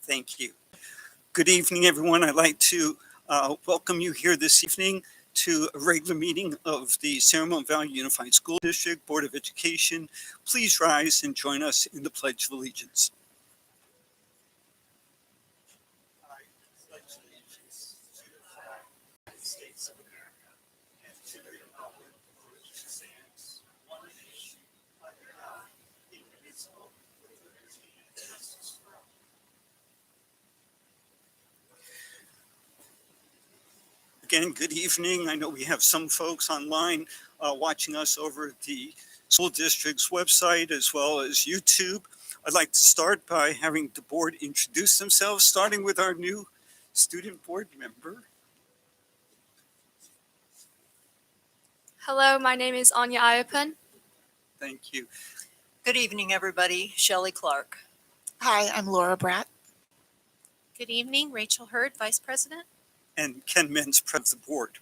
Thank you. Good evening, everyone. I'd like to welcome you here this evening to a regular meeting of the San Ramon Valley Unified School District Board of Education. Please rise and join us in the Pledge of Allegiance. I pledge allegiance to the flag of the United States of America and to the republic for which it stands, one nation, under God, indivisible, with liberty and justice for all. Again, good evening. I know we have some folks online watching us over at the school district's website as well as YouTube. I'd like to start by having the board introduce themselves, starting with our new student board member. Hello, my name is Anya Iapin. Thank you. Good evening, everybody. Shelley Clark. Hi, I'm Laura Bratt. Good evening, Rachel Hurd, Vice President. And Ken Menz, President of the board.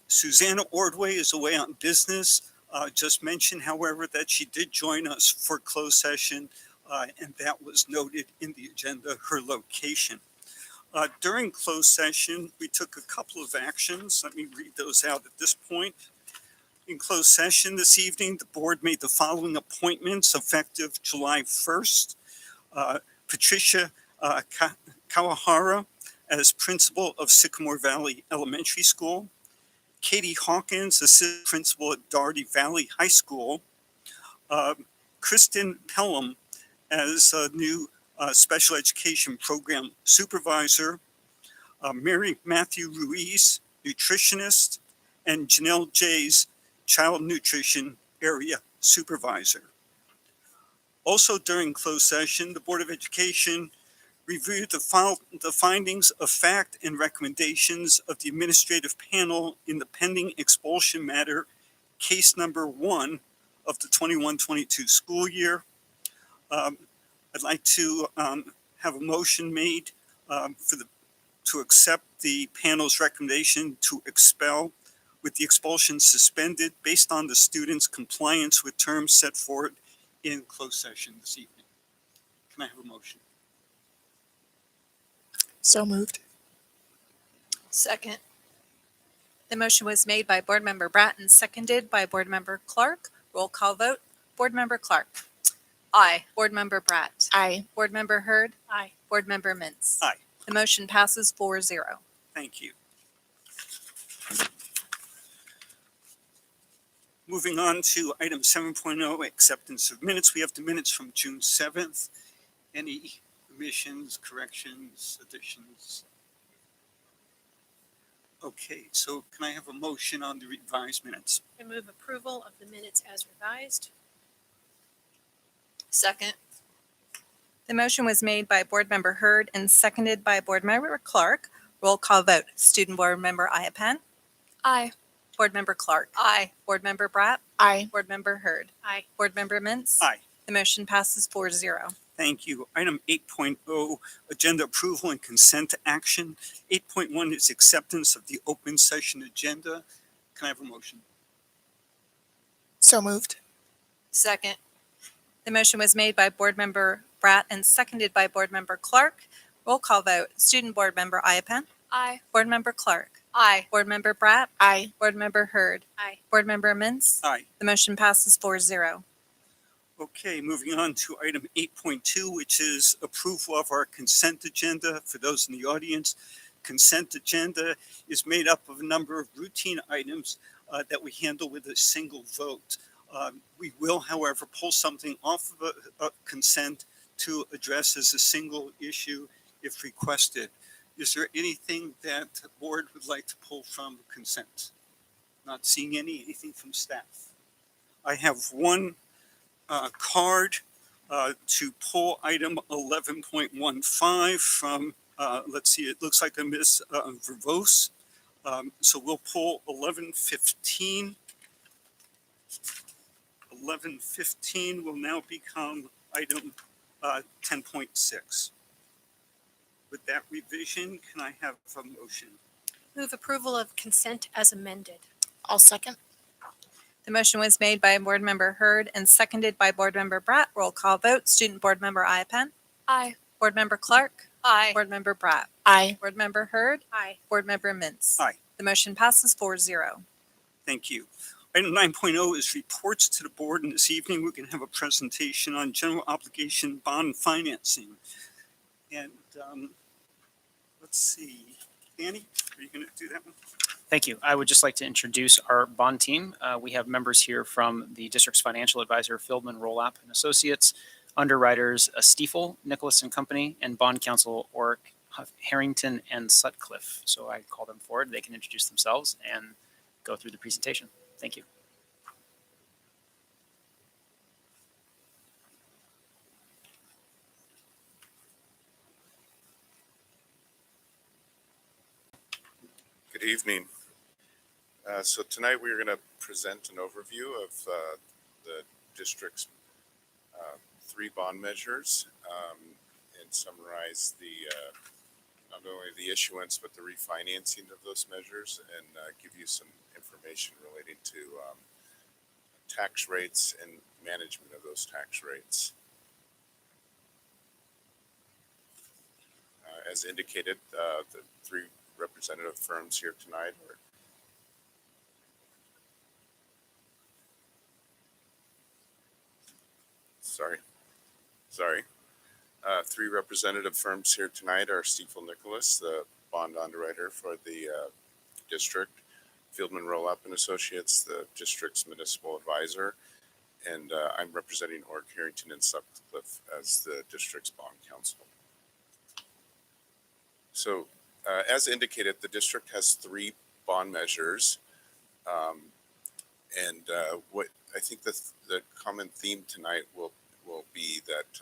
Susanna Ordway is away on business. Just mentioned, however, that she did join us for closed session, and that was noted in the agenda, her location. During closed session, we took a couple of actions. Let me read those out at this point. In closed session this evening, the board made the following appointments effective July 1st. Patricia Kawahara as principal of Sycamore Valley Elementary School. Katie Hawkins, assistant principal at Doherty Valley High School. Kristen Pelham as a new special education program supervisor. Mary Matthew Ruiz, nutritionist, and Janelle Jays, child nutrition area supervisor. Also during closed session, the Board of Education reviewed the findings of fact and recommendations of the administrative panel in the pending expulsion matter, case number 1 of the 21-22 school year. I'd like to have a motion made to accept the panel's recommendation to expel with the expulsion suspended based on the student's compliance with terms set forth in closed session this evening. Can I have a motion? So moved. Second. The motion was made by Board Member Bratt and seconded by Board Member Clark. Roll call vote. Board Member Clark. Aye. Board Member Bratt. Aye. Board Member Hurd. Aye. Board Member Mintz. Aye. The motion passes 4-0. Thank you. Moving on to item 7.0, acceptance of minutes. We have the minutes from June 7th. Any omissions, corrections, additions? Okay, so can I have a motion on the revised minutes? I move approval of the minutes as revised. Second. The motion was made by Board Member Hurd and seconded by Board Member Clark. Roll call vote. Student Board Member Iapin. Aye. Board Member Clark. Aye. Board Member Bratt. Aye. Board Member Hurd. Aye. Board Member Mintz. Aye. The motion passes 4-0. Thank you. Item 8.0, agenda approval and consent action. 8.1 is acceptance of the open session agenda. Can I have a motion? So moved. Second. The motion was made by Board Member Bratt and seconded by Board Member Clark. Roll call vote. Student Board Member Iapin. Aye. Board Member Clark. Aye. Board Member Bratt. Aye. Board Member Hurd. Aye. Board Member Mintz. Aye. The motion passes 4-0. Okay, moving on to item 8.2, which is approval of our consent agenda. For those in the audience, consent agenda is made up of a number of routine items that we handle with a single vote. We will, however, pull something off of a consent to address as a single issue if requested. Is there anything that the board would like to pull from consent? Not seeing anything from staff. I have one card to pull item 11.15 from, let's see, it looks like a Ms. Verbose. So we'll pull 11.15. 11.15 will now become item 10.6. With that revision, can I have a motion? Move approval of consent as amended. I'll second. The motion was made by Board Member Hurd and seconded by Board Member Bratt. Roll call vote. Student Board Member Iapin. Aye. Board Member Clark. Aye. Board Member Bratt. Aye. Board Member Hurd. Aye. Board Member Mintz. Aye. The motion passes 4-0. Thank you. Item 9.0 is reports to the board, and this evening we're going to have a presentation on general obligation bond financing. And let's see, Danny, are you going to do that one? Thank you. I would just like to introduce our bond team. We have members here from the district's financial advisor, Fieldman Rollap and Associates, underwriters, Stiefel, Nicholas and Company, and bond counsel, Oric, Harrington, and Sutcliffe. So I call them forward. They can introduce themselves and go through the presentation. Thank you. Good evening. So tonight we're going to present an overview of the district's three bond measures and summarize not only the issuance but the refinancing of those measures, and give you some information relating to tax rates and management of those tax rates. As indicated, the three representative firms here tonight are three representative firms here tonight are Stiefel Nicholas, the bond underwriter for the district, Fieldman Rollap and Associates, the district's municipal advisor, and I'm representing Oric, Harrington, and Sutcliffe as the district's bond counsel. So, as indicated, the district has three bond measures, and what I think the common theme tonight will be that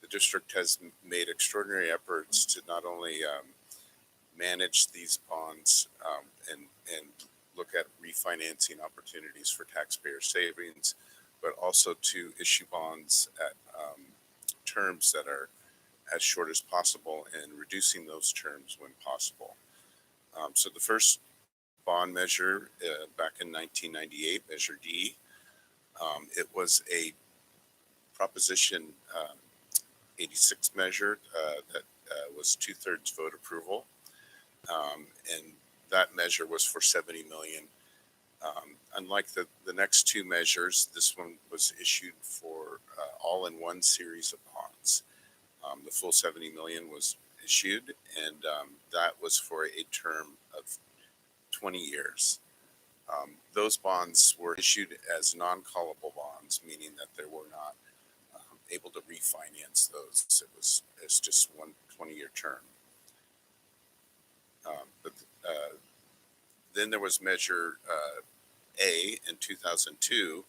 the district has made extraordinary efforts to not only manage these bonds and look at refinancing opportunities for taxpayer savings, but also to issue bonds at terms that are as short as possible and reducing those terms when possible. So the first bond measure back in 1998, Measure D, it was a Proposition 86 measure that was 2/3 vote approval, and that measure was for 70 million. Unlike the next two measures, this one was issued for all in one series of bonds. The full 70 million was issued, and that was for a term of 20 years. Those bonds were issued as non-callable bonds, meaning that they were not able to refinance those. It's just one 20-year term. Then there was Measure A in 2002,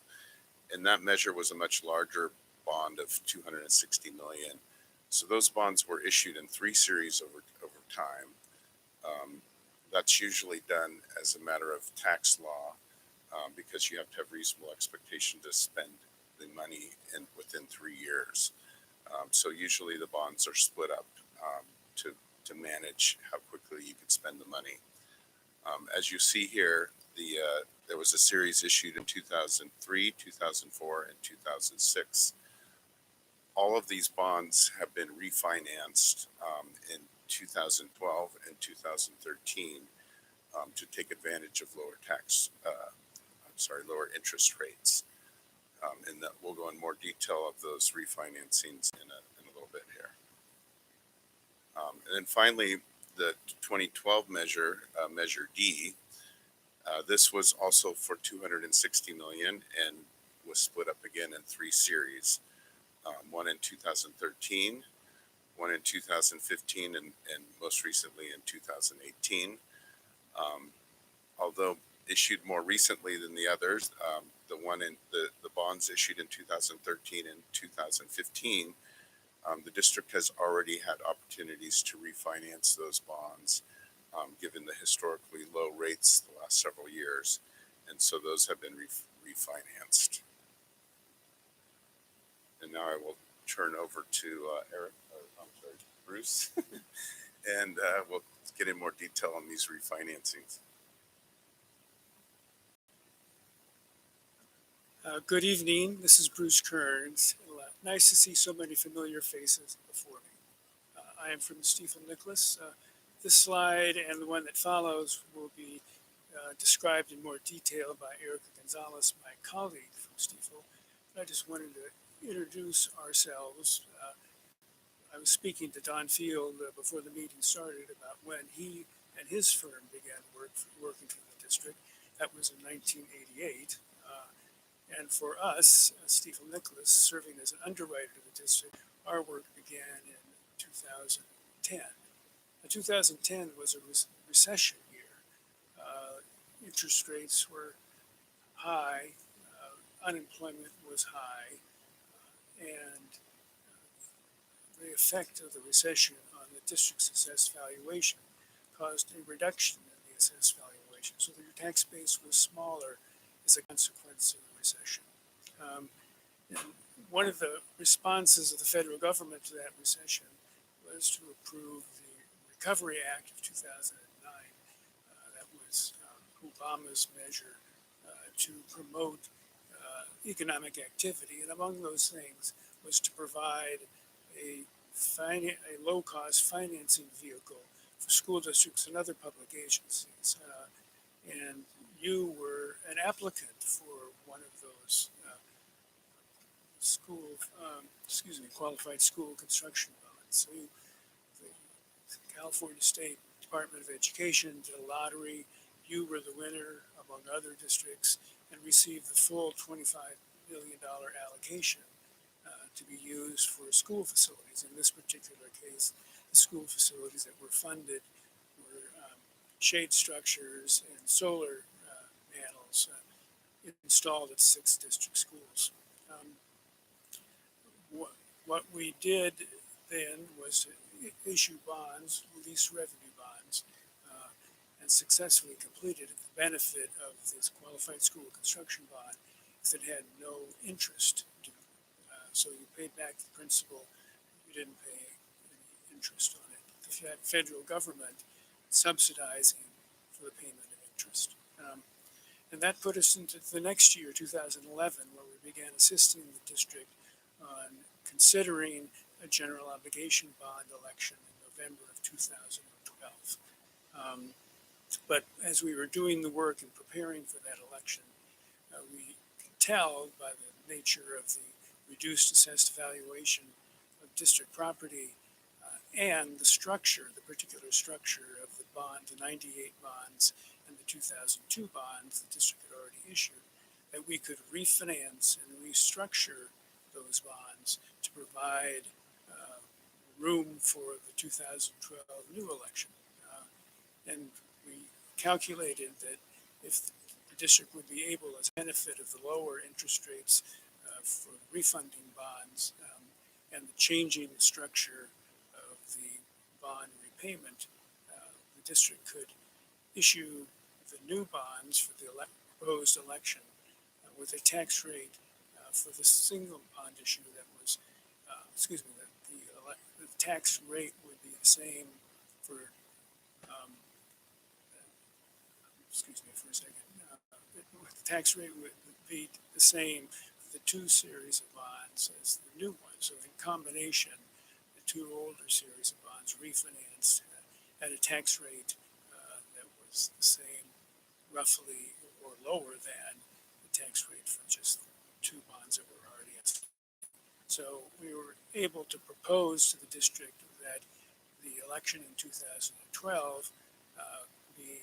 and that measure was a much larger bond of 260 million. So those bonds were issued in three series over time. That's usually done as a matter of tax law because you have to have reasonable expectation to spend the money within 3 years. So usually the bonds are split up to manage how quickly you can spend the money. As you see here, there was a series issued in 2003, 2004, and 2006. All of these bonds have been refinanced in 2012 and 2013 to take advantage of lower interest rates. And that we'll go in more detail of those refinancings in a little bit here. And then finally, the 2012 measure, Measure D, this was also for 260 million and was split up again in three series. One in 2013, one in 2015, and most recently in 2018. Although issued more recently than the others, the bonds issued in 2013 and 2015, the district has already had opportunities to refinance those bonds, given the historically low rates the last several years, and so those have been refinanced. And now I will turn over to Bruce, and we'll get in more detail on these refinancings. Good evening. This is Bruce Kearns. Nice to see so many familiar faces before me. I am from Stiefel Nicholas. This slide and the one that follows will be described in more detail by Erica Gonzalez, my colleague from Stiefel. I just wanted to introduce ourselves. I was speaking to Don Field before the meeting started about when he and his firm began working for the district. That was in 1988. And for us, Stiefel Nicholas, serving as an underwriter to the district, our work began in 2010. 2010 was a recession year. Interest rates were high, unemployment was high, and the effect of the recession on the district's assessed valuation caused a reduction in the assessed valuation. So your tax base was smaller as a consequence of the recession. And one of the responses of the federal government to that recession was to approve the Recovery Act of 2009. That was Obama's measure to promote economic activity. And among those things was to provide a low-cost financing vehicle for school districts and other public agencies. And you were an applicant for one of those qualified school construction bonds. So the California State Department of Education did a lottery. You were the winner among other districts and received the full $25 million allocation to be used for school facilities. In this particular case, the school facilities that were funded were shade structures and solar panels installed at 6 district schools. What we did then was issue bonds, lease revenue bonds, and successfully completed the benefit of this qualified school construction bond is it had no interest due. So you paid back the principal, you didn't pay any interest on it. The federal government subsidizing for the payment of interest. And that put us into the next year, 2011, where we began assisting the district on considering a general obligation bond election in November of 2012. But as we were doing the work and preparing for that election, we could tell by the nature of the reduced assessed valuation of district property and the structure, the particular structure of the bond, the 98 bonds and the 2002 bonds the district had already issued, that we could refinance and restructure those bonds to provide room for the 2012 new election. And we calculated that if the district would be able, as benefit of the lower interest rates for refunding bonds and the changing structure of the bond repayment, the district could issue the new bonds for the proposed election with a tax rate for the single bond issue that was, the tax rate would be the same for, the tax rate would be the same for the 2 series of bonds as the new one. So in combination, the 2 older series of bonds refinanced at a tax rate that was the same, roughly, or lower than the tax rate for just the 2 bonds that were already estimated. So we were able to propose to the district that the election in 2012 be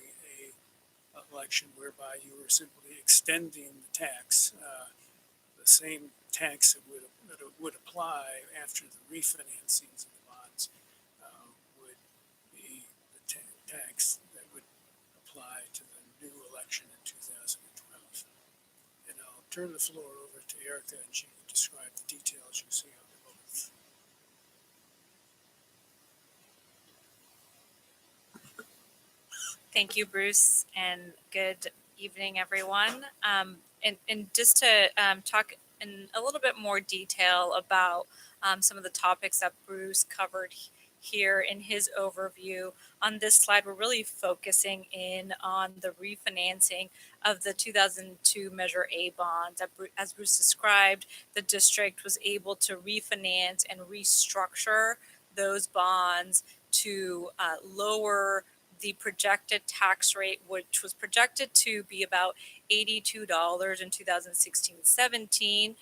an election whereby you were simply extending the tax, the same tax that would apply after the refinancings of the bonds would be the tax that would apply to the new election in 2012. And I'll turn the floor over to Erica and she can describe the details you see on the both. Thank you, Bruce, and good evening, everyone. And just to talk in a little bit more detail about some of the topics that Bruce covered here in his overview. On this slide, we're really focusing in on the refinancing of the 2002 Measure A bonds. As Bruce described, the district was able to refinance and restructure those bonds to lower the projected tax rate, which was projected to be about $82 in 2016-17,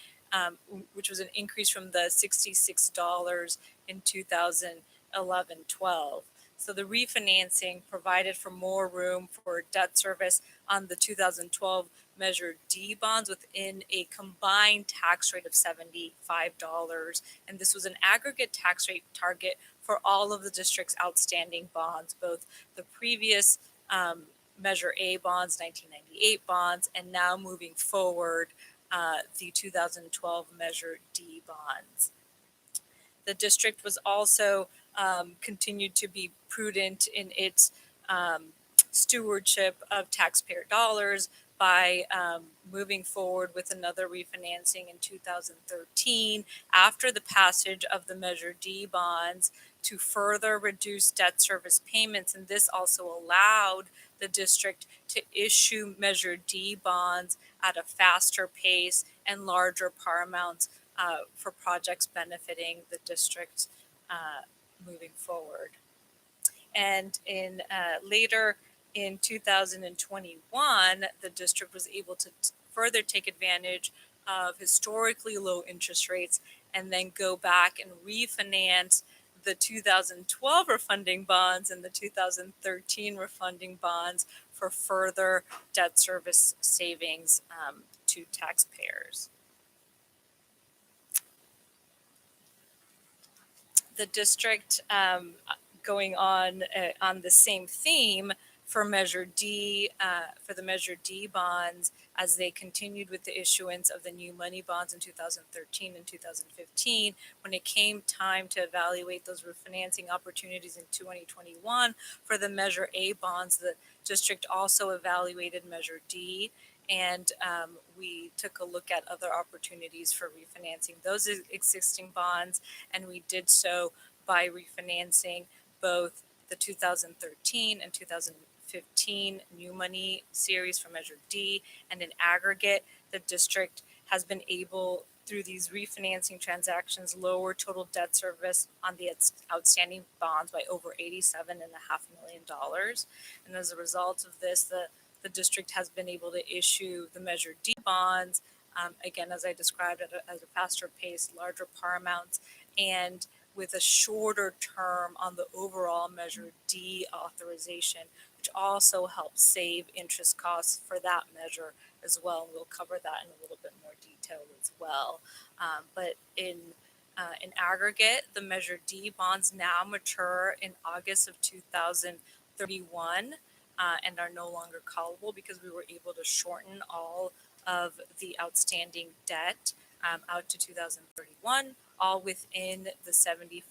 which was an increase from the $66 in 2011-12. So the refinancing provided for more room for debt service on the 2012 Measure D bonds within a combined tax rate of $75. And this was an aggregate tax rate target for all of the district's outstanding bonds, both the previous Measure A bonds, 1998 bonds, and now moving forward, the 2012 Measure D bonds. The district was also continued to be prudent in its stewardship of taxpayer dollars by moving forward with another refinancing in 2013 after the passage of the Measure D bonds to further reduce debt service payments. And this also allowed the district to issue Measure D bonds at a faster pace and larger par amounts for projects benefiting the district moving forward. And in later in 2021, the district was able to further take advantage of historically low interest rates and then go back and refinance the 2012 refunding bonds and the 2013 refunding bonds for further debt service savings to taxpayers. The district, going on the same theme for Measure D, for the Measure D bonds, as they continued with the issuance of the new money bonds in 2013 and 2015. When it came time to evaluate those refinancing opportunities in 2021 for the Measure A bonds, the district also evaluated Measure D, and we took a look at other opportunities for refinancing those existing bonds, and we did so by refinancing both the 2013 and 2015 new money series for Measure D, and in aggregate, the district has been able, through these refinancing transactions, lower total debt service on the outstanding bonds by over $87.5 million. And as a result of this, the district has been able to issue the Measure D bonds, again, as I described, at a faster pace, larger par amounts, and with a shorter term on the overall Measure D authorization, which also helps save interest costs for that measure as well. And we'll cover that in a little bit more detail as well. But in aggregate, the Measure D bonds now mature in August of 2031 and are no longer callable because we were able to shorten all of the outstanding debt out to 2031, all within the $75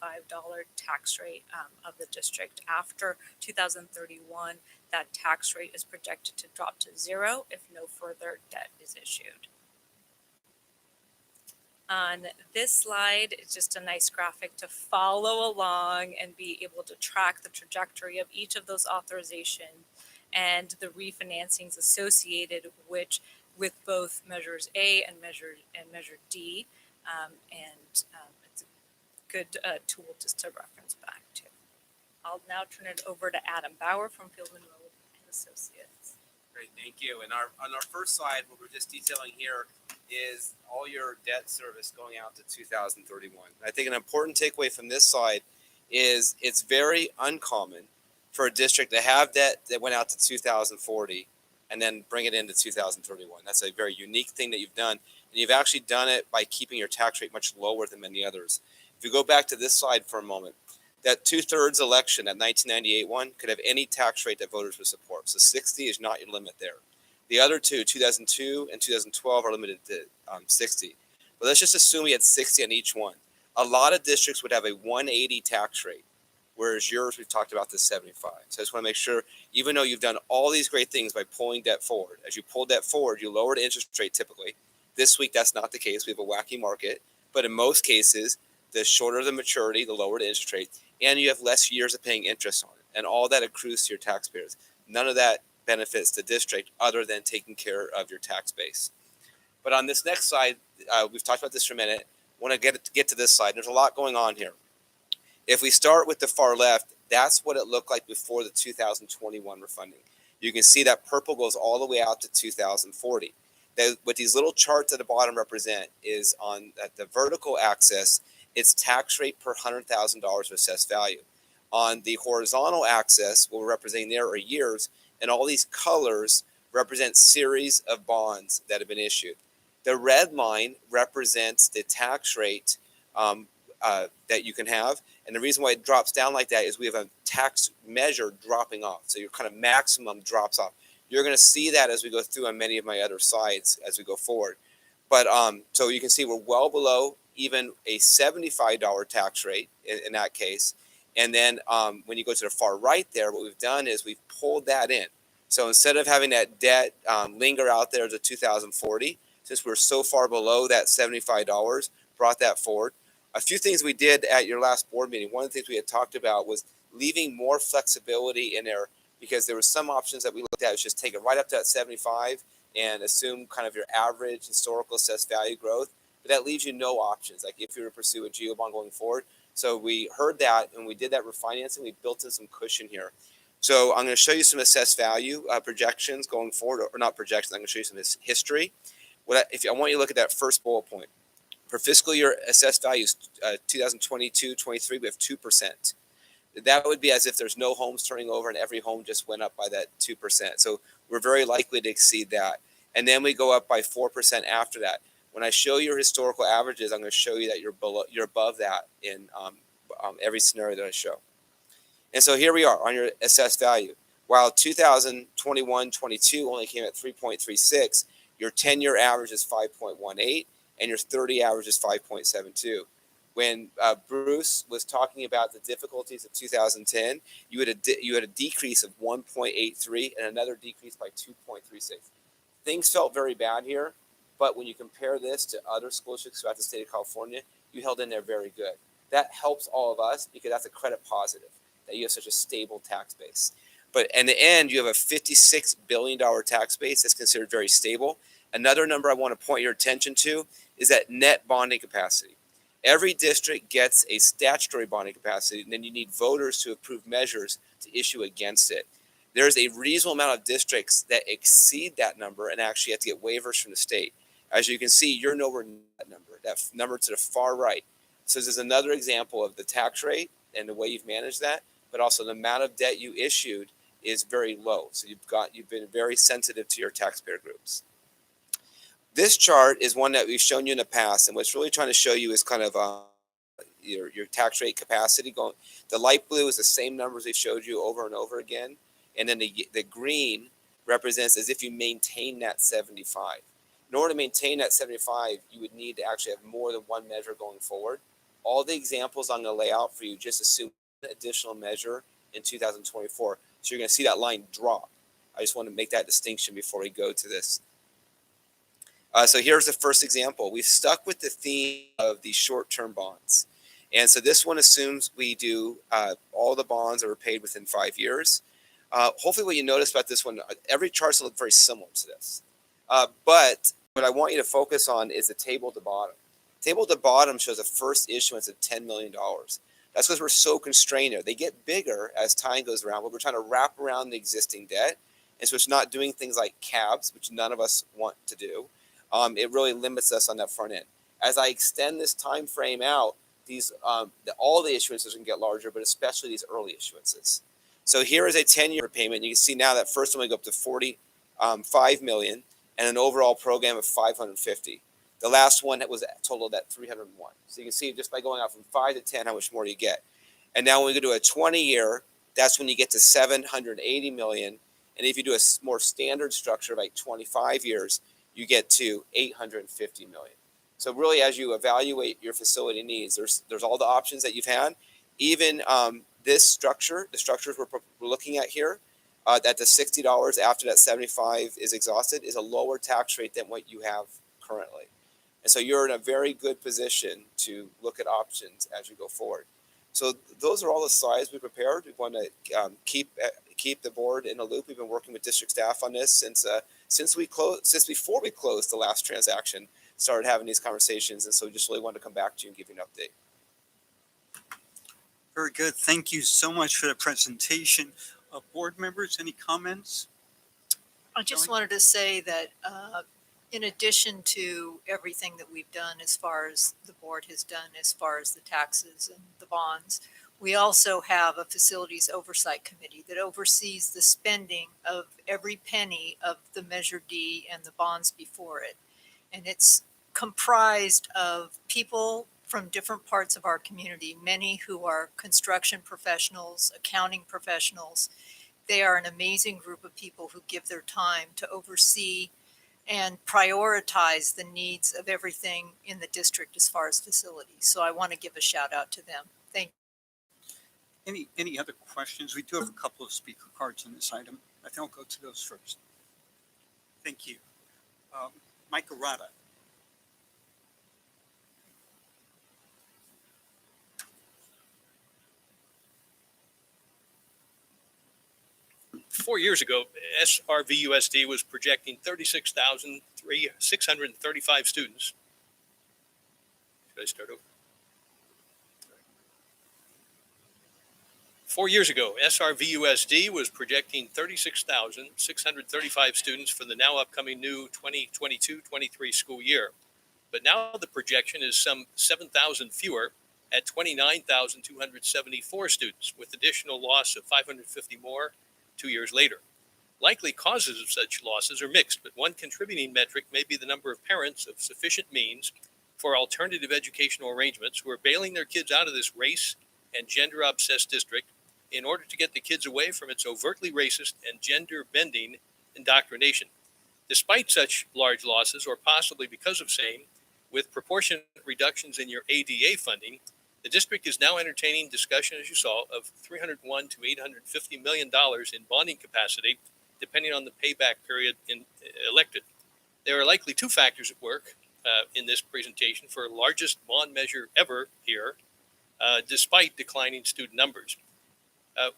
tax rate of the district. After 2031, that tax rate is projected to drop to zero if no further debt is issued. On this slide, it's just a nice graphic to follow along and be able to track the trajectory of each of those authorizations and the refinancings associated with both Measures A and Measure D. It's a good tool just to reference back to. I'll now turn it over to Adam Bauer from Fieldman Rowe and Associates. Great, thank you. And on our first slide, what we're just detailing here is all your debt service going out to 2031. I think an important takeaway from this slide is it's very uncommon for a district to have debt that went out to 2040 and then bring it into 2031. That's a very unique thing that you've done. And you've actually done it by keeping your tax rate much lower than many others. If you go back to this slide for a moment, that 2/3 election, that 1998 one, could have any tax rate that voters would support. So 60 is not your limit there. The other two, 2002 and 2012, are limited to 60. But let's just assume we had 60 on each one. A lot of districts would have a 180 tax rate, whereas yours, we've talked about, the 75. So I just want to make sure, even though you've done all these great things by pulling debt forward, as you pull debt forward, you lower the interest rate typically. This week, that's not the case. We have a wacky market. But in most cases, the shorter the maturity, the lower the interest rate, and you have less years of paying interest on it. And all that accrues to your taxpayers. None of that benefits the district other than taking care of your tax base. But on this next slide, we've talked about this for a minute. I want to get to this slide. There's a lot going on here. If we start with the far left, that's what it looked like before the 2021 refunding. You can see that purple goes all the way out to 2040. What these little charts at the bottom represent is at the vertical axis, it's tax rate per $100,000 of assessed value. On the horizontal axis, what we're representing there are years, and all these colors represent series of bonds that have been issued. The red line represents the tax rate that you can have. And the reason why it drops down like that is we have a tax measure dropping off. So your kind of maximum drops off. You're going to see that as we go through on many of my other slides as we go forward. But so you can see we're well below even a $75 tax rate in that case. And then when you go to the far right there, what we've done is we've pulled that in. So instead of having that debt linger out there to 2040, since we're so far below that $75, brought that forward. A few things we did at your last board meeting. One of the things we had talked about was leaving more flexibility in there because there were some options that we looked at was just take it right up to that 75 and assume kind of your average historical assessed value growth. But that leaves you no options, like if you were to pursue a GEO-bond going forward. So we heard that and we did that refinancing. We built in some cushion here. So I'm going to show you some assessed value projections going forward, or not projections. I'm going to show you some history. I want you to look at that first bullet point. For fiscal year assessed values 2022-23, we have 2%. That would be as if there's no homes turning over and every home just went up by that 2%. So we're very likely to exceed that. And then we go up by 4% after that. When I show your historical averages, I'm going to show you that you're above that in every scenario that I show. And so here we are on your assessed value. While 2021-22 only came at 3.36, your 10-year average is 5.18. And your 30 average is 5.72. When Bruce was talking about the difficulties of 2010, you had a decrease of 1.83 and another decrease by 2.36. Things felt very bad here, but when you compare this to other school districts throughout the state of California, you held in there very good. That helps all of us because that's a credit positive that you have such a stable tax base. But in the end, you have a $56 billion tax base that's considered very stable. Another number I want to point your attention to is that net bonding capacity. Every district gets a statutory bonding capacity, and then you need voters to approve measures to issue against it. There's a reasonable amount of districts that exceed that number and actually have to get waivers from the state. As you can see, you're nowhere near that number to the far right. So this is another example of the tax rate and the way you've managed that, but also the amount of debt you issued is very low. So you've been very sensitive to your taxpayer groups. This chart is one that we've shown you in the past, and what's really trying to show you is kind of your tax rate capacity going. The light blue is the same numbers we showed you over and over again, and then the green represents as if you maintain that 75. In order to maintain that 75, you would need to actually have more than one measure going forward. All the examples I'm going to lay out for you just assume an additional measure in 2024. So you're going to see that line drop. I just want to make that distinction before we go to this. So here's the first example. We've stuck with the theme of the short-term bonds. And so this one assumes we do all the bonds that were paid within 5 years. Hopefully what you notice about this one, every chart's look very similar to this. But what I want you to focus on is the table at the bottom. The table at the bottom shows a first issuance of $10 million. That's because we're so constrained there. They get bigger as time goes around, but we're trying to wrap around the existing debt. And so it's not doing things like cabs, which none of us want to do. It really limits us on that front end. As I extend this time frame out, all the issuances can get larger, but especially these early issuances. So here is a 10-year payment. You can see now that first one we go up to $45 million and an overall program of $550. The last one that was totaled at $301. So you can see just by going out from 5 to 10, how much more you get. And now when we go to a 20-year, that's when you get to $780 million. And if you do a more standard structure of like 25 years, you get to $850 million. So really, as you evaluate your facility needs, there's all the options that you've had. Even this structure, the structures we're looking at here, at the $60 after that 75 is exhausted, is a lower tax rate than what you have currently. And so you're in a very good position to look at options as you go forward. So those are all the slides we prepared. We want to keep the board in a loop. We've been working with district staff on this since before we closed the last transaction, started having these conversations. And so we just really wanted to come back to you and give you an update. Very good. Thank you so much for the presentation. Board members, any comments? I just Shelley? wanted to say that in addition to everything that we've done as far as the board has done, as far as the taxes and the bonds, we also have a facilities oversight committee that oversees the spending of every penny of the Measure D and the bonds before it. And it's comprised of people from different parts of our community, many who are construction professionals, accounting professionals. They are an amazing group of people who give their time to oversee and prioritize the needs of everything in the district as far as facilities. So I want to give a shout out to them. Thank you. Any other questions? We do have a couple of speaker cards on this item. I think I'll go to those first. Thank you. Mike Arata. Four years ago, SRVUSD was projecting 36,635 students. Should I start over? 4 years ago, SRVUSD was projecting 36,635 students for the now upcoming new 2022-23 school year. But now the projection is some 7,000 fewer at 29,274 students, with additional loss of 550 more 2 years later. Likely causes of such losses are mixed, but one contributing metric may be the number of parents of sufficient means for alternative educational arrangements who are bailing their kids out of this race and gender-obsessed district in order to get the kids away from its overtly racist and gender-bending indoctrination. Despite such large losses, or possibly because of same, with proportionate reductions in your ADA funding, the district is now entertaining discussion, as you saw, of $301 to $850 million in bonding capacity, depending on the payback period elected. There are likely two factors at work in this presentation for largest bond measure ever here, despite declining student numbers.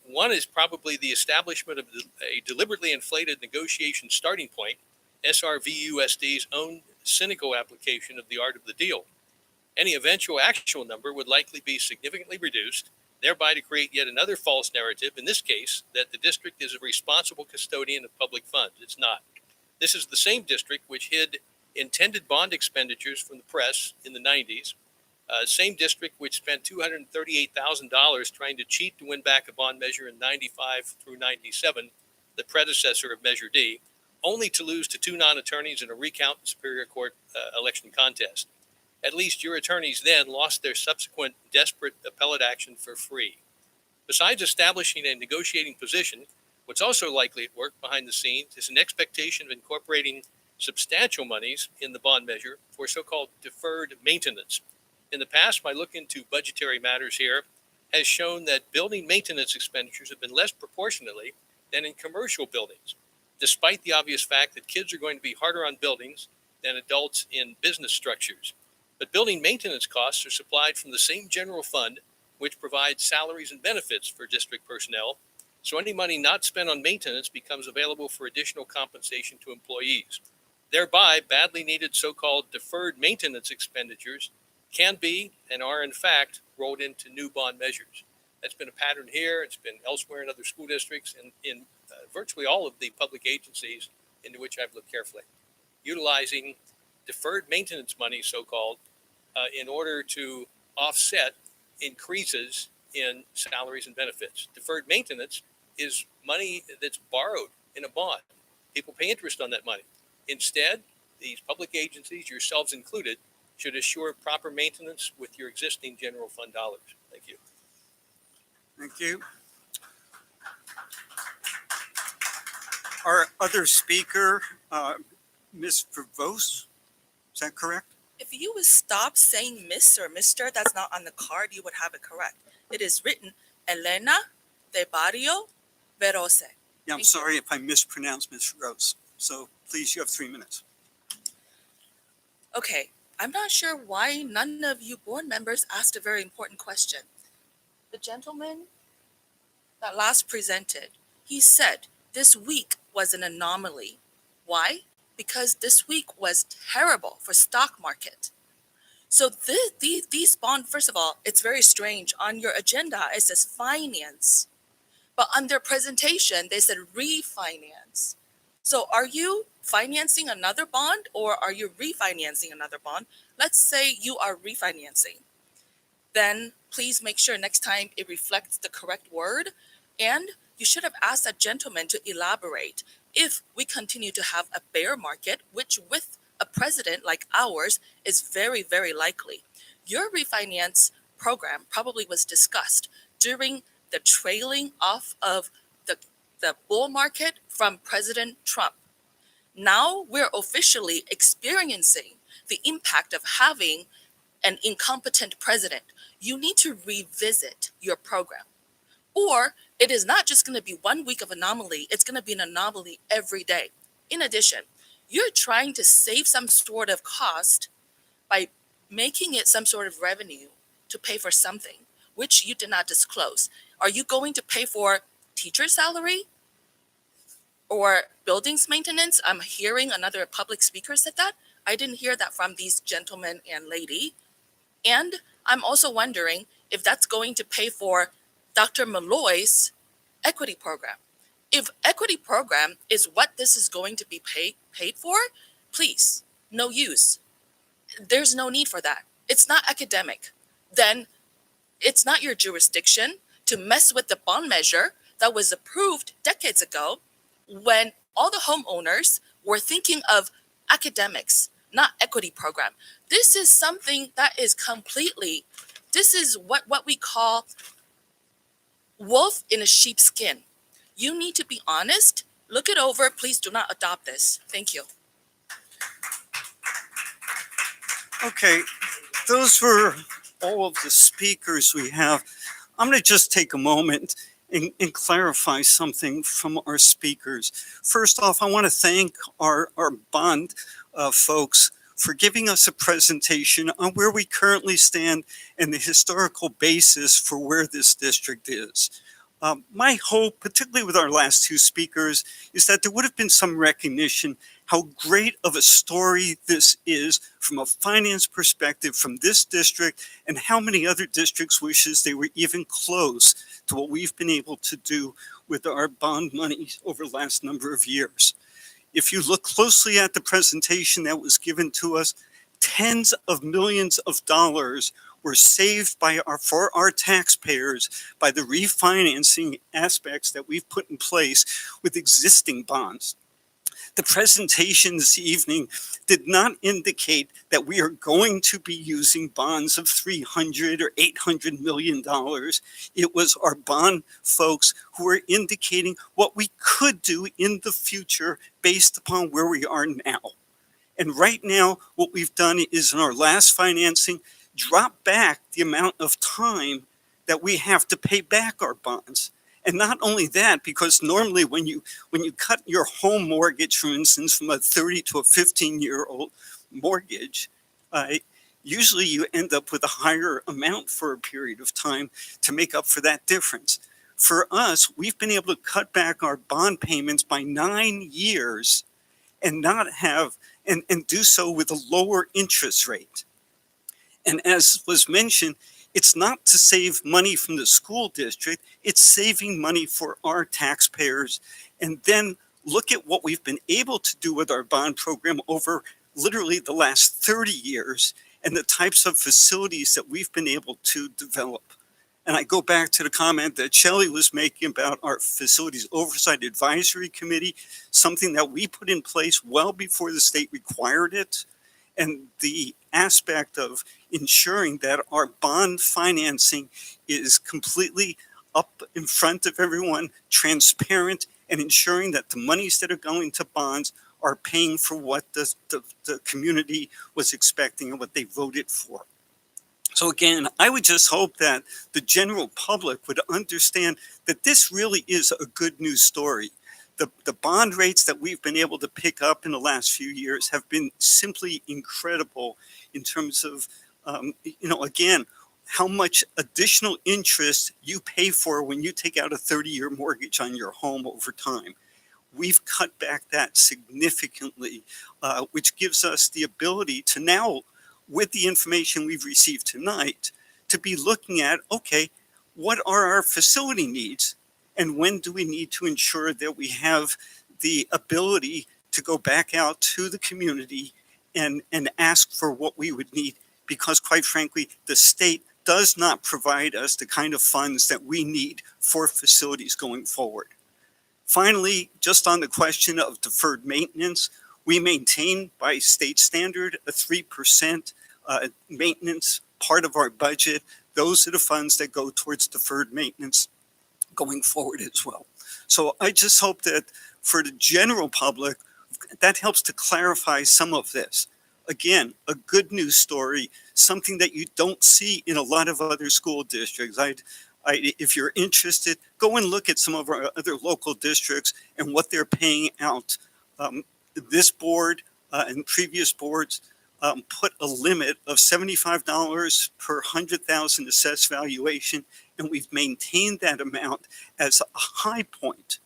One is probably the establishment of a deliberately inflated negotiation starting point, SRVUSD's own cynical application of the art of the deal. Any eventual actual number would likely be significantly reduced, thereby to create yet another false narrative, in this case, that the district is a responsible custodian of public funds. It's not. This is the same district which hid intended bond expenditures from the press in the 90s, same district which spent $238,000 trying to cheat to win back a bond measure in 95 through 97, the predecessor of Measure D, only to lose to two non-attorneys in a recount in Superior Court election contest. At least your attorneys then lost their subsequent desperate appellate action for free. Besides establishing a negotiating position, what's also likely at work behind the scenes is an expectation of incorporating substantial monies in the bond measure for so-called deferred maintenance. In the past, my look into budgetary matters here has shown that building maintenance expenditures have been less proportionately than in commercial buildings, despite the obvious fact that kids are going to be harder on buildings than adults in business structures. But building maintenance costs are supplied from the same general fund which provides salaries and benefits for district personnel, so any money not spent on maintenance becomes available for additional compensation to employees. Thereby, badly needed so-called deferred maintenance expenditures can be and are in fact rolled into new bond measures. That's been a pattern here. It's been elsewhere in other school districts and in virtually all of the public agencies into which I've looked carefully, utilizing deferred maintenance money, so-called, in order to offset increases in salaries and benefits. Deferred maintenance is money that's borrowed in a bond. People pay interest on that money. Instead, these public agencies, yourselves included, should assure proper maintenance with your existing general fund dollars. Thank you. Thank you. Our other speaker, Ms. Vervos, is that correct? If you would stop saying Miss or Mr. that's not on the card, you would have it correct. It is written Elena de Barrio Verose. Yeah, I'm sorry if I mispronounced Ms. Rose. So please, you have 3 minutes. Okay, I'm not sure why none of you board members asked a very important question. The gentleman that last presented, he said this week was an anomaly. Why? Because this week was terrible for stock market. So these bond, first of all, it's very strange. On your agenda, it says finance, but on their presentation, they said refinance. So are you financing another bond or are you refinancing another bond? Let's say you are refinancing. Then please make sure next time it reflects the correct word. And you should have asked that gentleman to elaborate. If we continue to have a bear market, which with a president like ours is very, very likely, your refinance program probably was discussed during the trailing off of the bull market from President Trump. Now we're officially experiencing the impact of having an incompetent president. You need to revisit your program. Or it is not just going to be 1 week of anomaly, it's going to be an anomaly every day. In addition, you're trying to save some sort of cost by making it some sort of revenue to pay for something, which you did not disclose. Are you going to pay for teacher salary or buildings maintenance? I'm hearing another public speaker said that. I didn't hear that from these gentlemen and lady. And I'm also wondering if that's going to pay for Dr. Malloy's equity program. If equity program is what this is going to be paid for, please, no use. There's no need for that. It's not academic. Then it's not your jurisdiction to mess with the bond measure that was approved decades ago when all the homeowners were thinking of academics, not equity program. This is something that is completely, this is what we call wolf in a sheep's skin. You need to be honest. Look it over. Please do not adopt this. Thank you. Okay, those were all of the speakers we have. I'm going to just take a moment and clarify something from our speakers. First off, I want to thank our bond folks for giving us a presentation on where we currently stand and the historical basis for where this district is. My hope, particularly with our last two speakers, is that there would have been some recognition how great of a story this is from a finance perspective from this district, and how many other districts wishes they were even close to what we've been able to do with our bond money over the last number of years. If you look closely at the presentation that was given to us, tens of millions of dollars were saved for our taxpayers by the refinancing aspects that we've put in place with existing bonds. The presentation this evening did not indicate that we are going to be using bonds of $300 or $800 million. It was our bond folks who were indicating what we could do in the future based upon where we are now. And right now, what we've done is in our last financing, drop back the amount of time that we have to pay back our bonds. And not only that, because normally when you cut your home mortgage, for instance, from a 30 to a 15-year-old mortgage, usually you end up with a higher amount for a period of time to make up for that difference. For us, we've been able to cut back our bond payments by 9 years and not have, and do so with a lower interest rate. And as was mentioned, it's not to save money from the school district, it's saving money for our taxpayers. And then look at what we've been able to do with our bond program over literally the last 30 years and the types of facilities that we've been able to develop. And I go back to the comment that Shelley was making about our Facilities Oversight Advisory Committee, something that we put in place well before the state required it. And the aspect of ensuring that our bond financing is completely up in front of everyone, transparent, and ensuring that the monies that are going to bonds are paying for what the community was expecting and what they voted for. So again, I would just hope that the general public would understand that this really is a good news story. The bond rates that we've been able to pick up in the last few years have been simply incredible in terms of, again, how much additional interest you pay for when you take out a 30-year mortgage on your home over time. We've cut back that significantly, which gives us the ability to now with the information we've received tonight, to be looking at, okay, what are our facility needs? And when do we need to ensure that we have the ability to go back out to the community and ask for what we would need? Because quite frankly, the state does not provide us the kind of funds that we need for facilities going forward. Finally, just on the question of deferred maintenance, we maintain by state standard a 3% maintenance part of our budget. Those are the funds that go towards deferred maintenance going forward as well. So I just hope that for the general public, that helps to clarify some of this. Again, a good news story, something that you don't see in a lot of other school districts. If you're interested, go and look at some of our other local districts and what they're paying out. This board and previous boards put a limit of $75 per 100,000 assessed valuation, and we've maintained that amount as a high point.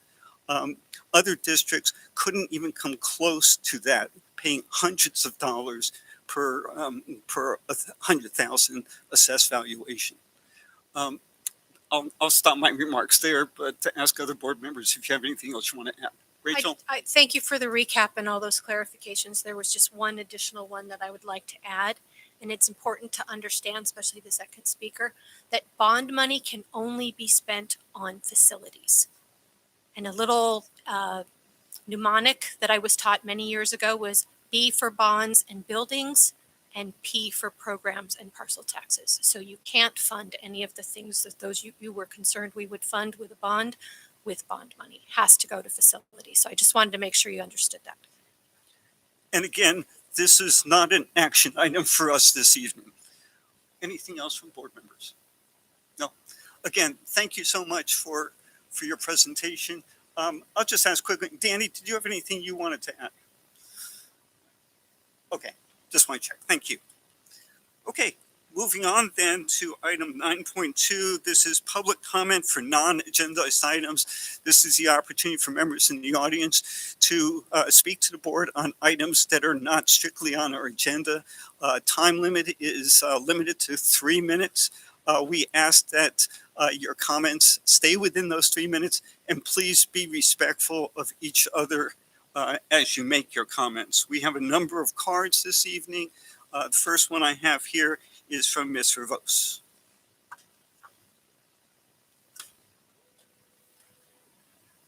Other districts couldn't even come close to that, paying hundreds of dollars per 100,000 assessed valuation. I'll stop my remarks there, but to ask other board members if you have anything else you want to add. Rachel? I thank you for the recap and all those clarifications. There was just one additional one that I would like to add. And it's important to understand, especially the second speaker, that bond money can only be spent on facilities. And a little mnemonic that I was taught many years ago was B for bonds and buildings, and P for programs and parcel taxes. So you can't fund any of the things that those you were concerned we would fund with a bond with bond money. It has to go to facilities. So I just wanted to make sure you understood that. And again, this is not an action item for us this evening. Anything else from board members? No. Again, thank you so much for your presentation. I'll just ask quickly, Danny, did you have anything you wanted to add? Okay, just want to check. Thank you. Okay, moving on then to item 9.2. This is public comment for non-agendized items. This is the opportunity for members in the audience to speak to the board on items that are not strictly on our agenda. Time limit is limited to 3 minutes. We ask that your comments stay within those 3 minutes, and please be respectful of each other as you make your comments. We have a number of cards this evening. The first one I have here is from Ms. Rivos.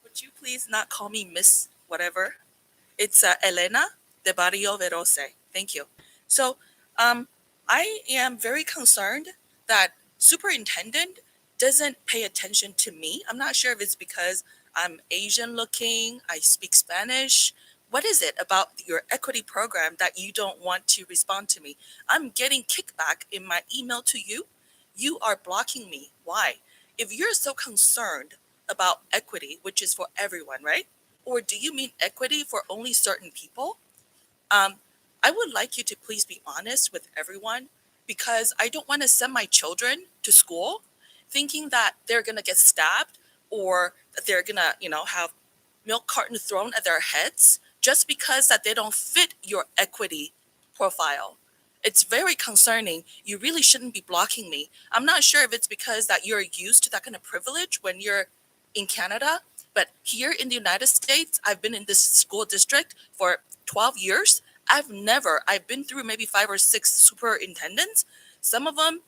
Would you please not call me Miss whatever? It's Elena de Barrio Verose. Thank you. So I am very concerned that Superintendent doesn't pay attention to me. I'm not sure if it's because I'm Asian looking, I speak Spanish. What is it about your equity program that you don't want to respond to me? I'm getting kickback in my email to you. You are blocking me. Why? If you're so concerned about equity, which is for everyone, right? Or do you mean equity for only certain people? I would like you to please be honest with everyone, because I don't want to send my children to school thinking that they're going to get stabbed or that they're going to, have milk carton thrown at their heads just because that they don't fit your equity profile. It's very concerning. You really shouldn't be blocking me. I'm not sure if it's because that you're used to that kind of privilege when you're in Canada, but here in the United States, I've been in this school district for 12 years. I've been through maybe 5 or 6 superintendents. Some of them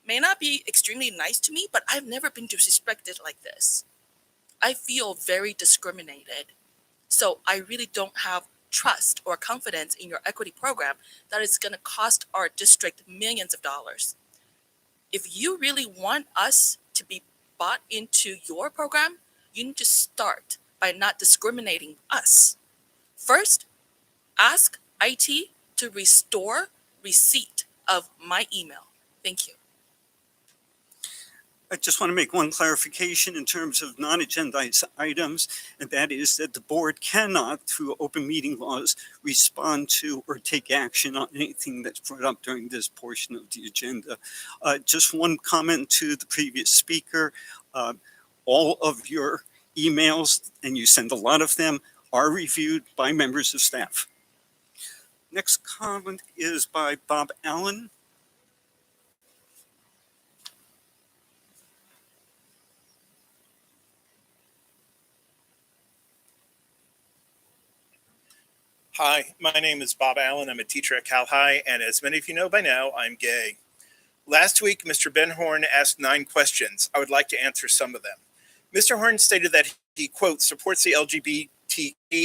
may not be extremely nice to me, but I've never been disrespected like this. I feel very discriminated. So I really don't have trust or confidence in your equity program that it's going to cost our district millions of dollars. If you really want us to be bought into your program, you need to start by not discriminating us. First, ask IT to restore receipt of my email. Thank you. I just want to make one clarification in terms of non-agendized items, and that is that the board cannot, through open meeting laws, respond to or take action on anything that's brought up during this portion of the agenda. Just one comment to the previous speaker. All of your emails, and you send a lot of them, are reviewed by members of staff. Next comment is by Bob Allen. Hi, my name is Bob Allen. I'm a teacher at Cal High, and as many of you know by now, I'm gay. Last week, Mr. Ben Horn asked 9 questions. I would like to answer some of them. Mr. Horn stated that he, quote, supports the LGBT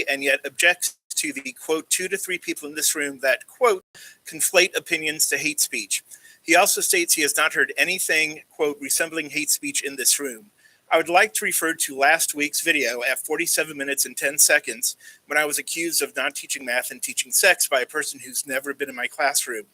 and yet objects to the, quote, 2 to 3 people in this room that, quote, conflate opinions to hate speech. He also states he has not heard anything, quote, resembling hate speech in this room. I would like to refer to last week's video at 47 minutes and 10 seconds when I was accused of not teaching math and teaching sex by a person who's never been in my classroom.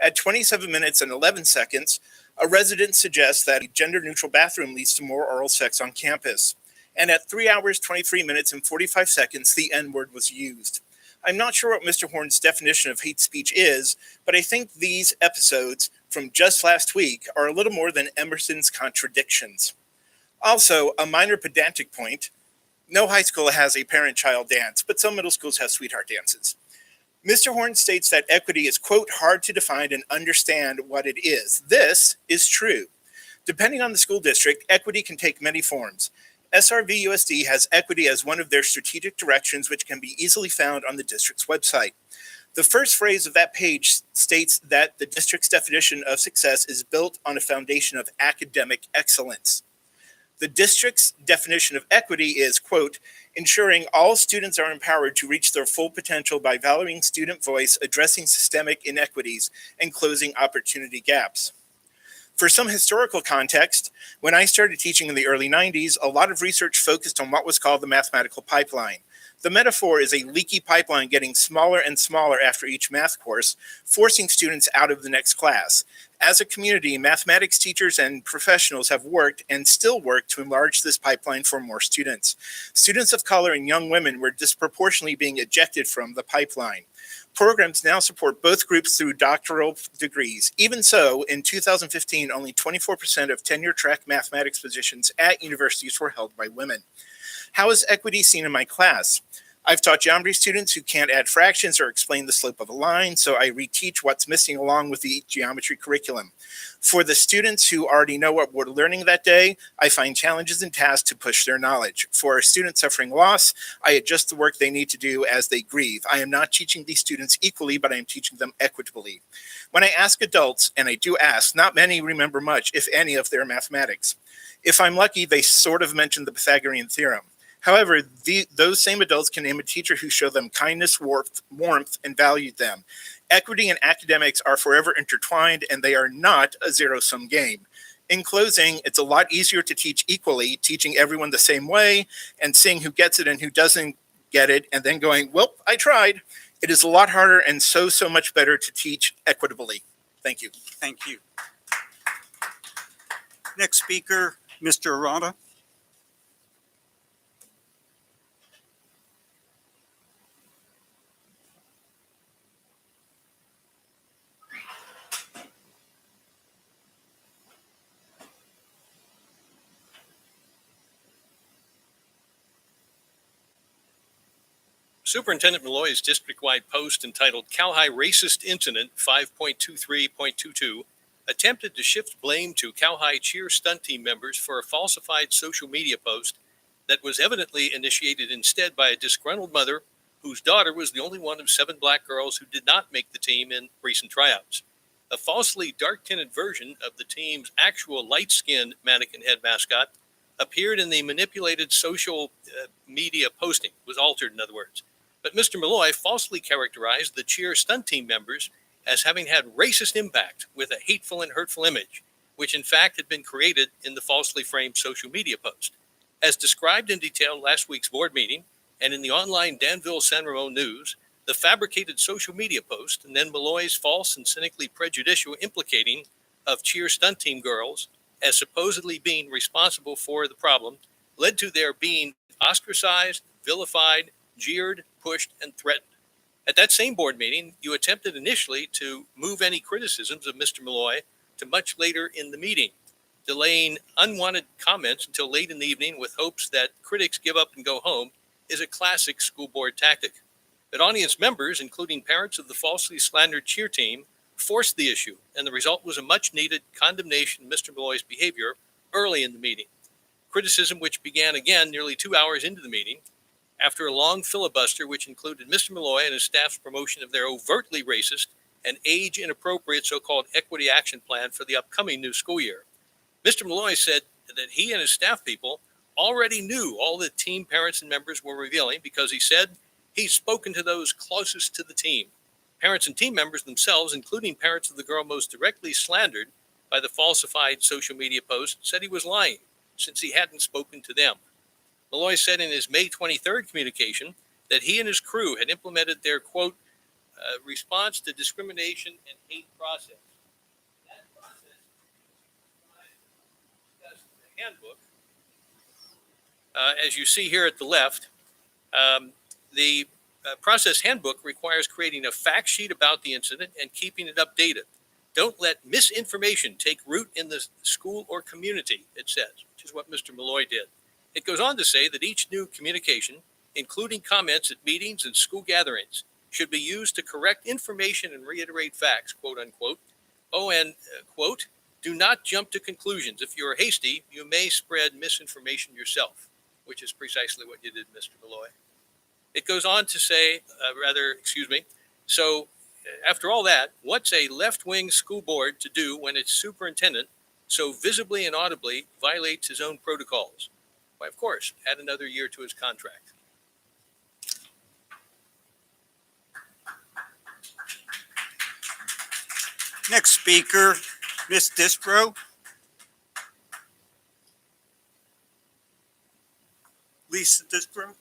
At 27 minutes and 11 seconds, a resident suggests that a gender-neutral bathroom leads to more oral sex on campus. And at 3 hours, 23 minutes and 45 seconds, the N-word was used. I'm not sure what Mr. Horn's definition of hate speech is, but I think these episodes from just last week are a little more than Emerson's contradictions. Also, a minor pedantic point, no high school has a parent-child dance, but some middle schools have sweetheart dances. Mr. Horn states that equity is, quote, hard to define and understand what it is. This is true. Depending on the school district, equity can take many forms. SRVUSD has equity as one of their strategic directions, which can be easily found on the district's website. The first phrase of that page states that the district's definition of success is built on a foundation of academic excellence. The district's definition of equity is, quote, ensuring all students are empowered to reach their full potential by valuing student voice, addressing systemic inequities, and closing opportunity gaps. For some historical context, when I started teaching in the early 90s, a lot of research focused on what was called the mathematical pipeline. The metaphor is a leaky pipeline getting smaller and smaller after each math course, forcing students out of the next class. As a community, mathematics teachers and professionals have worked and still work to enlarge this pipeline for more students. Students of color and young women were disproportionately being ejected from the pipeline. Programs now support both groups through doctoral degrees. Even so, in 2015, only 24% of tenure-track mathematics positions at universities were held by women. How is equity seen in my class? I've taught geometry students who can't add fractions or explain the slope of a line, so I reteach what's missing along with the geometry curriculum. For the students who already know what we're learning that day, I find challenges and tasks to push their knowledge. For our students suffering loss, I adjust the work they need to do as they grieve. I am not teaching these students equally, but I am teaching them equitably. When I ask adults, and I do ask, not many remember much, if any, of their mathematics. If I'm lucky, they sort of mention the Pythagorean theorem. However, those same adults can name a teacher who showed them kindness, warmth, and valued them. Equity and academics are forever intertwined, and they are not a zero-sum game. In closing, it's a lot easier to teach equally, teaching everyone the same way, and seeing who gets it and who doesn't get it, and then going, well, I tried. It is a lot harder and so much better to teach equitably. Thank you. Thank you. Next speaker, Mr. Arata. Superintendent Malloy's district-wide post entitled Cal High Racist Incident 5.23.22 attempted to shift blame to Cal High cheer stunt team members for a falsified social media post that was evidently initiated instead by a disgruntled mother whose daughter was the only one of 7 black girls who did not make the team in recent tryouts. A falsely dark-tinted version of the team's actual light-skinned mannequin head mascot appeared in the manipulated social media posting, was altered in other words. But Mr. Malloy falsely characterized the cheer stunt team members as having had racist impact with a hateful and hurtful image, which in fact had been created in the falsely framed social media post. As described in detail last week's board meeting and in the online Danville San Ramon News, the fabricated social media post and then Malloy's false and cynically prejudicial implicating of cheer stunt team girls as supposedly being responsible for the problem led to their being ostracized, vilified, jeered, pushed, and threatened. At that same board meeting, you attempted initially to move any criticisms of Mr. Malloy to much later in the meeting, delaying unwanted comments until late in the evening with hopes that critics give up and go home is a classic school board tactic. But audience members, including parents of the falsely slandered cheer team, forced the issue, and the result was a much-needed condemnation of Mr. Malloy's behavior early in the meeting. Criticism which began again nearly 2 hours into the meeting, after a long filibuster which included Mr. Malloy and his staff's promotion of their overtly racist and age-inappropriate so-called equity action plan for the upcoming new school year. Mr. Malloy said that he and his staff people already knew all that team parents and members were revealing because he said he's spoken to those closest to the team. Parents and team members themselves, including parents of the girl most directly slandered by the falsified social media post, said he was lying since he hadn't spoken to them. Malloy said in his May 23rd communication that he and his crew had implemented their, quote, response to discrimination and hate process. That process is the handbook. As you see here at the left, the process handbook requires creating a fact sheet about the incident and keeping it updated. Don't let misinformation take root in the school or community, it says, which is what Mr. Malloy did. It goes on to say that each new communication, including comments at meetings and school gatherings, should be used to correct information and reiterate facts, quote unquote. Oh, and quote, do not jump to conclusions. If you're hasty, you may spread misinformation yourself, which is precisely what you did, Mr. Malloy. It goes on to say, so after all that, what's a left-wing school board to do when its superintendent so visibly and audibly violates his own protocols? Why, of course, add another year to his contract. Next speaker, Ms. Disbrow. Lisa Disbrow.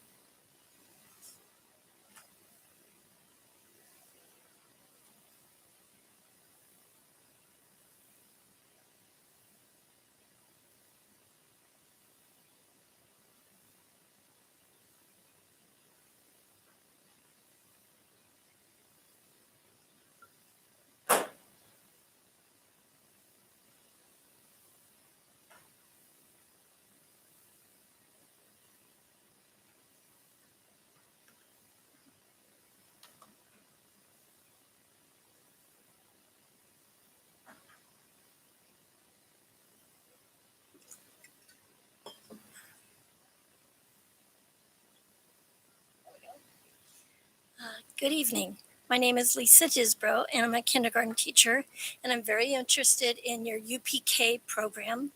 Good evening. My name is Lisa Disbrow, and I'm a kindergarten teacher, and I'm very interested in your UPK program.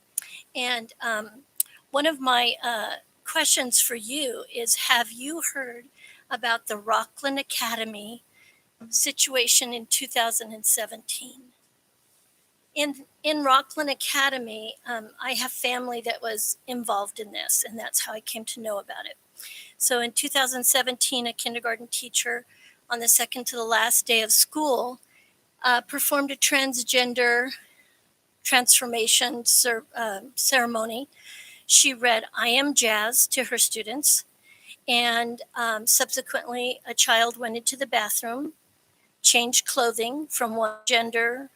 And one of my questions for you is, have you heard about the Rockland Academy situation in 2017? In Rockland Academy, I have family that was involved in this, and that's how I came to know about it. So in 2017, a kindergarten teacher on the second to the last day of school performed a transgender transformation ceremony. She read "I Am Jazz" to her students, and subsequently a child went into the bathroom, changed clothing from one gender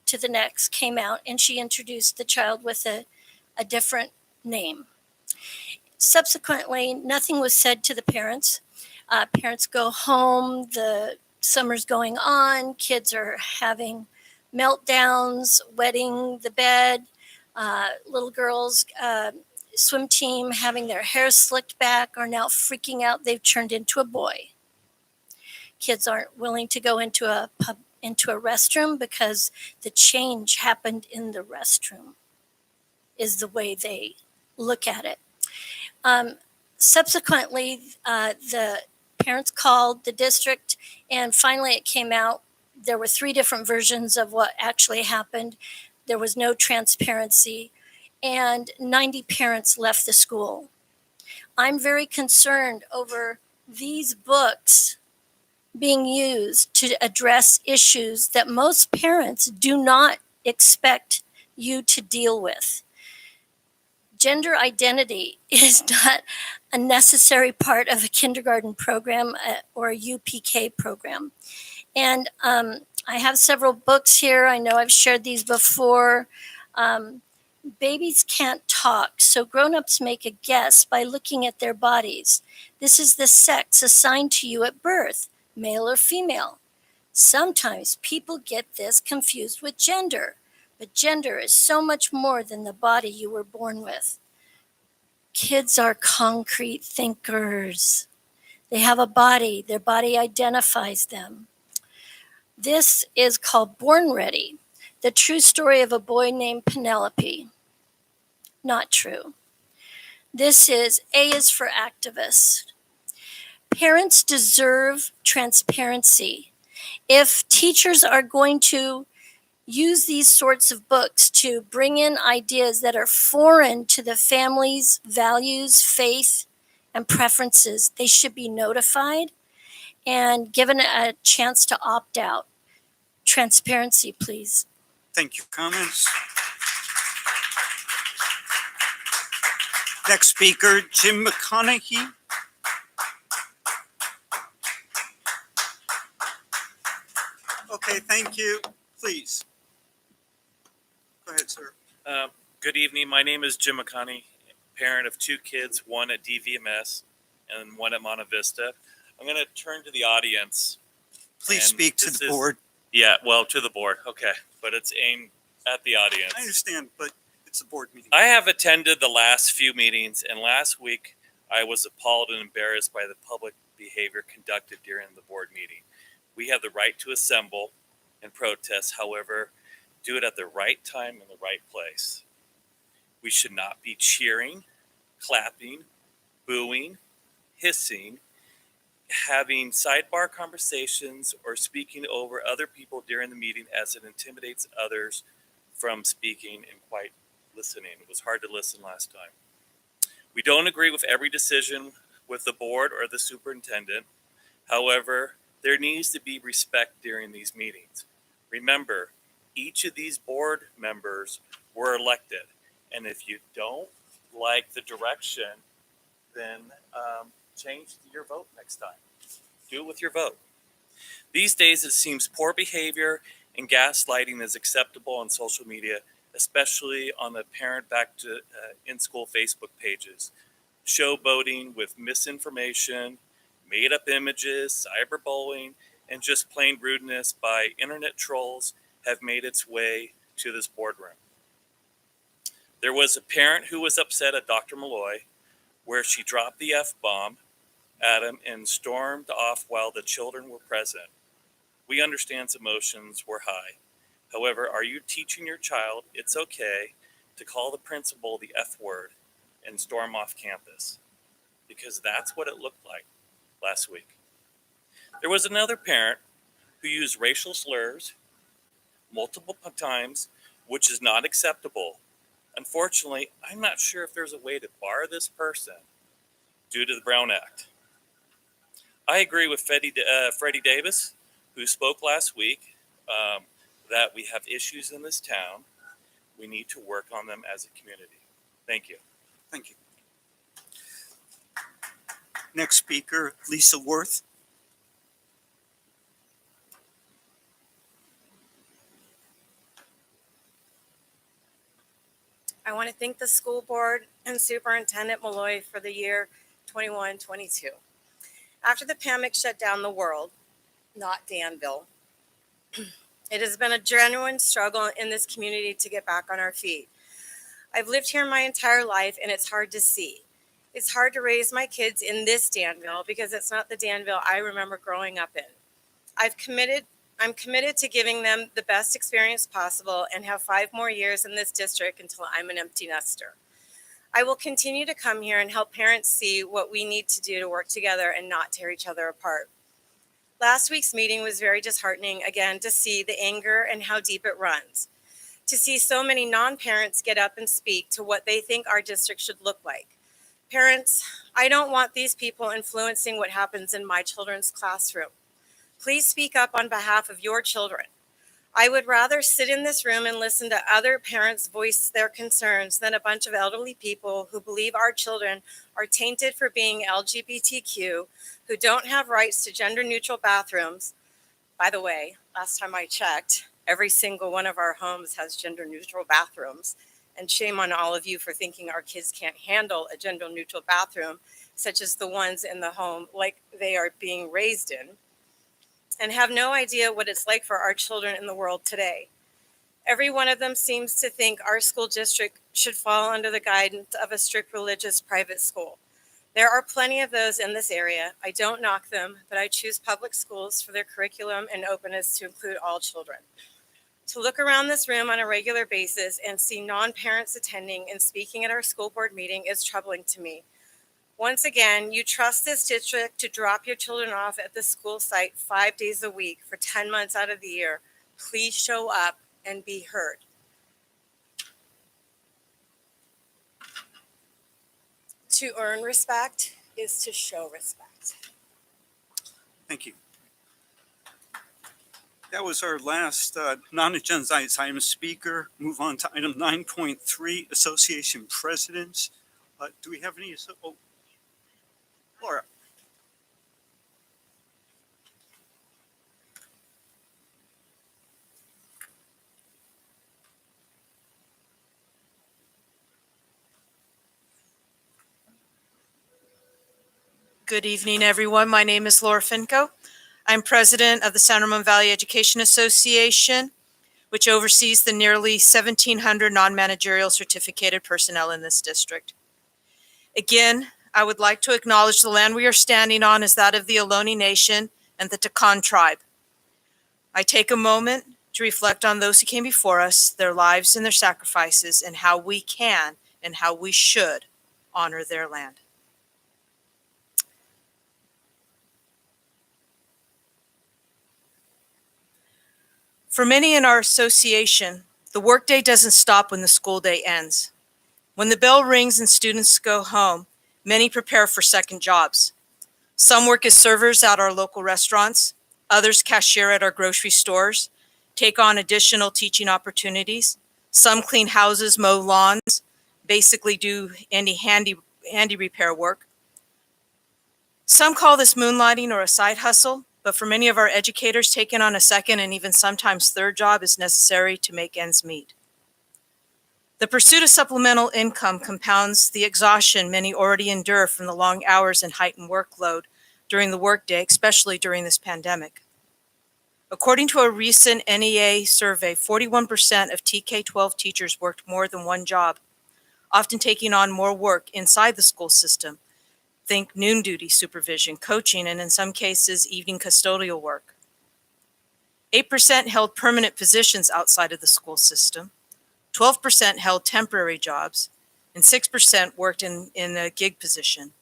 to the next, came out, and she introduced the child with a different name. Subsequently, nothing was said to the parents. Parents go home, the summer's going on, kids are having meltdowns, wetting the bed, little girls, swim team having their hair slicked back are now freaking out they've turned into a boy. Kids aren't willing to go into a restroom because the change happened in the restroom, is the way they look at it. Subsequently, the parents called the district, and finally it came out. There were 3 different versions of what actually happened. There was no transparency, and 90 parents left the school. I'm very concerned over these books being used to address issues that most parents do not expect you to deal with. Gender identity is not a necessary part of a kindergarten program or a UPK program. And I have several books here. I know I've shared these before. Babies can't talk, so grown-ups make a guess by looking at their bodies. This is the sex assigned to you at birth, male or female. Sometimes people get this confused with gender, but gender is so much more than the body you were born with. Kids are concrete thinkers. They have a body, their body identifies them. This is called Born Ready, the true story of a boy named Penelope. Not true. This is A is for activist. Parents deserve transparency. If teachers are going to use these sorts of books to bring in ideas that are foreign to the family's values, faith, and preferences, they should be notified and given a chance to opt out. Transparency, please. Thank you. Comments? Next speaker, Jim McConaughey. Okay, thank you. Please. Go ahead, sir. Good evening. My name is Jim McConaughey, parent of two kids, one at DVMS and one at Monte Vista. I'm going to turn to the audience. Please speak to the board. Yeah, well, to the board. Okay, but it's aimed at the audience. I understand, but it's a board meeting. I have attended the last few meetings, and last week I was appalled and embarrassed by the public behavior conducted during the board meeting. We have the right to assemble and protest, however, do it at the right time in the right place. We should not be cheering, clapping, booing, hissing, having sidebar conversations, or speaking over other people during the meeting as it intimidates others from speaking and quite listening. It was hard to listen last time. We don't agree with every decision with the board or the superintendent. However, there needs to be respect during these meetings. Remember, each of these board members were elected. And if you don't like the direction, then change your vote next time. Do it with your vote. These days, it seems poor behavior and gaslighting is acceptable on social media, especially on the parent back to in-school Facebook pages. Showboating with misinformation, made-up images, cyberbullying, and just plain rudeness by internet trolls have made its way to this boardroom. There was a parent who was upset at Dr. Malloy, where she dropped the F-bomb at him and stormed off while the children were present. We understand emotions were high. However, are you teaching your child it's okay to call the principal the F word and storm off campus? Because that's what it looked like last week. There was another parent who used racial slurs multiple times, which is not acceptable. Unfortunately, I'm not sure if there's a way to bar this person due to the Brown Act. I agree with Freddie Davis, who spoke last week, that we have issues in this town. We need to work on them as a community. Thank you. Thank you. Next speaker, Lisa Worth. I want to thank the school board and Superintendent Malloy for the year 21-22. After the pandemic shut down the world, not Danville, it has been a genuine struggle in this community to get back on our feet. I've lived here my entire life and it's hard to see. It's hard to raise my kids in this Danville because it's not the Danville I remember growing up in. I'm committed to giving them the best experience possible and have 5 more years in this district until I'm an empty nester. I will continue to come here and help parents see what we need to do to work together and not tear each other apart. Last week's meeting was very disheartening, again, to see the anger and how deep it runs. To see so many non-parents get up and speak to what they think our district should look like. Parents, I don't want these people influencing what happens in my children's classroom. Please speak up on behalf of your children. I would rather sit in this room and listen to other parents voice their concerns than a bunch of elderly people who believe our children are tainted for being LGBTQ, who don't have rights to gender-neutral bathrooms. By the way, last time I checked, every single one of our homes has gender-neutral bathrooms, And shame on all of you for thinking our kids can't handle a gender neutral bathroom, such as the ones in the home like they are being raised in, and have no idea what it's like for our children in the world today. Every one of them seems to think our school district should fall under the guidance of a strict religious private school. There are plenty of those in this area. I don't knock them, but I choose public schools for their curriculum and openness to include all children. To look around this room on a regular basis and see non-parents attending and speaking at our school board meeting is troubling to me. Once again, you trust this district to drop your children off at the school site 5 days a week for 10 months out of the year. Please show up and be heard. To earn respect is to show respect. Thank you. That was our last non-agendized item speaker. Move on to item 9.3, Association Presidents. Do we have any? Oh, Laura. Good evening, everyone. My name is Laura Finko. I'm president of the San Ramon Valley Education Association, which oversees the nearly 1,700 non-managerial certificated personnel in this district. Again, I would like to acknowledge the land we are standing on is that of the Ohlone Nation and the Takan tribe. I take a moment to reflect on those who came before us, their lives and their sacrifices, and how we can and how we should honor their land. For many in our association, the workday doesn't stop when the school day ends. When the bell rings and students go home, many prepare for second jobs. Some work as servers at our local restaurants, others cashier at our grocery stores, take on additional teaching opportunities. Some clean houses, mow lawns, basically do any handy repair work. Some call this moonlighting or a side hustle, but for many of our educators, taking on a second and even sometimes third job is necessary to make ends meet. The pursuit of supplemental income compounds the exhaustion many already endure from the long hours and heightened workload during the workday, especially during this pandemic. According to a recent NEA survey, 41% of TK-12 teachers worked more than one job, often taking on more work inside the school system. Think noon duty supervision, coaching, and in some cases, evening custodial work. 8% held permanent positions outside of the school system. 12% held temporary jobs, and 6% worked in a gig position.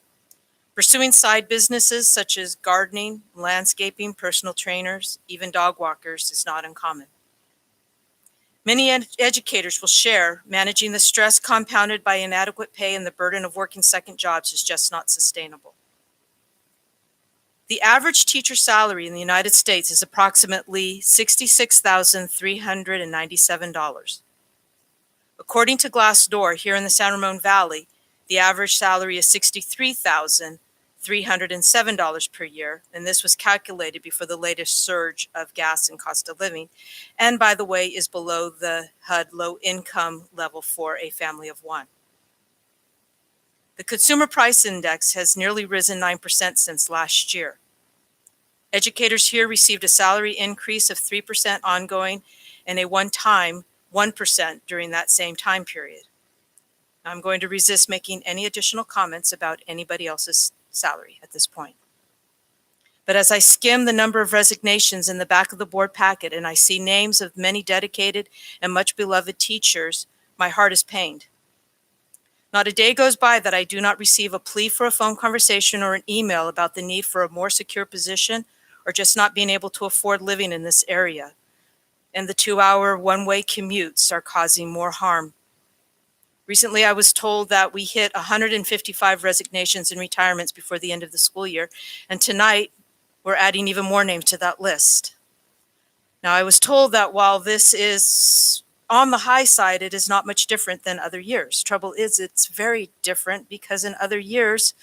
Pursuing side businesses such as gardening, landscaping, personal trainers, even dog walkers is not uncommon. Many educators will share managing the stress compounded by inadequate pay and the burden of working second jobs is just not sustainable. The average teacher salary in the United States is approximately $66,397. According to Glassdoor, here in the San Ramon Valley, the average salary is $63,307 per year, and this was calculated before the latest surge of gas and cost of living, and by the way, is below the HUD low income level for a family of one. The Consumer Price Index has nearly risen 9% since last year. Educators here received a salary increase of 3% ongoing and a one-time 1% during that same time period. I'm going to resist making any additional comments about anybody else's salary at this point. But as I skim the number of resignations in the back of the board packet and I see names of many dedicated and much beloved teachers, my heart is pained. Not a day goes by that I do not receive a plea for a phone conversation or an email about the need for a more secure position or just not being able to afford living in this area. And the 2-hour one-way commutes are causing more harm. Recently, I was told that we hit 155 resignations and retirements before the end of the school year, and tonight we're adding even more names to that list. Now, I was told that while this is on the high side, it is not much different than other years. Trouble is, it's very different because in other years,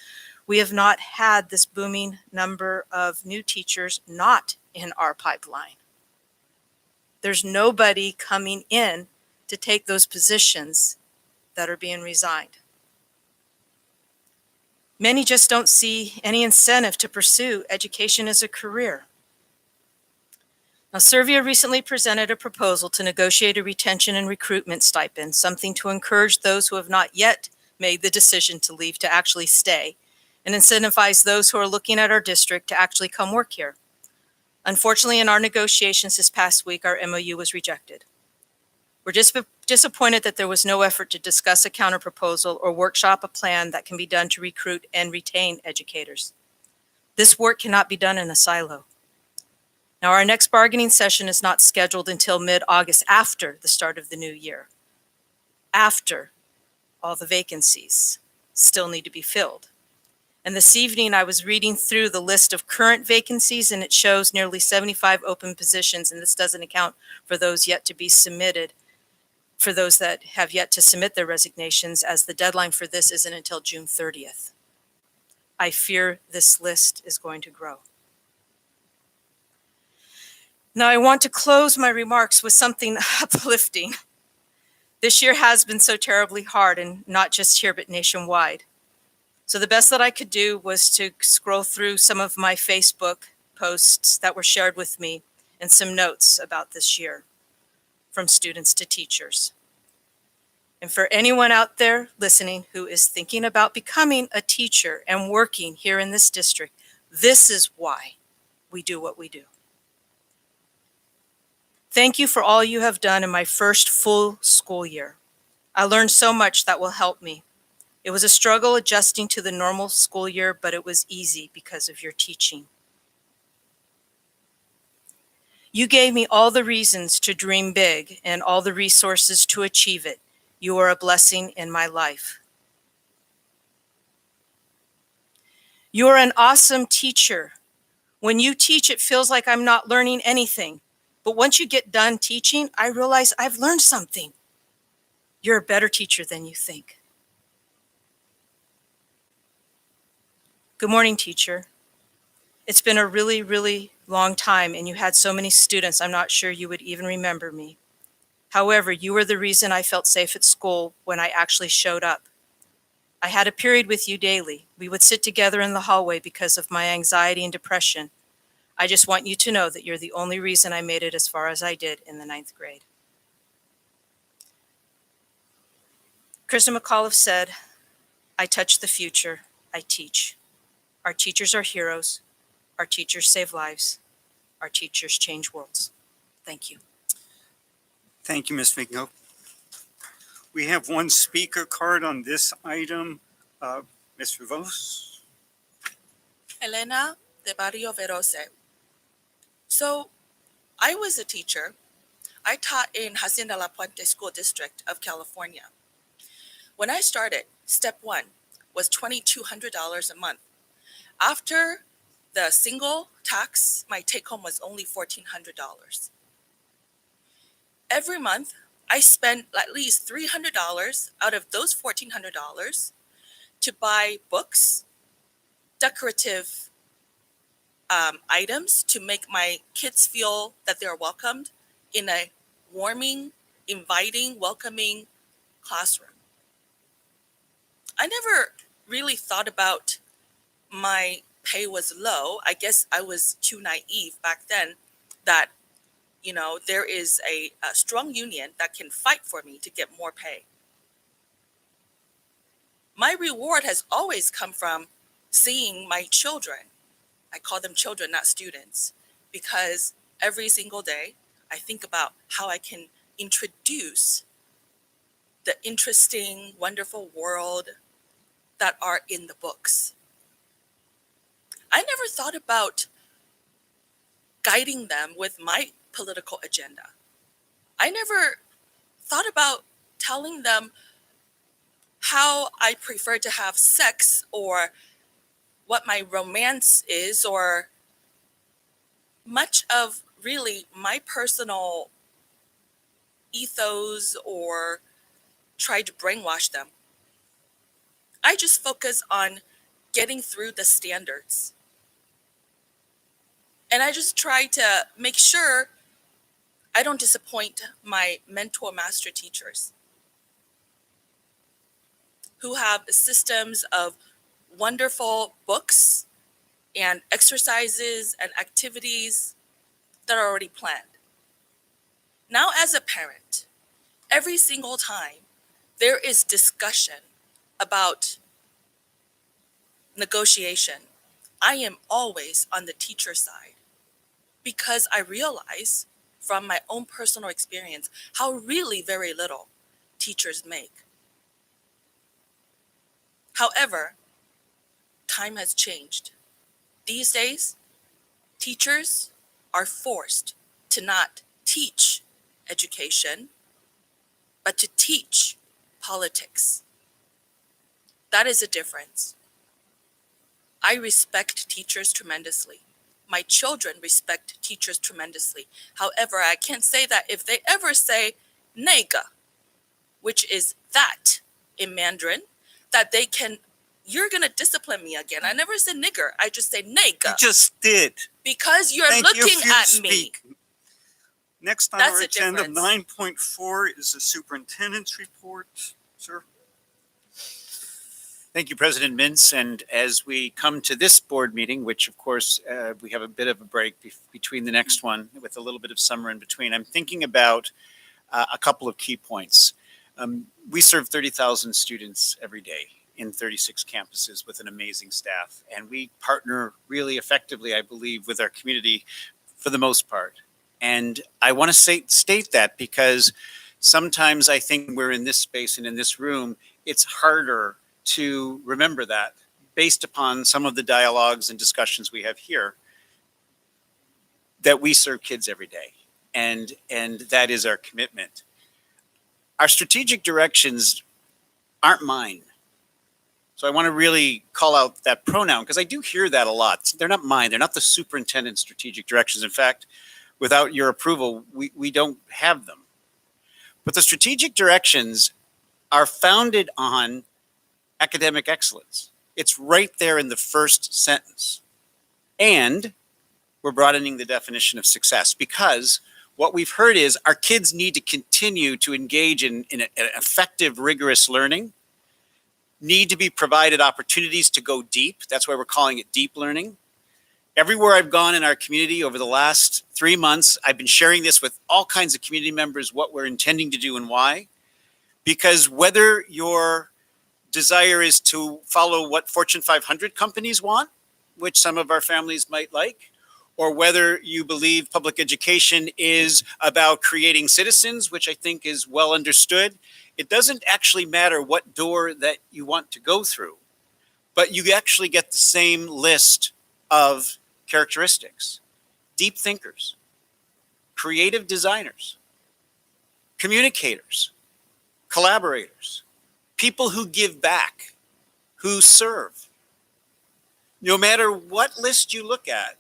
we have not had this booming number of new teachers not in our pipeline. There's nobody coming in to take those positions that are being resigned. Many just don't see any incentive to pursue education as a career. Now, Servia recently presented a proposal to negotiate a retention and recruitment stipend, something to encourage those who have not yet made the decision to leave to actually stay, and incentivize those who are looking at our district to actually come work here. Unfortunately, in our negotiations this past week, our MOU was rejected. We're disappointed that there was no effort to discuss a counterproposal or workshop a plan that can be done to recruit and retain educators. This work cannot be done in a silo. Now, our next bargaining session is not scheduled until mid-August, after the start of the new year, after all the vacancies still need to be filled. And this evening, I was reading through the list of current vacancies, and it shows nearly 75 open positions, and this doesn't account for those yet to be submitted, for those that have yet to submit their resignations, as the deadline for this isn't until June 30th. I fear this list is going to grow. Now, I want to close my remarks with something uplifting. This year has been so terribly hard, and not just here, but nationwide. So the best that I could do was to scroll through some of my Facebook posts that were shared with me and some notes about this year from students to teachers. And for anyone out there listening who is thinking about becoming a teacher and working here in this district, this is why we do what we do. Thank you for all you have done in my first full school year. I learned so much that will help me. It was a struggle adjusting to the normal school year, but it was easy because of your teaching. You gave me all the reasons to dream big and all the resources to achieve it. You are a blessing in my life. You are an awesome teacher. When you teach, it feels like I'm not learning anything. But once you get done teaching, I realize I've learned something. You're a better teacher than you think. Good morning, teacher. It's been a really, really long time, and you had so many students, I'm not sure you would even remember me. However, you were the reason I felt safe at school when I actually showed up. I had a period with you daily. We would sit together in the hallway because of my anxiety and depression. I just want you to know that you're the only reason I made it as far as I did in the 9th grade. Krista McAuliffe said, I touch the future, I teach. Our teachers are heroes. Our teachers save lives. Our teachers change worlds. Thank you. Thank you, Ms. Vigno. We have one speaker card on this item. Ms. Rivos. Elena de Barrio Verose. So, I was a teacher. I taught in Hacienda La Puente School District of California. When I started, step one was $2,200 a month. After the single tax, my take home was only $1,400. Every month, I spent at least $300 out of those $1,400 to buy books, decorative items to make my kids feel that they're welcomed in a warming, inviting, welcoming classroom. I never really thought about my pay was low. I guess I was too naive back then that, you know, there is a strong union that can fight for me to get more pay. My reward has always come from seeing my children. I call them children, not students, because every single day I think about how I can introduce the interesting, wonderful world that are in the books. I never thought about guiding them with my political agenda. I never thought about telling them how I prefer to have sex or what my romance is or much of really my personal ethos or try to brainwash them. I just focus on getting through the standards. And I just try to make sure I don't disappoint my mentor master teachers. who have systems of wonderful books and exercises and activities that are already planned. Now, as a parent, every single time there is discussion about negotiation, I am always on the teacher side because I realize from my own personal experience how really very little teachers make. However, time has changed. These days, teachers are forced to not teach education, but to teach politics. That is a difference. I respect teachers tremendously. My children respect teachers tremendously. However, I can't say that if they ever say 那个, which is that in Mandarin, that they can, you're going to discipline me again. I never said nigger. I just say 那个. You just did. Because you're Thank you looking for your at speak. me. Next on That's our a agenda, difference. 9.4 is the superintendent's report. Sir? Thank you, President Mintz. And as we come to this board meeting, which of course we have a bit of a break between the next one with a little bit of summer in between, I'm thinking about a couple of key points. We serve 30,000 students every day in 36 campuses with an amazing staff. And we partner really effectively, I believe, with our community for the most part. And I want to state that because sometimes I think we're in this space and in this room, it's harder to remember that based upon some of the dialogues and discussions we have here, that we serve kids every day. And that is our commitment. Our strategic directions aren't mine. So I want to really call out that pronoun because I do hear that a lot. They're not mine. They're not the superintendent's strategic directions. In fact, without your approval, we don't have them. But the strategic directions are founded on academic excellence. It's right there in the first sentence. And we're broadening the definition of success because what we've heard is our kids need to continue to engage in an effective, rigorous learning, need to be provided opportunities to go deep. That's why we're calling it deep learning. Everywhere I've gone in our community over the last 3 months, I've been sharing this with all kinds of community members, what we're intending to do and why. Because whether your desire is to follow what Fortune 500 companies want, which some of our families might like, or whether you believe public education is about creating citizens, which I think is well understood, it doesn't actually matter what door that you want to go through, but you actually get the same list of characteristics. Deep thinkers, creative designers, communicators, collaborators, people who give back, who serve. No matter what list you look at,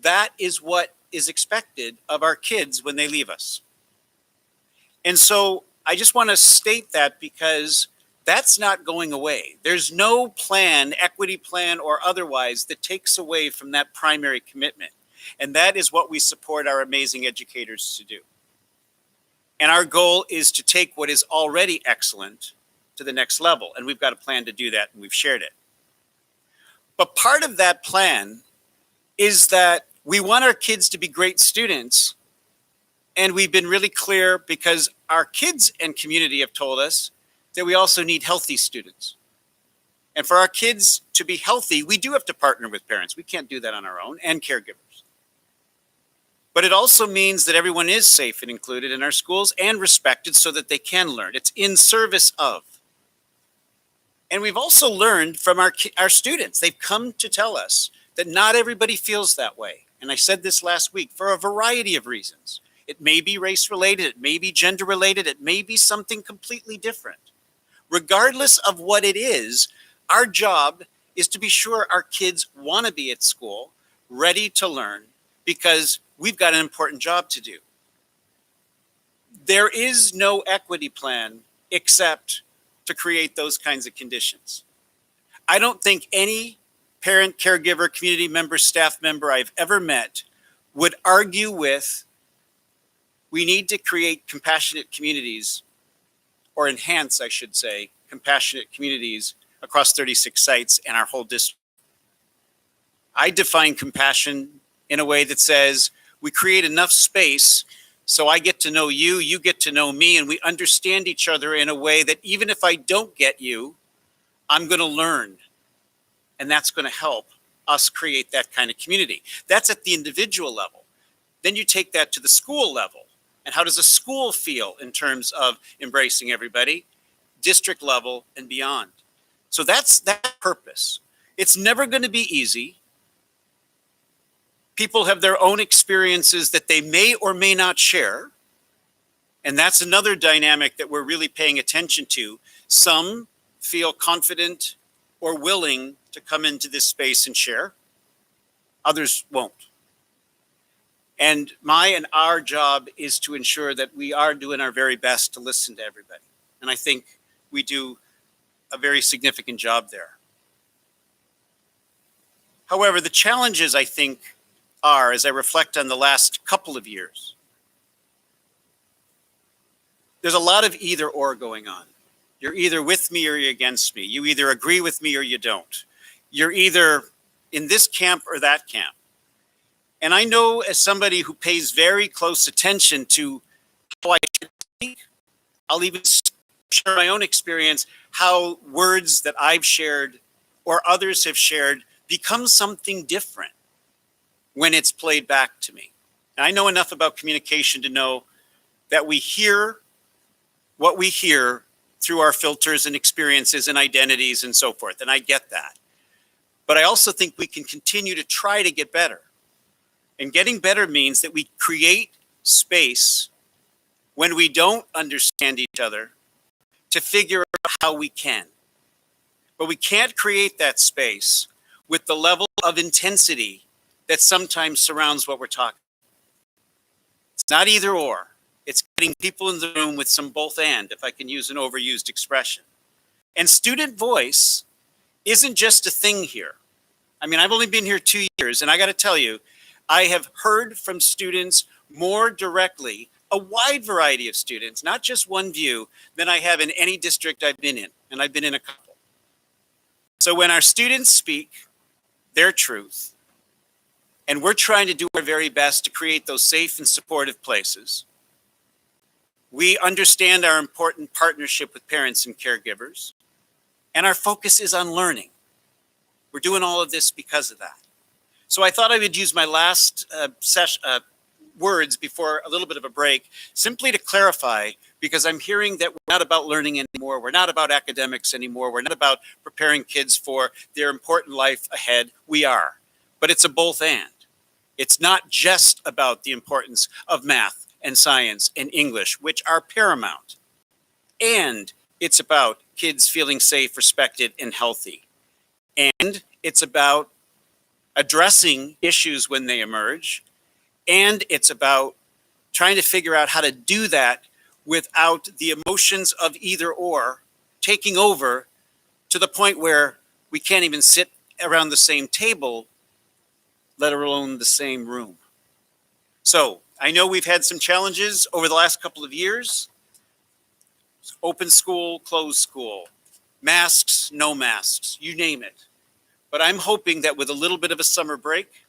that is what is expected of our kids when they leave us. And so I just want to state that because that's not going away. There's no plan, equity plan or otherwise, that takes away from that primary commitment. And that is what we support our amazing educators to do. And our goal is to take what is already excellent to the next level. And we've got a plan to do that, and we've shared it. But part of that plan is that we want our kids to be great students. And we've been really clear because our kids and community have told us that we also need healthy students. And for our kids to be healthy, we do have to partner with parents. We can't do that on our own, and caregivers. But it also means that everyone is safe and included in our schools and respected so that they can learn. It's in service of. And we've also learned from our students. They've come to tell us that not everybody feels that way. And I said this last week for a variety of reasons. It may be race related, it may be gender related, it may be something completely different. Regardless of what it is, our job is to be sure our kids want to be at school, ready to learn, because we've got an important job to do. There is no equity plan except to create those kinds of conditions. I don't think any parent, caregiver, community member, staff member I've ever met would argue with, we need to create compassionate communities, or enhance, I should say, compassionate communities across 36 sites and our whole district. I define compassion in a way that says we create enough space so I get to know you, you get to know me, and we understand each other in a way that even if I don't get you, I'm going to learn. And that's going to help us create that kind of community. That's at the individual level. Then you take that to the school level. And how does a school feel in terms of embracing everybody? District level and beyond. So that's that purpose. It's never going to be easy. People have their own experiences that they may or may not share. And that's another dynamic that we're really paying attention to. Some feel confident or willing to come into this space and share. Others won't. And my and our job is to ensure that we are doing our very best to listen to everybody. And I think we do a very significant job there. However, the challenges, I think, are, as I reflect on the last couple of years, there's a lot of either or going on. You're either with me or you're against me. You either agree with me or you don't. You're either in this camp or that camp. And I know, as somebody who pays very close attention to how I speak, I'll even share my own experience, how words that I've shared or others have shared become something different when it's played back to me. And I know enough about communication to know that we hear what we hear through our filters and experiences and identities and so forth. And I get that. But I also think we can continue to try to get better. And getting better means that we create space when we don't understand each other to figure out how we can. But we can't create that space with the level of intensity that sometimes surrounds what we're talking about. It's not either or. It's getting people in the room with some both and, if I can use an overused expression. And student voice isn't just a thing here. I mean, I've only been here 2 years, and I got to tell you, I have heard from students more directly, a wide variety of students, not just one view, than I have in any district I've been in, and I've been in a couple. So when our students speak their truth, and we're trying to do our very best to create those safe and supportive places, we understand our important partnership with parents and caregivers, and our focus is on learning. We're doing all of this because of that. So I thought I would use my last words before a little bit of a break, simply to clarify, because I'm hearing that we're not about learning anymore. We're not about academics anymore. We're not about preparing kids for their important life ahead. We are, but it's a both and. It's not just about the importance of math and science and English, which are paramount. And it's about kids feeling safe, respected, and healthy. And it's about addressing issues when they emerge. And it's about trying to figure out how to do that without the emotions of either or taking over to the point where we can't even sit around the same table, let alone the same room. So I know we've had some challenges over the last couple of years. Open school, closed school, masks, no masks, you name it. But I'm hoping that with a little bit of a summer break,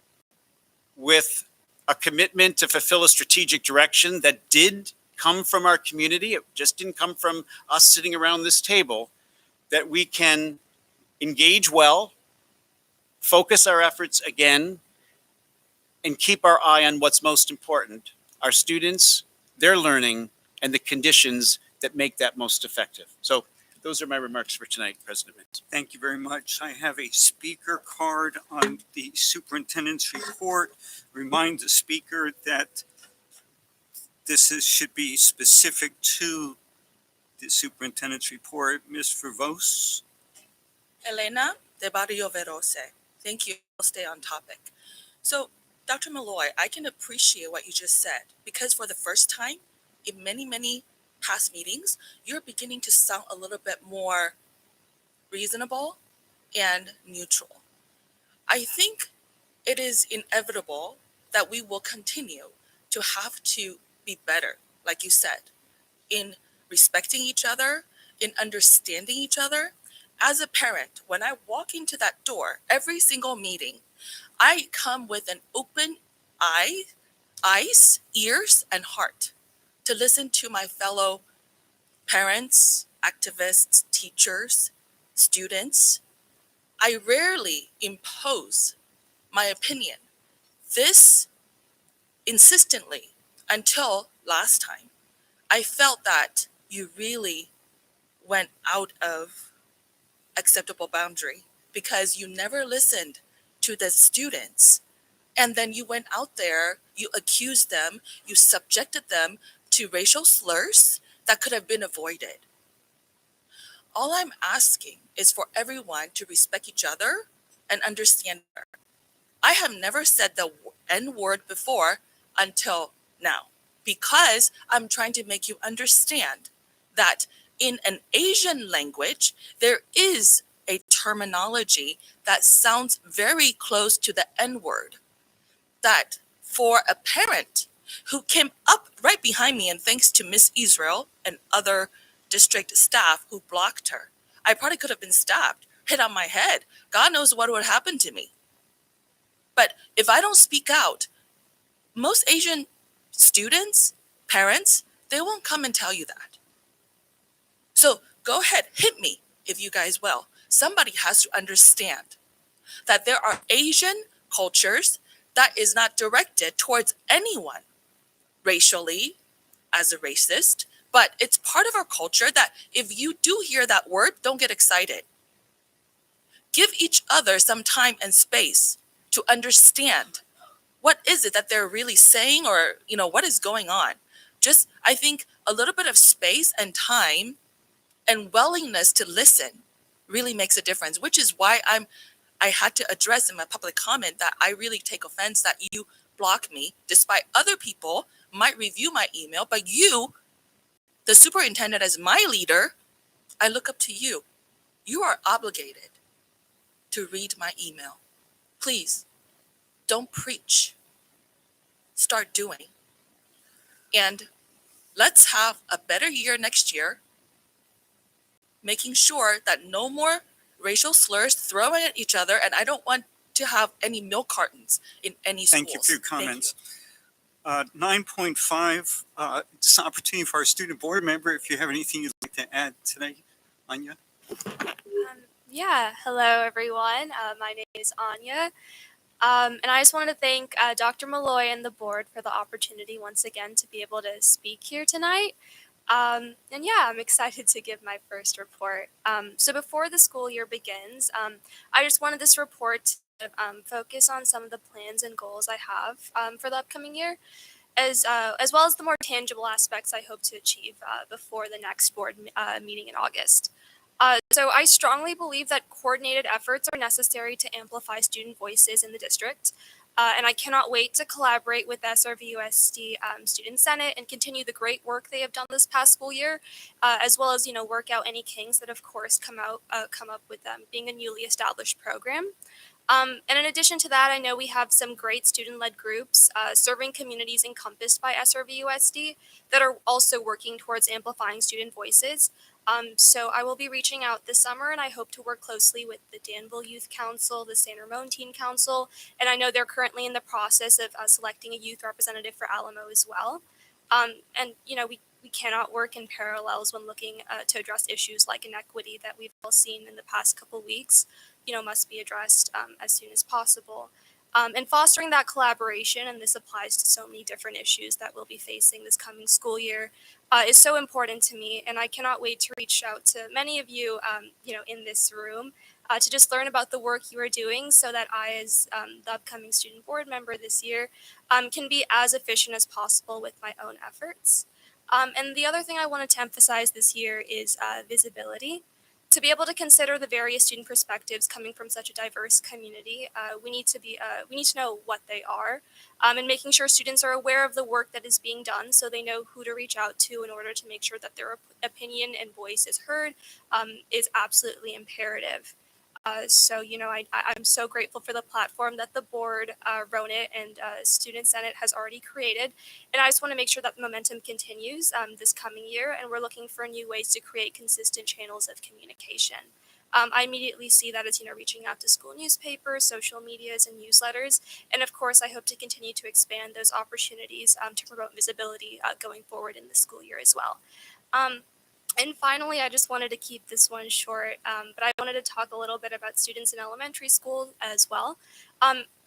with a commitment to fulfill a strategic direction that did come from our community, it just didn't come from us sitting around this table, that we can engage well, focus our efforts again, and keep our eye on what's most important, our students, their learning, and the conditions that make that most effective. So those are my remarks for tonight, President Mintz. Thank you very much. I have a speaker card on the superintendent's report. Remind the speaker that should be specific to the superintendent's report. Ms. Fervos. Elena de Barrio Verose. Thank you. I'll stay on topic. So, Dr. Malloy, I can appreciate what you just said because for the first time in many, many past meetings, you're beginning to sound a little bit more reasonable and neutral. I think it is inevitable that we will continue to have to be better, like you said, in respecting each other in understanding each other. As a parent, when I walk into that door, every single meeting, I come with an open eyes, ears, and heart to listen to my fellow parents, activists, teachers, students. I rarely impose my opinion this insistently until last time. I felt that you really went out of acceptable boundary because you never listened to the students. And then you went out there, you accused them, you subjected them to racial slurs that could have been avoided. All I'm asking is for everyone to respect each other and understand. I have never said the N word before until now because I'm trying to make you understand that in an Asian language, there is a terminology that sounds very close to the N word. That for a parent who came up right behind me, and thanks to Miss Israel and other district staff who blocked her, I probably could have been stabbed, hit on my head. God knows what would happen to me. But if I don't speak out, most Asian students, parents, they won't come and tell you that. So go ahead, hit me if you guys will. Somebody has to understand that there are Asian cultures that is not directed towards anyone racially as a racist, but it's part of our culture that if you do hear that word, don't get excited. Give each other some time and space to understand what is it that they're really saying, or what is going on. Just, I think, a little bit of space and time and willingness to listen really makes a difference, which is why I had to address in my public comment that I really take offense that you block me despite other people might review my email, but you, the superintendent, as my leader, I look up to you. You are obligated to read my email. Please don't preach. Start doing. And let's have a better year next year, making sure that no more racial slurs thrown at each other, and I don't want to have any milk cartons in any schools. Thank you for your comments. 9.5, just an opportunity for our student board member, if you have anything you'd like to add today, Anya. Yeah, hello everyone. My name is Anya. And I just want to thank Dr. Malloy and the board for the opportunity once again to be able to speak here tonight. And yeah, I'm excited to give my first report. So before the school year begins, I just wanted this report to focus on some of the plans and goals I have for the upcoming year, as well as the more tangible aspects I hope to achieve before the next board meeting in August. So I strongly believe that coordinated efforts are necessary to amplify student voices in the district. And I cannot wait to collaborate with SRVUSD Student Senate and continue the great work they have done this past school year, as well as, work out any kinks that of course come up with them being a newly established program. And in addition to that, I know we have some great student-led groups serving communities encompassed by SRVUSD that are also working towards amplifying student voices. So I will be reaching out this summer, and I hope to work closely with the Danville Youth Council, the San Ramon Teen Council, and I know they're currently in the process of selecting a youth representative for Alamo as well. And we cannot work in parallels when looking to address issues like inequity that we've all seen in the past couple weeks. Must be addressed as soon as possible. And fostering that collaboration, and this applies to so many different issues that we'll be facing this coming school year, is so important to me. And I cannot wait to reach out to many of you, in this room to just learn about the work you are doing so that I, as the upcoming student board member this year, can be as efficient as possible with my own efforts. And the other thing I wanted to emphasize this year is visibility. To be able to consider the various student perspectives coming from such a diverse community, we need to know what they are, and making sure students are aware of the work that is being done, so they know who to reach out to in order to make sure that their opinion and voice is heard, is absolutely imperative. So, I'm so grateful for the platform that the board, wrote it, and Student Senate has already created. And I just want to make sure that the momentum continues this coming year, and we're looking for new ways to create consistent channels of communication. I immediately see that as, reaching out to school newspapers, social medias, and newsletters. And of course, I hope to continue to expand those opportunities to promote visibility going forward in the school year as well. And finally, I just wanted to keep this one short, but I wanted to talk a little bit about students in elementary school as well.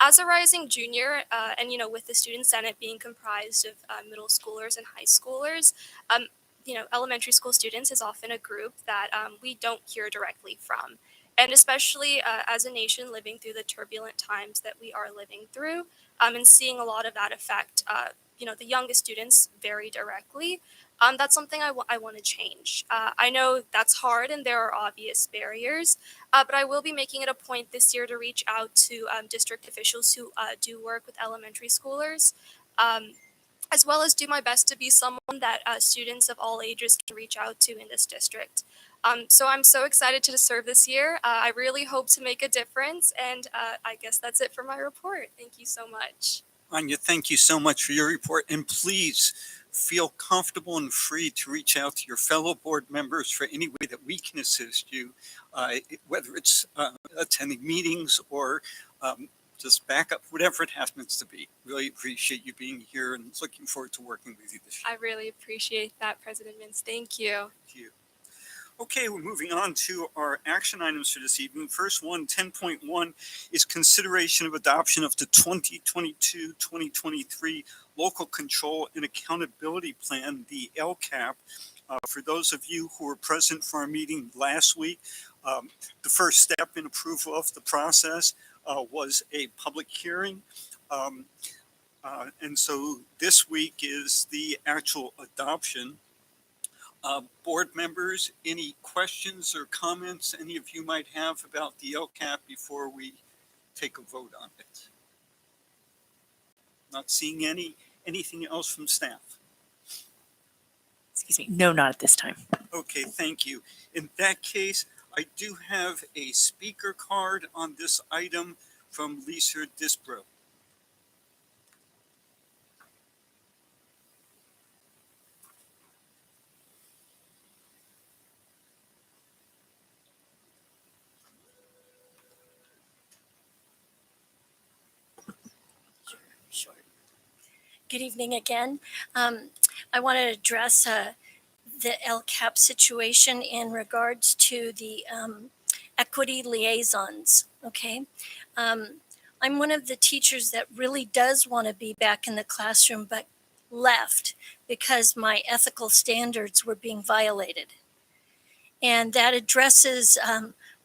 As a rising junior, and with the Student Senate being comprised of middle schoolers and high schoolers, elementary school students is often a group that we don't hear directly from. And especially as a nation living through the turbulent times that we are living through, and seeing a lot of that affect, the youngest students very directly. That's something I want to change. I know that's hard and there are obvious barriers, but I will be making it a point this year to reach out to district officials who do work with elementary schoolers, as well as do my best to be someone that students of all ages can reach out to in this district. So I'm so excited to serve this year. I really hope to make a difference, and I guess that's it for my report. Thank you so much. Anya, thank you so much for your report, and please feel comfortable and free to reach out to your fellow board members for any way that we can assist you, whether it's attending meetings or just backup, whatever it happens to be. Really appreciate you being here and looking forward to working with you this year. I really appreciate that, President Mintz. Thank you. Thank you. Okay, we're moving on to our action items for this evening. First one, 10.1, is consideration of adoption of the 2022-2023 Local Control and Accountability Plan, the LCAP. For those of you who were present for our meeting last week, the first step in approval of the process was a public hearing. And so this week is the actual adoption. Board members, any questions or comments any of you might have about the LCAP before we take a vote on it? Not seeing anything else from staff? Excuse me, no, not at this time. Okay, thank you. In that case, I do have a speaker card on this item from Lisa Disbrow. Sure. Good evening again. I want to address the LCAP situation in regards to the equity liaisons, okay? I'm one of the teachers that really does want to be back in the classroom, but left because my ethical standards were being violated. And that addresses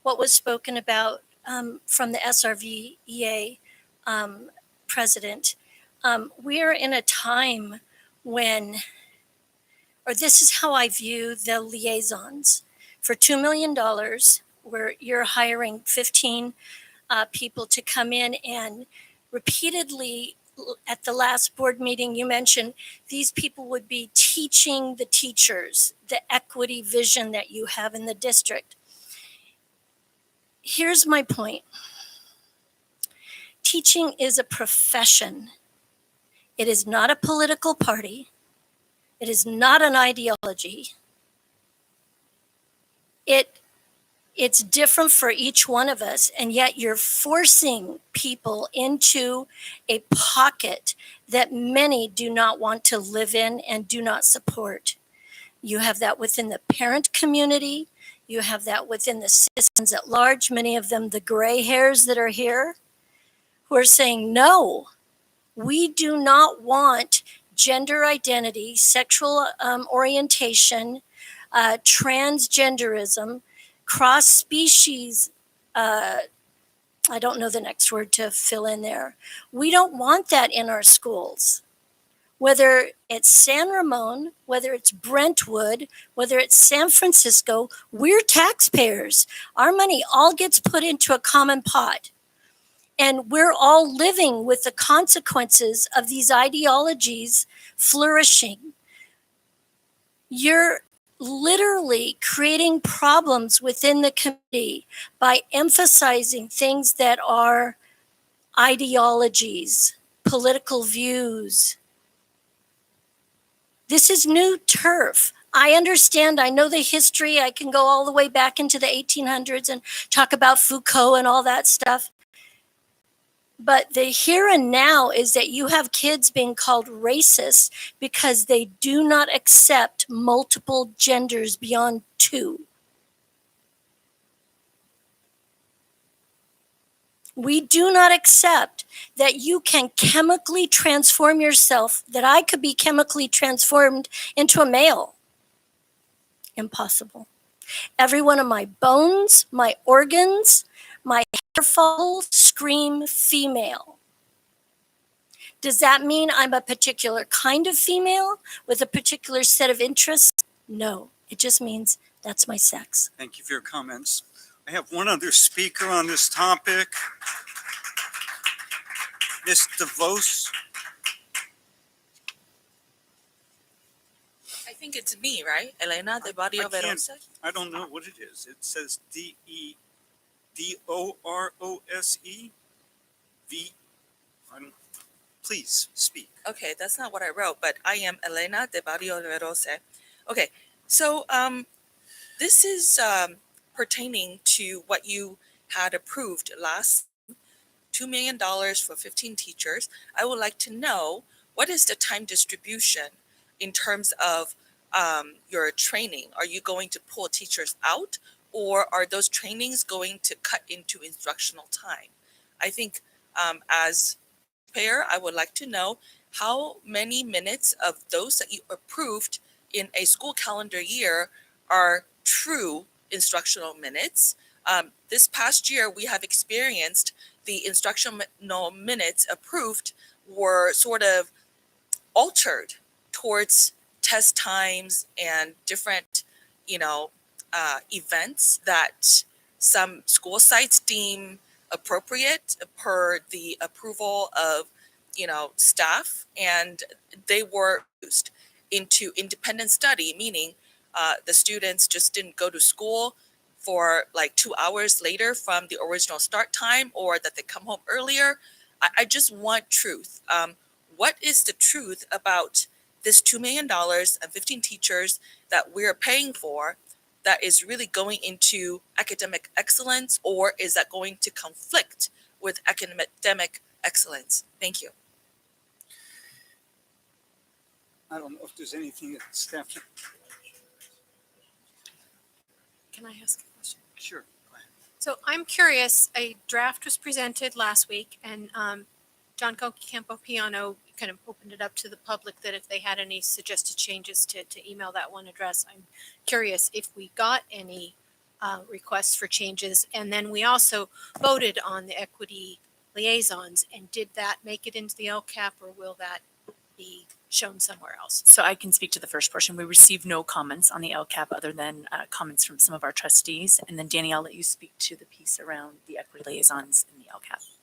what was spoken about from the SRVEA president. We're in a time when, or this is how I view the liaisons. For $2 million, where you're hiring 15 people to come in, and repeatedly at the last board meeting, you mentioned these people would be teaching the teachers the equity vision that you have in the district. Here's my point. Teaching is a profession. It is not a political party. It is not an ideology. It's different for each one of us, and yet you're forcing people into a pocket that many do not want to live in and do not support. You have that within the parent community. You have that within the citizens at large, many of them the gray hairs that are here, who are saying, no, we do not want gender identity, sexual orientation, transgenderism, cross-species, I don't know the next word to fill in there. We don't want that in our schools. Whether it's San Ramon, whether it's Brentwood, whether it's San Francisco, we're taxpayers. Our money all gets put into a common pot. And we're all living with the consequences of these ideologies flourishing. You're literally creating problems within the committee by emphasizing things that are ideologies, political views. This is new turf. I understand, I know the history. I can go all the way back into the 1800s and talk about Foucault and all that stuff. But the here and now is that you have kids being called racist because they do not accept multiple genders beyond 2. We do not accept that you can chemically transform yourself, that I could be chemically transformed into a male. Impossible. Every one of my bones, my organs, my hair follicles scream female. Does that mean I'm a particular kind of female with a particular set of interests? No, it just means that's my sex. Thank you for your comments. I have one other speaker on this topic. Ms. DeVos. I think it's me, right? Elena de Barrio Verosa. I don't know what it is. It says DEDOROSE. Please speak. Okay, that's not what I wrote, but I am Elena de Barrio Verosa. Okay, so this is pertaining to what you had approved last $2 million for 15 teachers. I would like to know, what is the time distribution in terms of your training? Are you going to pull teachers out, or are those trainings going to cut into instructional time? I think as payer, I would like to know how many minutes of those that you approved in a school calendar year are true instructional minutes. This past year, we have experienced the instructional minutes approved were sort of altered towards test times and different, events that some school sites deem appropriate per the approval of, staff, and they were used into independent study, meaning the students just didn't go to school for like 2 hours later from the original start time, or that they come home earlier. I just want truth. What is the truth about this $2 million and 15 teachers that we're paying for that is really going into academic excellence, or is that going to conflict with academic excellence? Thank you. I don't know if there's anything that staff can. Can I ask a question? Sure. Go ahead. So I'm curious, a draft was presented last week, and John Campopiano kind of opened it up to the public that if they had any suggested changes to email that one address. I'm curious if we got any requests for changes. And then we also voted on the equity liaisons. And did that make it into the LCAP, or will that be shown somewhere else? So I can speak to the first portion. We received no comments on the LCAP other than comments from some of our trustees. And then Danny, I'll let you speak to the piece around the equity liaisons in the LCAP.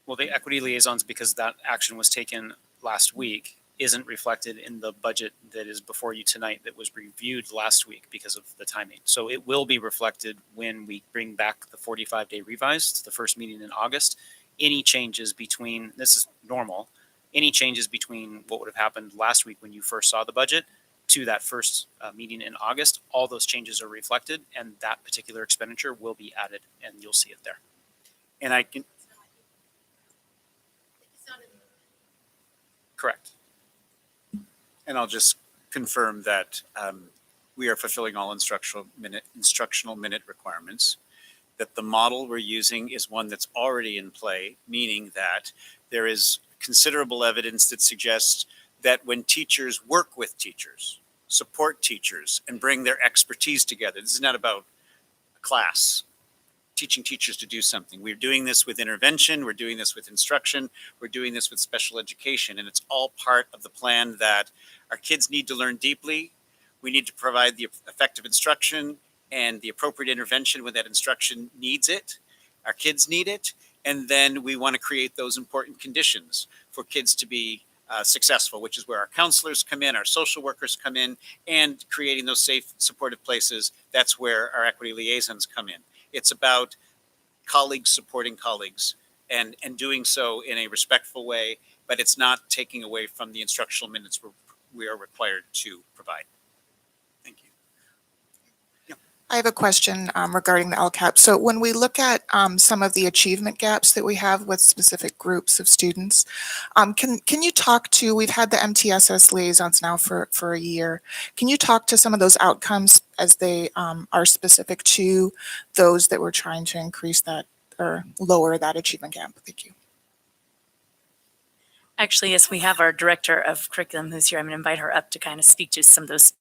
Well, the equity liaisons, because that action was taken last week, isn't reflected in the budget that is before you tonight that was reviewed last week because of the timing. So it will be reflected when we bring back the 45-day revise to the first meeting in August. Any changes between, this is normal, any changes between what would have happened last week when you first saw the budget to that first meeting in August, all those changes are reflected, and that particular expenditure will be added, and you'll see it there. And I can. Correct. And I'll just confirm that we are fulfilling all instructional minute requirements, that the model we're using is one that's already in play, meaning that there is considerable evidence that suggests that when teachers work with teachers, support teachers, and bring their expertise together, this is not about a class, teaching teachers to do something. We're doing this with intervention, we're doing this with instruction, we're doing this with special education, and it's all part of the plan that our kids need to learn deeply. We need to provide the effective instruction and the appropriate intervention when that instruction needs it. Our kids need it. And then we want to create those important conditions for kids to be successful, which is where our counselors come in, our social workers come in, and creating those safe, supportive places. That's where our equity liaisons come in. It's about colleagues supporting colleagues and doing so in a respectful way, but it's not taking away from the instructional minutes we are required to provide. Thank you. I have a question regarding the LCAP. So when we look at some of the achievement gaps that we have with specific groups of students, can you talk to, we've had the MTSS liaisons now for a year. Can you talk to some of those outcomes as they are specific to those that we're trying to increase that or lower that achievement gap? Thank you. Actually, yes, we have our director of curriculum who's here. I'm going to invite her up to kind of speak to some of those.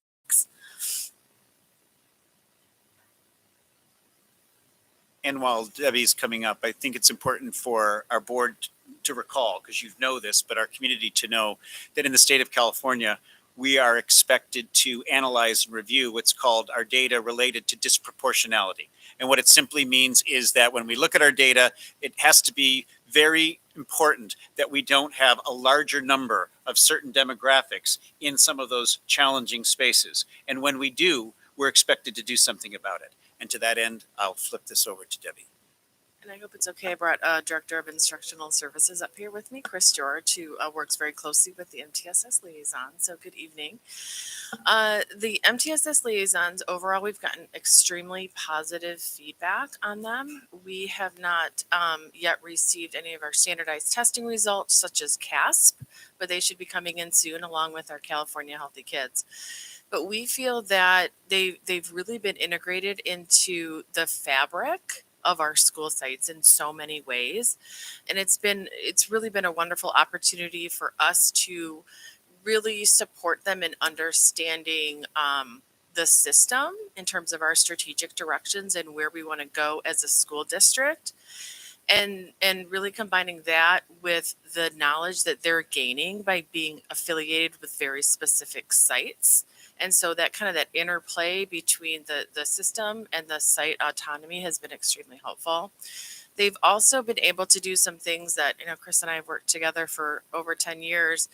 And while Debbie's coming up, I think it's important for our board to recall, because you know this, but our community to know that in the state of California, we are expected to analyze and review what's called our data related to disproportionality. And what it simply means is that when we look at our data, it has to be very important that we don't have a larger number of certain demographics in some of those challenging spaces. And when we do, we're expected to do something about it. And to that end, I'll flip this over to Debbie. And I hope it's okay. I brought Director of Instructional Services up here with me, Chris George, who works very closely with the MTSS liaison. So good evening. The MTSS liaisons, overall, we've gotten extremely positive feedback on them. We have not yet received any of our standardized testing results, such as CASP, but they should be coming in soon, along with our California Healthy Kids. But we feel that they've really been integrated into the fabric of our school sites in so many ways. And it's really been a wonderful opportunity for us to really support them in understanding the system in terms of our strategic directions and where we want to go as a school district. And really combining that with the knowledge that they're gaining by being affiliated with very specific sites. And so that kind of that interplay between the system and the site autonomy has been extremely helpful. They've also been able to do some things that, Chris and I have worked together for over 10 years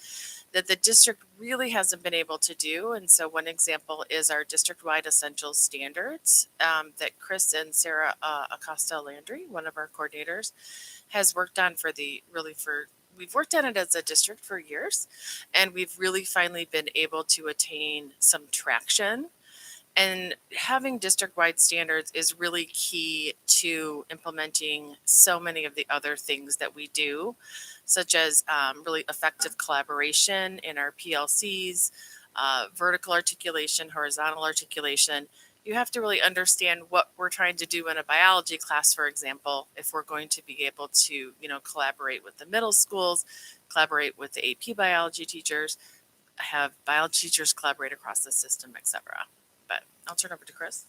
that the district really hasn't been able to do. And so one example is our district-wide essential standards that Chris and Sarah Acosta Landry, one of our coordinators, has worked on we've worked on it as a district for years, and we've really finally been able to attain some traction. And having district-wide standards is really key to implementing so many of the other things that we do, such as really effective collaboration in our PLCs, vertical articulation, horizontal articulation. You have to really understand what we're trying to do in a biology class, for example, if we're going to be able to, collaborate with the middle schools, collaborate with the AP biology teachers, have biology teachers collaborate across the system, et cetera. But I'll turn over to Chris.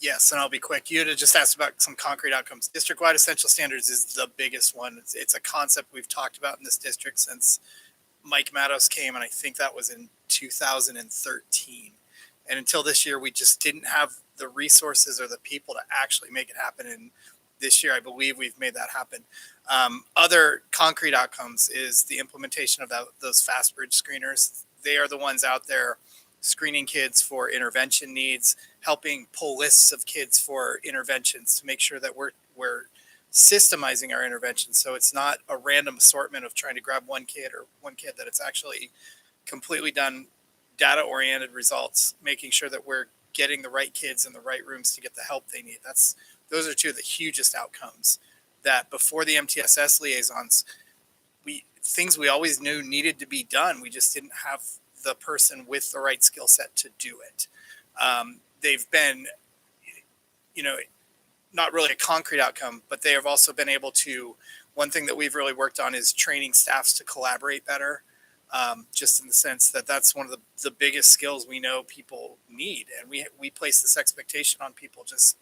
Yes, and I'll be quick. You had just asked about some concrete outcomes. District-wide essential standards is the biggest one. It's a concept we've talked about in this district since Mike Mattos came, and I think that was in 2013. And until this year, we just didn't have the resources or the people to actually make it happen. And this year, I believe we've made that happen. Other concrete outcomes is the implementation of those fast bridge screeners. They are the ones out there screening kids for intervention needs, helping pull lists of kids for interventions to make sure that we're systemizing our interventions. So it's not a random assortment of trying to grab one kid, that it's actually completely done data-oriented results, making sure that we're getting the right kids in the right rooms to get the help they need. Those are two of the hugest outcomes that before the MTSS liaisons, things we always knew needed to be done. We just didn't have the person with the right skill set to do it. They've been, not really a concrete outcome, but they have also been able to, one thing that we've really worked on is training staffs to collaborate better. Just in the sense that that's one of the biggest skills we know people need. And we place this expectation on people, just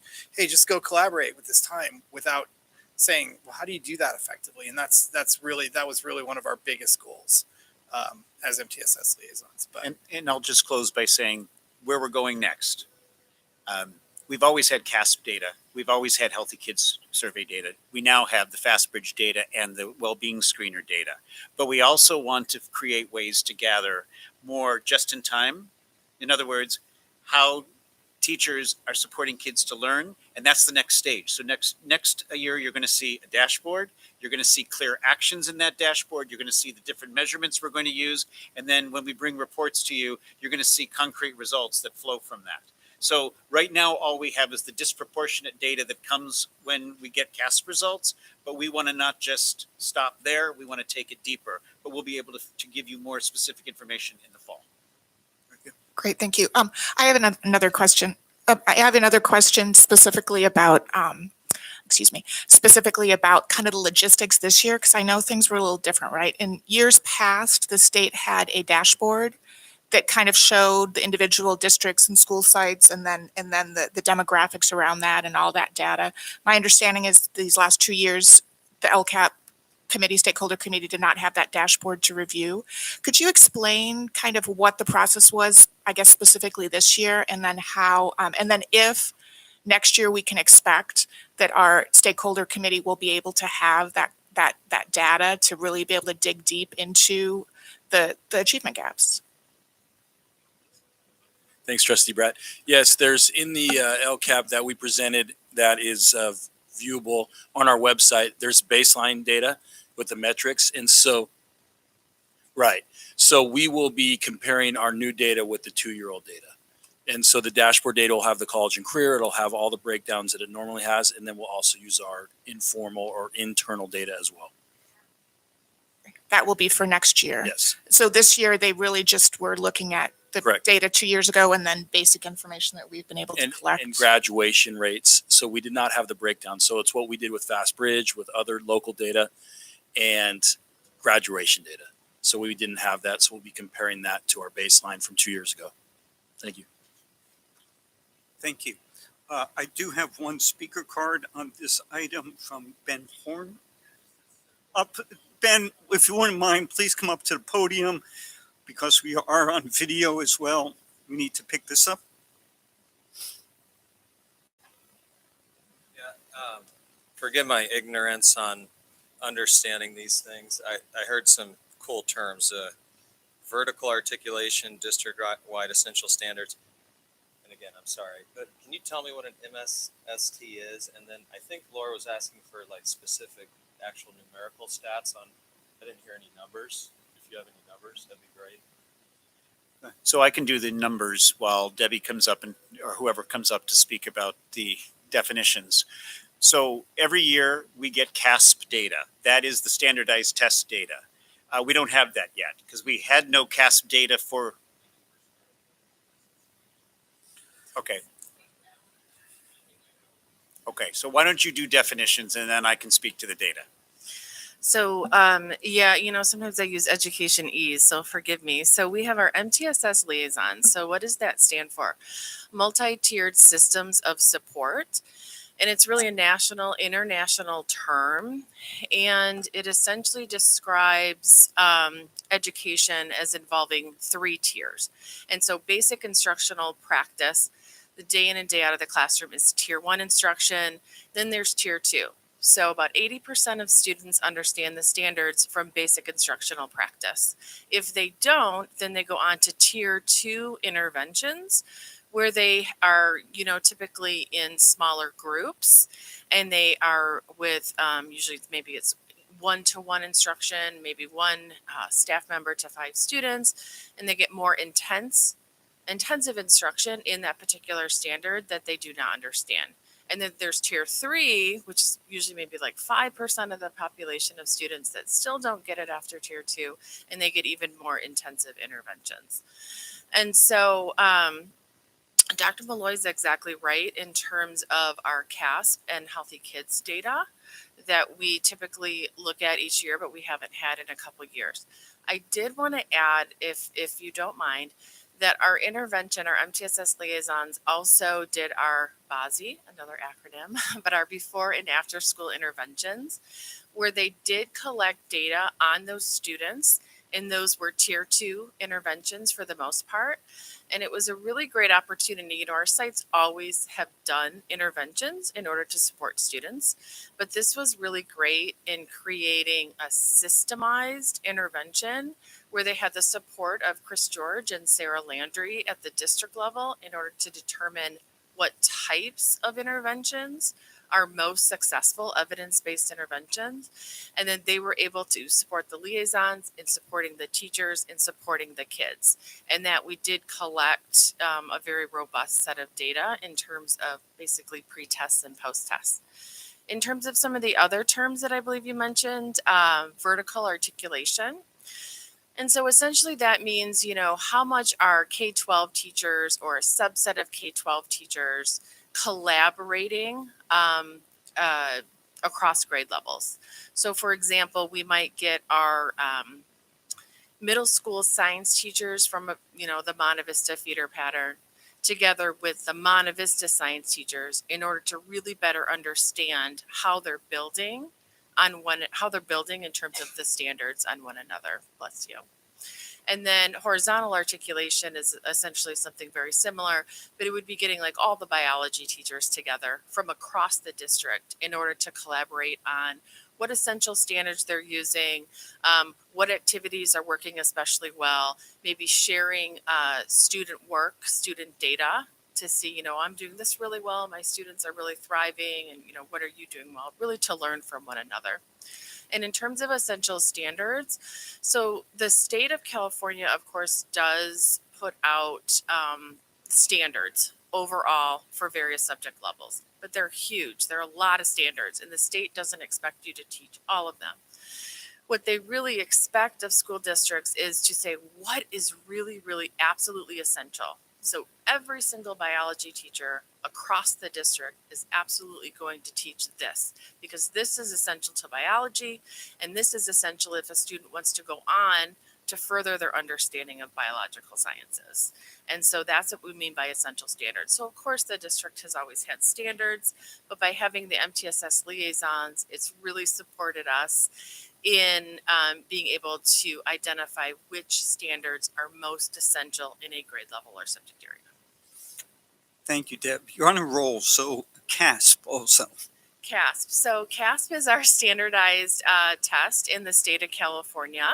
go collaborate with this time without saying, well, how do you do that effectively? And that was really one of our biggest goals as MTSS liaisons. But And I'll just close by saying where we're going next. We've always had CASP data we've always had Healthy Kids survey data. We now have the FastBridge data and the well-being screener data. But we also want to create ways to gather more just in time. In other words, how teachers are supporting kids to learn, and that's the next stage. So next year, you're going to see a dashboard. You're going to see clear actions in that dashboard. You're going to see the different measurements we're going to use. And then when we bring reports to you, you're going to see concrete results that flow from that. So right now, all we have is the disproportionate data that comes when we get CASP results, but we want to not just stop there. We want to take it deeper, but we'll be able to give you more specific information in the fall. Great, thank you. I have another question. I have another question specifically about, specifically about kind of the logistics this year, because I know things were a little different, right? In years past, the state had a dashboard that kind of showed the individual districts and school sites, and then the demographics around that and all that data. My understanding is these last 2 years, the LCAP stakeholder committee did not have that dashboard to review. Could you explain kind of what the process was, I guess specifically this year, and then how, and then if next year we can expect that our stakeholder committee will be able to have that data to really be able to dig deep into the achievement gaps? Thanks, Trustee Brett. Yes, there's in the LCAP that we presented that is viewable on our website. There's baseline data with the metrics. And so, right. So we will be comparing our new data with the 2-year-old data. And so the dashboard data will have the college and career. It'll have all the breakdowns that it normally has. And then we'll also use our informal or internal data as well. That will be for next year. Yes. So this year, they really just were looking at the Correct. data 2 years ago and then basic information that we've been able to collect. And graduation rates. So we did not have the breakdown. So it's what we did with FastBridge, with other local data and graduation data. So we didn't have that. So we'll be comparing that to our baseline from 2 years ago. Thank you. Thank you. I do have one speaker card on this item from Ben Horn. Ben, if you wouldn't mind, please come up to the podium because we are on video as well. We need to pick this up. Yeah, forgive my ignorance on understanding these things. I heard some cool terms, vertical articulation, district-wide essential standards. And again, I'm sorry, but can you tell me what an MSST is? And then I think Laura was asking for like specific actual numerical stats on, I didn't hear any numbers. If you have any numbers, that'd be great. So I can do the numbers while Debbie comes up or whoever comes up to speak about the definitions. So every year we get CASP data. That is the standardized test data. We don't have that yet because we had no CASP data for. Okay. Okay, so why don't you do definitions and then I can speak to the data. So, yeah, sometimes I use education ease, so forgive me. So we have our MTSS liaison. So what does that stand for? Multi-tiered systems of support. And it's really a national, international term. And it essentially describes education as involving 3 tiers. And so basic instructional practice, the day in and day out of the classroom is tier 1 instruction. Then there's tier 2. So about 80% of students understand the standards from basic instructional practice. If they don't, then they go on to tier 2 interventions, where they are, typically in smaller groups, and they are with usually maybe it's 1-to-1 instruction, maybe one staff member to 5 students, and they get more intensive instruction in that particular standard that they do not understand. And then there's tier 3, which is usually maybe like 5% of the population of students that still don't get it after tier 2, and they get even more intensive interventions. And so Dr. Malloy is exactly right in terms of our CASP and Healthy Kids data that we typically look at each year, but we haven't had in a couple of years. I did want to add, if you don't mind, that our intervention, our MTSS liaisons also did our BASI, another acronym, but our before and after school interventions, where they did collect data on those students And those were tier 2 interventions for the most part. And it was a really great opportunity. You know, our sites always have done interventions in order to support students, but this was really great in creating a systemized intervention where they had the support of Chris George and Sarah Landry at the district level in order to determine what types of interventions are most successful evidence-based interventions. And then they were able to support the liaisons in supporting the teachers and supporting the kids. And that we did collect a very robust set of data in terms of basically pre-tests and post-tests. In terms of some of the other terms that I believe you mentioned, vertical articulation. And so essentially that means, you know, how much are K-12 teachers or a subset of K-12 teachers collaborating across grade levels. So for example, we might get our middle school science teachers from, you know, the Monte Vista feeder pattern together with the Monte Vista science teachers in order to really better understand how they're building in terms of the standards on one another. Bless you. And then horizontal articulation is essentially something very similar, but it would be getting like all the biology teachers together from across the district in order to collaborate on what essential standards they're using, what activities are working especially well, maybe sharing student work, student data to see, you know, I'm doing this really well, my students are really thriving, and, you know, what are you doing well, really to learn from one another. And in terms of essential standards, so the state of California, of course, does put out standards overall for various subject levels, but they're huge. There are a lot of standards, and the state doesn't expect you to teach all of them. What they really expect of school districts is to say, what is really, really absolutely essential? So every single biology teacher across the district is absolutely going to teach this because this is essential to biology, and this is essential if a student wants to go on to further their understanding of biological sciences. And so that's what we mean by essential standards. So of course the district has always had standards, but by having the MTSS liaisons, it's really supported us in being able to identify which standards are most essential in a grade level or subject area. Thank you, Deb. You're on a roll, so CASP also. CASP. So CASP is our standardized test in the state of California.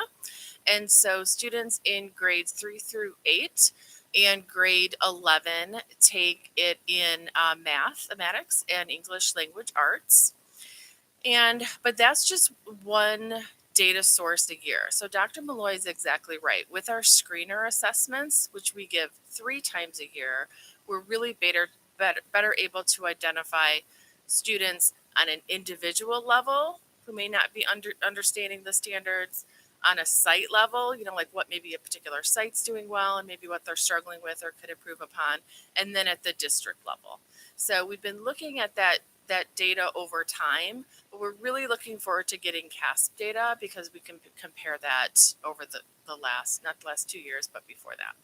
And so students in grades 3 through 8 and grade 11 take it in mathematics and English language arts. But that's just one data source a year. So Dr. Malloy is exactly right. With our screener assessments, which we give 3 times a year, we're really better able to identify students on an individual level who may not be understanding the standards, on a site level, you know, like what maybe a particular site's doing well and maybe what they're struggling with or could improve upon, and then at the district level. So we've been looking at that data over time, but we're really looking forward to getting CASP data because we can compare that over the last, not the last 2 years, but before that.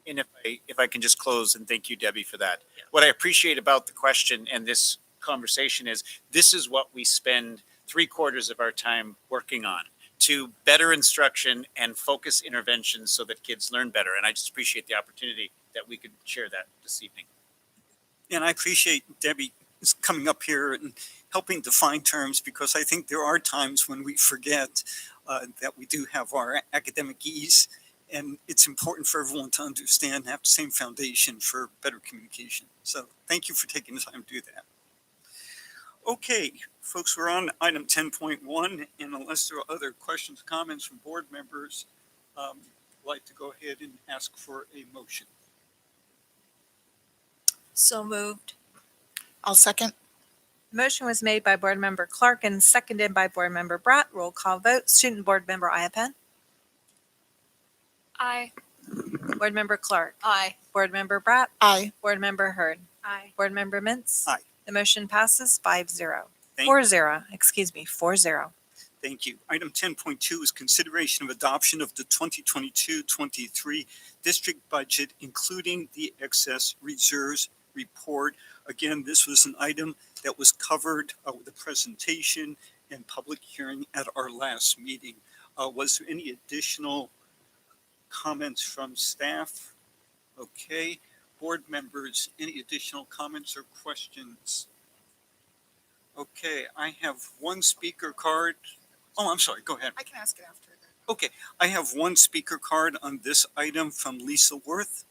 And if I can just close, and thank you, Debbie, for that. Yeah. What I appreciate about the question and this conversation is this is what we spend 3/4 of our time working on, to better instruction and focus interventions so that kids learn better. And I just appreciate the opportunity that we could share that this evening. And I appreciate Debbie coming up here and helping define terms, because I think there are times when we forget that we do have our academic ease, and it's important for everyone to understand and have the same foundation for better communication. So thank you for taking the time to do that. Okay, folks, we're on item 10.1, and unless there are other questions, comments from board members, I'd like to go ahead and ask for a motion. So moved. I'll second. Motion was made by Board Member Clark and seconded by Board Member Bratt. Roll call vote. Student Board Member Iapen. Aye. Board Member Clark. Aye. Board Member Bratt. Aye. Board Member Hurd. Aye. Board Member Mintz. Aye. The motion passes 5-0. Thank 4-0, excuse me, 4-0. Thank you. Item 10.2 is consideration of adoption of the 2022-23 district budget, including the excess reserves report. Again, this was an item that was covered with a presentation and public hearing at our last meeting. Was there any additional comments from staff? Okay. Board members, any additional comments or questions? Okay, I have one speaker card. Oh, I'm sorry, go ahead. I can ask it after. Okay, I have one speaker card on this item from Lisa Worth.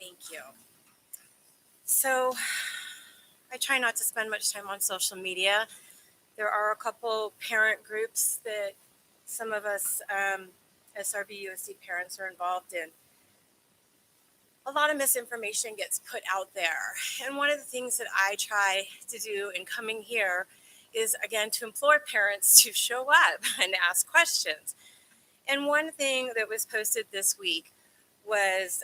Thank you. So I try not to spend much time on social media. There are a couple parent groups that some of us SRVUSD parents are involved in. A lot of misinformation gets put out there. And one of the things that I try to do in coming here is, again, to implore parents to show up and ask questions. And one thing that was posted this week was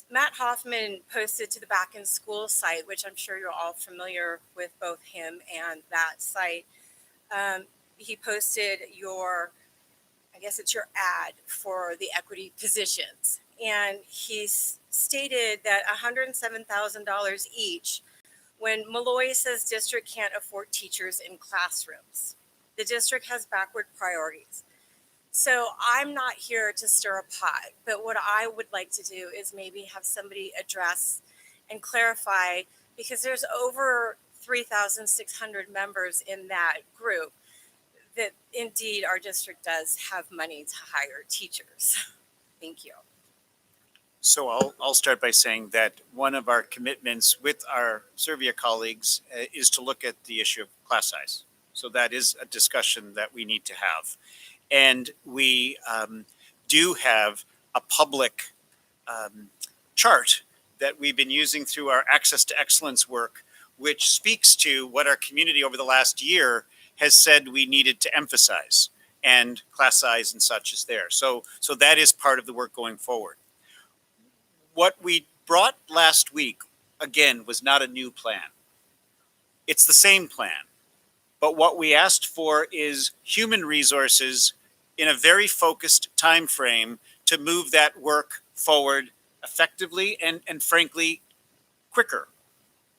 Matt Hoffman posted to the Back in School site, which I'm sure you're all familiar with both him and that site. He posted I guess it's your ad for the equity positions. And he stated that $107,000 each when Malloy says district can't afford teachers in classrooms. The district has backward priorities. So I'm not here to stir a pot, but what I would like to do is maybe have somebody address and clarify, because there's over 3,600 members in that group, that indeed our district does have money to hire teachers. Thank you. So I'll start by saying that one of our commitments with our Servia colleagues is to look at the issue of class size. So that is a discussion that we need to have. And we do have a public chart that we've been using through our Access to Excellence work, which speaks to what our community over the last year has said we needed to emphasize, and class size and such is there. So that is part of the work going forward. What we brought last week, again, was not a new plan. It's the same plan. But what we asked for is human resources in a very focused time frame to move that work forward effectively and frankly, quicker.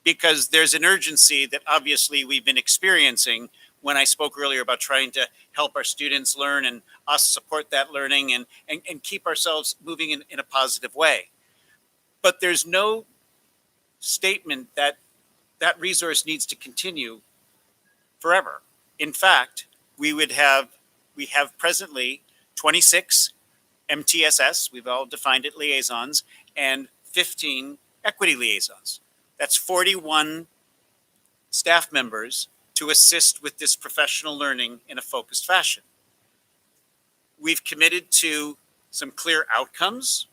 Because there's an urgency that obviously we've been experiencing when I spoke earlier about trying to help our students learn and us support that learning and keep ourselves moving in a positive way. But there's no statement that that resource needs to continue forever. In fact, we have presently 26 MTSS, we've all defined it, liaisons, and 15 equity liaisons. That's 41 staff members to assist with this professional learning in a focused fashion. We've committed to some clear outcomes.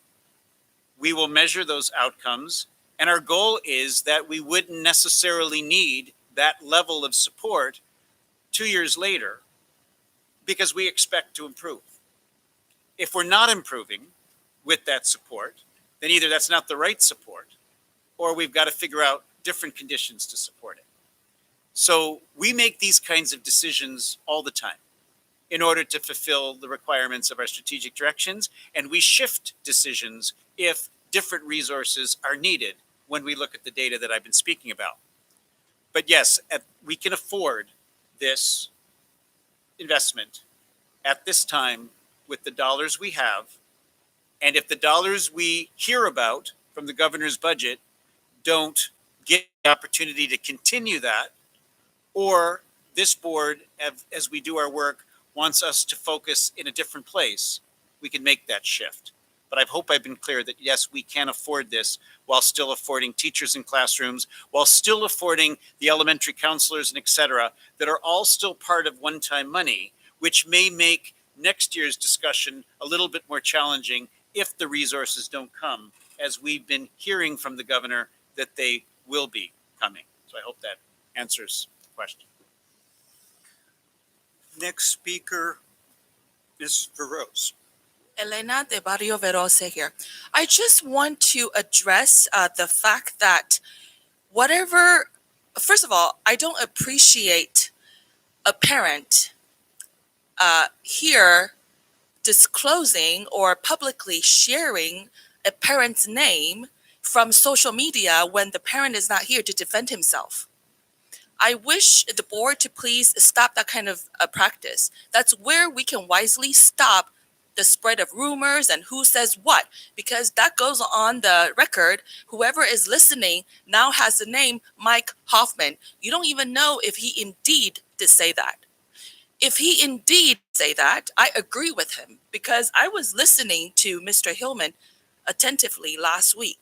We will measure those outcomes, and our goal is that we wouldn't necessarily need that level of support 2 years later because we expect to improve. If we're not improving with that support, then either that's not the right support or we've got to figure out different conditions to support it. So we make these kinds of decisions all the time in order to fulfill the requirements of our strategic directions, and we shift decisions if different resources are needed when we look at the data that I've been speaking about. But yes, we can afford this investment at this time with the dollars we have. And if the dollars we hear about from the governor's budget don't get the opportunity to continue that, or this board, as we do our work, wants us to focus in a different place, we can make that shift. But I hope I've been clear that yes, we can afford this while still affording teachers in classrooms, while still affording the elementary counselors and et cetera, that are all still part of one-time money, which may make next year's discussion a little bit more challenging if the resources don't come, as we've been hearing from the governor that they will be coming. So I hope that answers the question. Next speaker is Veroz. Elena de Barrio Verose here. I just want to address the fact that first of all, I don't appreciate a parent here disclosing or publicly sharing a parent's name from social media when the parent is not here to defend himself. I wish the board to please stop that kind of practice. That's where we can wisely stop the spread of rumors and who says what, because that goes on the record. Whoever is listening now has the name Mike Hoffman. You don't even know if he indeed did say that. If he indeed say that, I agree with him, because I was listening to Mr. Hillman attentively last week.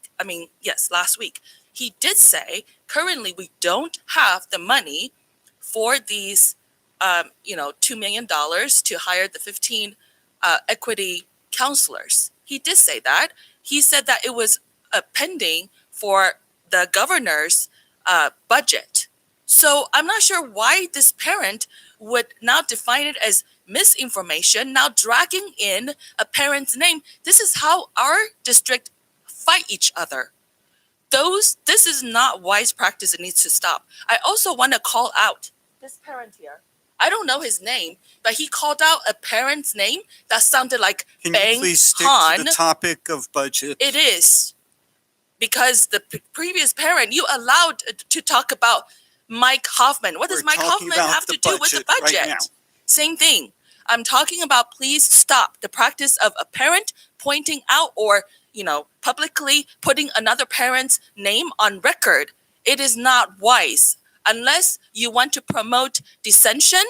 Last week. He did say currently we don't have the money for these, $2 million to hire the 15 equity counselors. He did say that. He said that it was pending for the governor's budget. So I'm not sure why this parent would now define it as misinformation, now dragging in a parent's name. This is how our district fight each other. This is not wise practice. It needs to stop. I also want to call out this parent here. I don't know his name, but he called out a parent's name that sounded like Can Bang you please stick Han. to the topic of budget? It is, because the previous parent, you allowed to talk about Mike Hoffman. What does We're Mike talking Hoffman about have the to do with the budget right budget? now. Same thing. I'm talking about, please stop the practice of a parent pointing out or, publicly putting another parent's name on record. It is not wise. Unless you want to promote dissension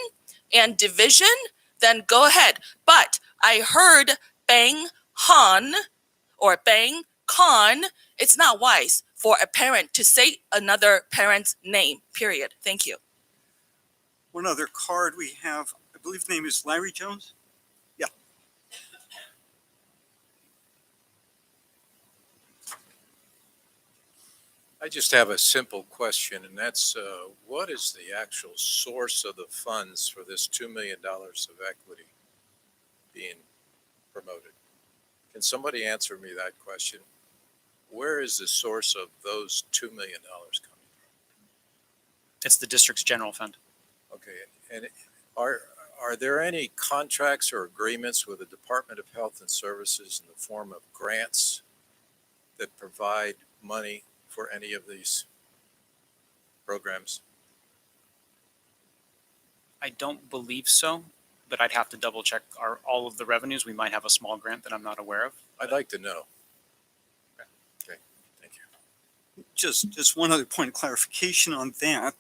and division, then go ahead. But I heard Bang Han or Bang Khan. It's not wise for a parent to say another parent's name, period. Thank you. One other card we have, I believe the name is Larry Jones. Yeah. I just have a simple question, and that's what is the actual source of the funds for this $2 million of equity being promoted? Can somebody answer me that question? Where is the source of those $2 million coming from? It's the district's general fund. Okay, and are there any contracts or agreements with the Department of Health and Services in the form of grants that provide money for any of these programs? I don't believe so, but I'd have to double check all of the revenues. We might have a small grant that I'm not aware of. I'd like to know. Okay, thank you. Just one other point of clarification on that.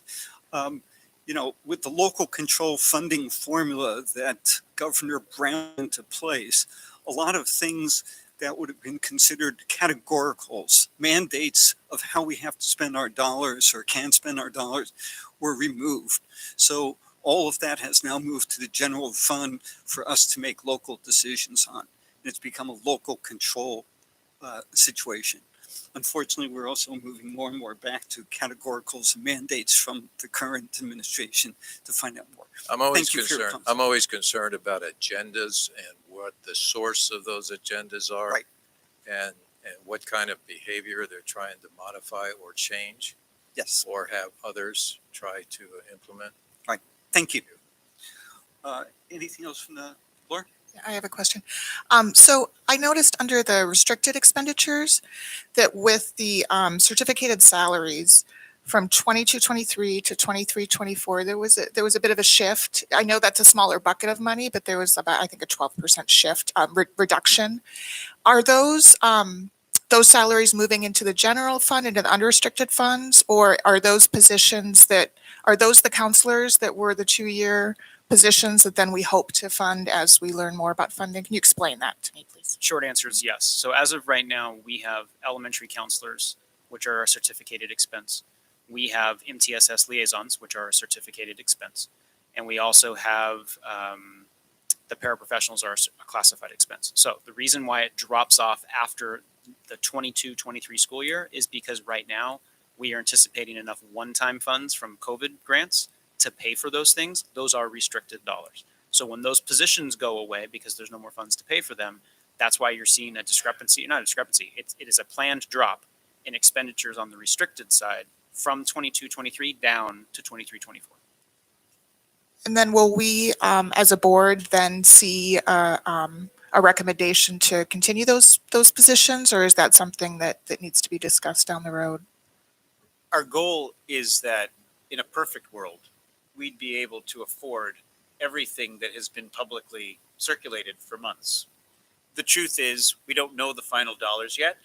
With the local control funding formula that Governor Brown put into place, a lot of things that would have been considered categoricals, mandates of how we have to spend our dollars or can spend our dollars, were removed. So all of that has now moved to the general fund for us to make local decisions on. It's become a local control situation. Unfortunately, we're also moving more and more back to categoricals and mandates from the current administration to find out more. I'm always Thank you for your concerned. comments. I'm always concerned about agendas and what the source of those agendas are, Right. and what kind of behavior they're trying to modify or change, Yes, or have others try to implement. thank you. Anything else from the floor? I have a question. So I noticed under the restricted expenditures that with the certificated salaries from 22-23 to 23-24, there was a bit of a shift. I know that's a smaller bucket of money, but there was about, I think, a 12% shift reduction. Are those salaries moving into the general fund, into the unrestricted funds, or are those positions are those the counselors that were the 2-year positions that then we hope to fund as we learn more about funding? Can you explain that to me, please? Short answer is yes. So as of right now, we have elementary counselors, which are a certificated expense. We have MTSS liaisons, which are a certificated expense. And we also have the paraprofessionals are a classified expense. So the reason why it drops off after the 22-23 school year is because right now we are anticipating enough one-time funds from COVID grants to pay for those things. Those are restricted dollars. So when those positions go away because there's no more funds to pay for them, that's why you're seeing a discrepancy, not a discrepancy, it is a planned drop in expenditures on the restricted side from 22-23 down to 23-24. And then will we, as a board, then see a recommendation to continue those positions, or is that something that needs to be discussed down the road? Our goal is that in a perfect world, we'd be able to afford everything that has been publicly circulated for months. The truth is, we don't know the final dollars yet,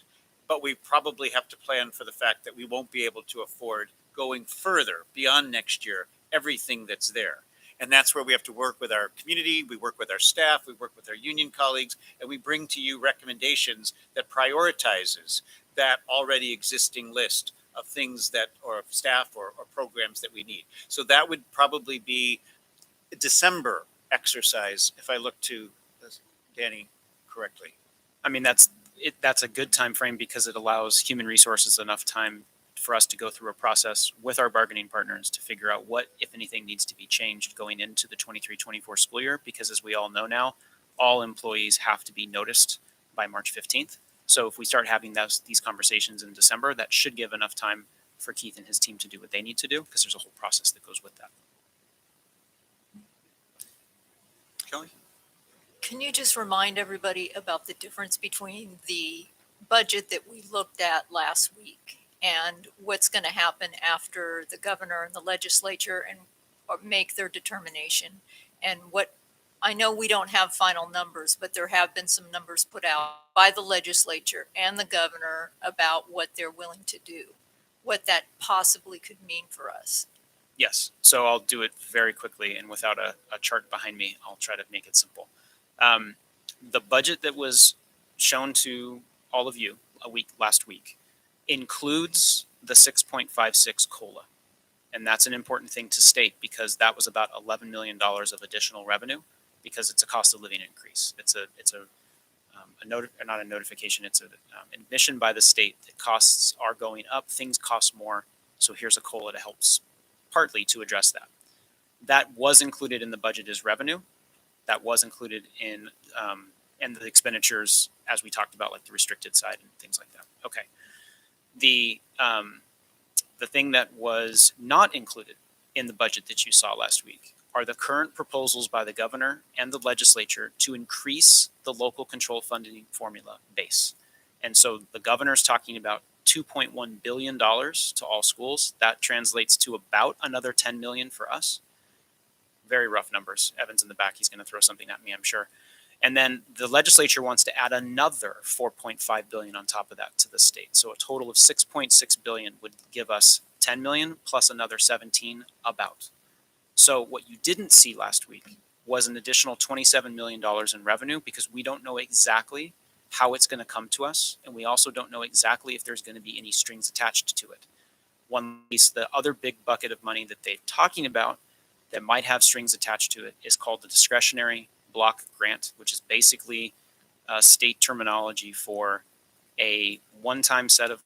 but we probably have to plan for the fact that we won't be able to afford going further beyond next year, everything that's there. And that's where we have to work with our community, we work with our staff, we work with our union colleagues, and we bring to you recommendations that prioritizes that already existing list of things that, or staff or programs that we need. So that would probably be a December exercise, if I look to Danny correctly. I mean, that's a good time frame because it allows human resources enough time for us to go through a process with our bargaining partners to figure out what, if anything, needs to be changed going into the 23-24 school year. Because as we all know now, all employees have to be noticed by March 15th. So if we start having these conversations in December, that should give enough time for Keith and his team to do what they need to do, because there's a whole process that goes with that. Kelly? Can you just remind everybody about the difference between the budget that we looked at last week and what's going to happen after the governor and the legislature and make their determination? And what, I know we don't have final numbers, but there have been some numbers put out by the legislature and the governor about what they're willing to do, what that possibly could mean for us. Yes. So I'll do it very quickly and without a chart behind me. I'll try to make it simple. The budget that was shown to all of you last week includes the 6.56 COLA. And that's an important thing to state because that was about $11 million of additional revenue because it's a cost of living increase. It's not a notification. It's an admission by the state that costs are going up. Things cost more. So here's a COLA to help partly to address that. That was included in the budget as revenue. That was included in and the expenditures as we talked about, like the restricted side and things like that. Okay. The thing that was not included in the budget that you saw last week are the current proposals by the governor and the legislature to increase the local control funding formula base. And so the governor's talking about $2.1 billion to all schools. That translates to about another 10 million for us. Very rough numbers. Evan's in the back. He's going to throw something at me, I'm sure. And then the legislature wants to add another 4.5 billion on top of that to the state. So a total of 6.6 billion would give us 10 million plus another 17 about. So what you didn't see last week was an additional $27 million in revenue because we don't know exactly how it's going to come to us. And we also don't know exactly if there's going to be any strings attached to it. One piece, the other big bucket of money that they're talking about that might have strings attached to it is called the discretionary block grant, which is basically state terminology for a one-time set of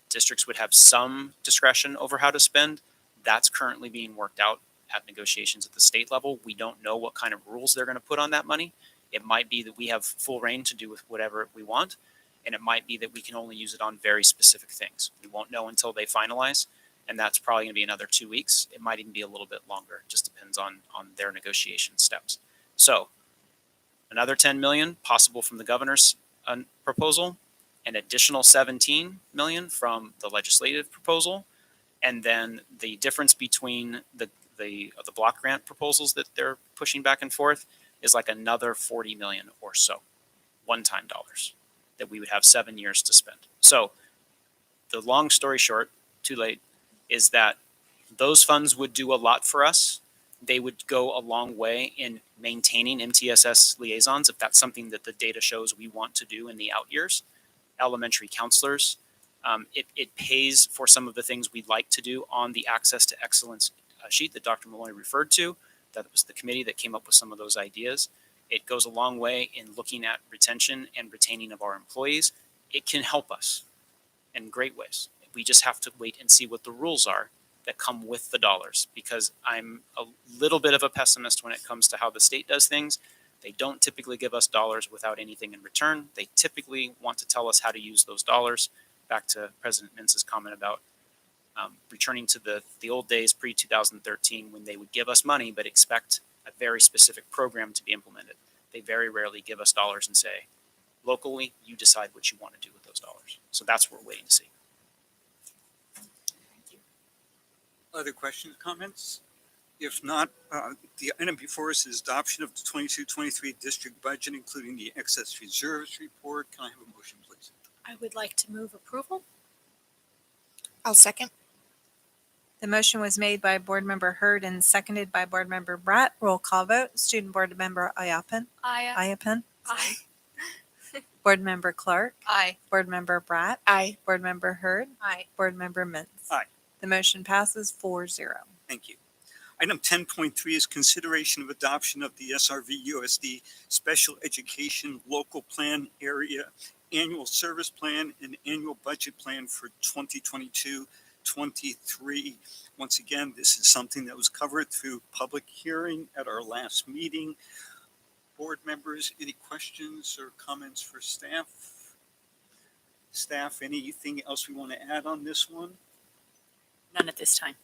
districts would have some discretion over how to spend. That's currently being worked out at negotiations at the state level. We don't know what kind of rules they're going to put on that money. It might be that we have full reign to do with whatever we want, and it might be that we can only use it on very specific things. We won't know until they finalize, and that's probably going to be another 2 weeks. It might even be a little bit longer. It just depends on their negotiation steps. So another 10 million possible from the governor's proposal, an additional 17 million from the legislative proposal, and then the difference between the block grant proposals that they're pushing back and forth is like another 40 million or so one-time dollars that we would have 7 years to spend. So the long story short, too late, is that those funds would do a lot for us. They would go a long way in maintaining MTSS liaisons if that's something that the data shows we want to do in the out years. Elementary counselors. It pays for some of the things we'd like to do on the Access to Excellence sheet that Dr. Malloy referred to. That was the committee that came up with some of those ideas. It goes a long way in looking at retention and retaining of our employees. It can help us in great ways. We just have to wait and see what the rules are that come with the dollars, because I'm a little bit of a pessimist when it comes to how the state does things. They don't typically give us dollars without anything in return. They typically want to tell us how to use those dollars. Back to President Mintz's comment about returning to the old days pre-2013 when they would give us money but expect a very specific program to be implemented. They very rarely give us dollars and say, locally, you decide what you want to do with those dollars. So that's what we're waiting to see. Other questions, comments? If not, the item before us is adoption of the 22-23 district budget, including the excess reserves report. Can I have a motion, please? I would like to move approval. I'll second. The motion was made by Board Member Hurd and seconded by Board Member Bratt. Roll call vote. Student Board Member Iapen. Iapen. Aye. Board Member Clark. Aye. Board Member Bratt. Aye. Board Member Hurd. Aye. Board Member Mintz. Aye. The motion passes 4-0. Thank you. Item 10.3 is consideration of adoption of the SRVUSD Special Education Local Plan Area Annual Service Plan and Annual Budget Plan for 2022-23. Once again, this is something that was covered through public hearing at our last meeting. Board members, any questions or comments for staff? Staff, anything else we want to add on this one? None at this time.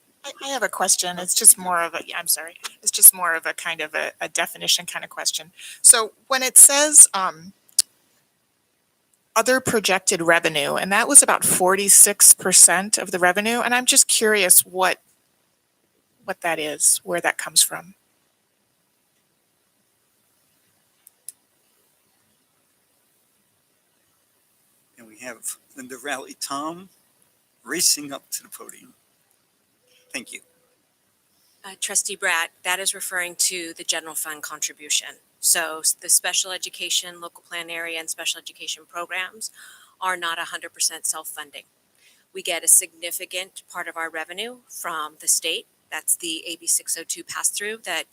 I have a question. It's just more of a, I'm sorry. It's just more of a kind of a definition kind of question. So when it says other projected revenue, and that was about 46% of the revenue, and I'm just curious what that is, where that comes from. And we have Linda Rowley Tom racing up to the podium. Thank you. Trustee Bratt, that is referring to the general fund contribution. So the special education, local plan area, and special education programs are not 100% self-funding. We get a significant part of our revenue from the state. That's the AB 602 pass-through that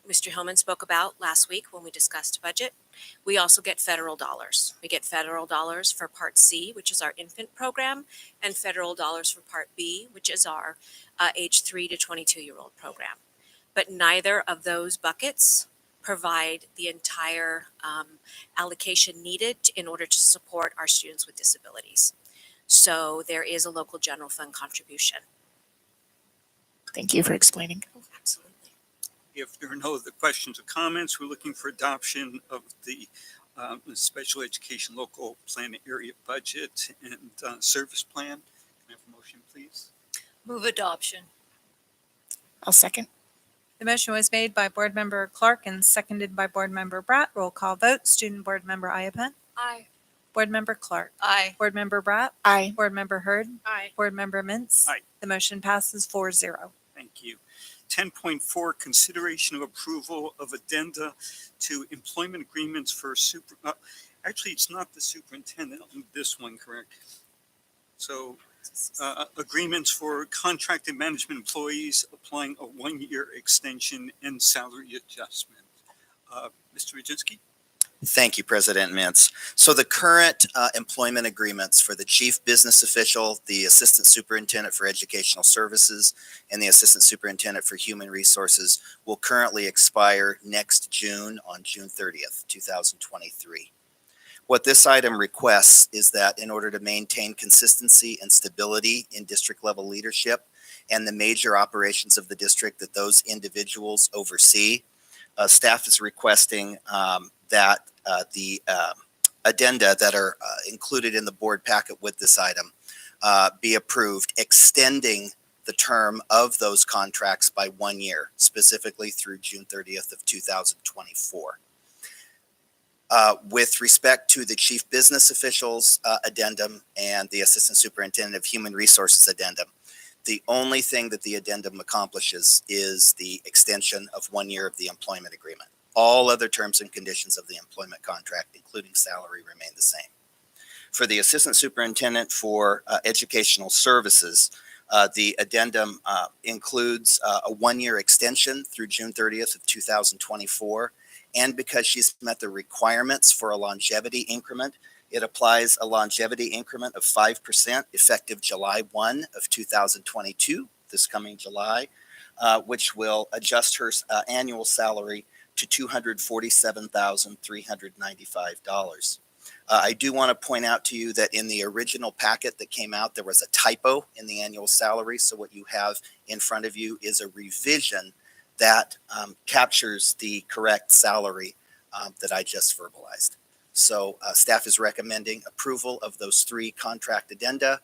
Mr. Hillman spoke about last week when we discussed budget. We also get federal dollars. We get federal dollars for Part C, which is our infant program, and federal dollars for Part B, which is our age 3 to 22-year-old program. But neither of those buckets provide the entire allocation needed in order to support our students with disabilities. So there is a local general fund contribution. Thank you for explaining. Absolutely. If there are no other questions or comments, we're looking for adoption of the special education local plan area budget and service plan. Can I have a motion, please? Move adoption. I'll second. The motion was made by Board Member Clark and seconded by Board Member Bratt. Roll call vote. Student Board Member Iapen. Aye. Board Member Clark. Aye. Board Member Bratt. Aye. Board Member Hurd. Aye. Board Member Mintz. Aye. The motion passes 4-0. Thank you. 10.4, consideration of approval of addenda to employment agreements for actually, it's not the superintendent, I'll do this one correct. So agreements for contracted management employees applying a 1-year extension and salary adjustment. Mr. Rajinski? Thank you, President Mintz. So the current employment agreements for the chief business official, the assistant superintendent for educational services, and the assistant superintendent for human resources will currently expire next June on June 30th, 2023. What this item requests is that in order to maintain consistency and stability in district level leadership and the major operations of the district that those individuals oversee, staff is requesting that the addenda that are included in the board packet with this item be approved, extending the term of those contracts by 1 year, specifically through June 30th of 2024. With respect to the chief business officials addendum and the assistant superintendent of human resources addendum, the only thing that the addendum accomplishes is the extension of 1 year of the employment agreement. All other terms and conditions of the employment contract, including salary, remain the same. For the assistant superintendent for educational services, the addendum includes a 1 year extension through June 30th of 2024. And because she's met the requirements for a longevity increment, it applies a longevity increment of 5% effective July 1 of 2022, this coming July, which will adjust her annual salary to $247,395. I do want to point out to you that in the original packet that came out, there was a typo in the annual salary. So what you have in front of you is a revision that captures the correct salary that I just verbalized. So staff is recommending approval of those 3 contract addenda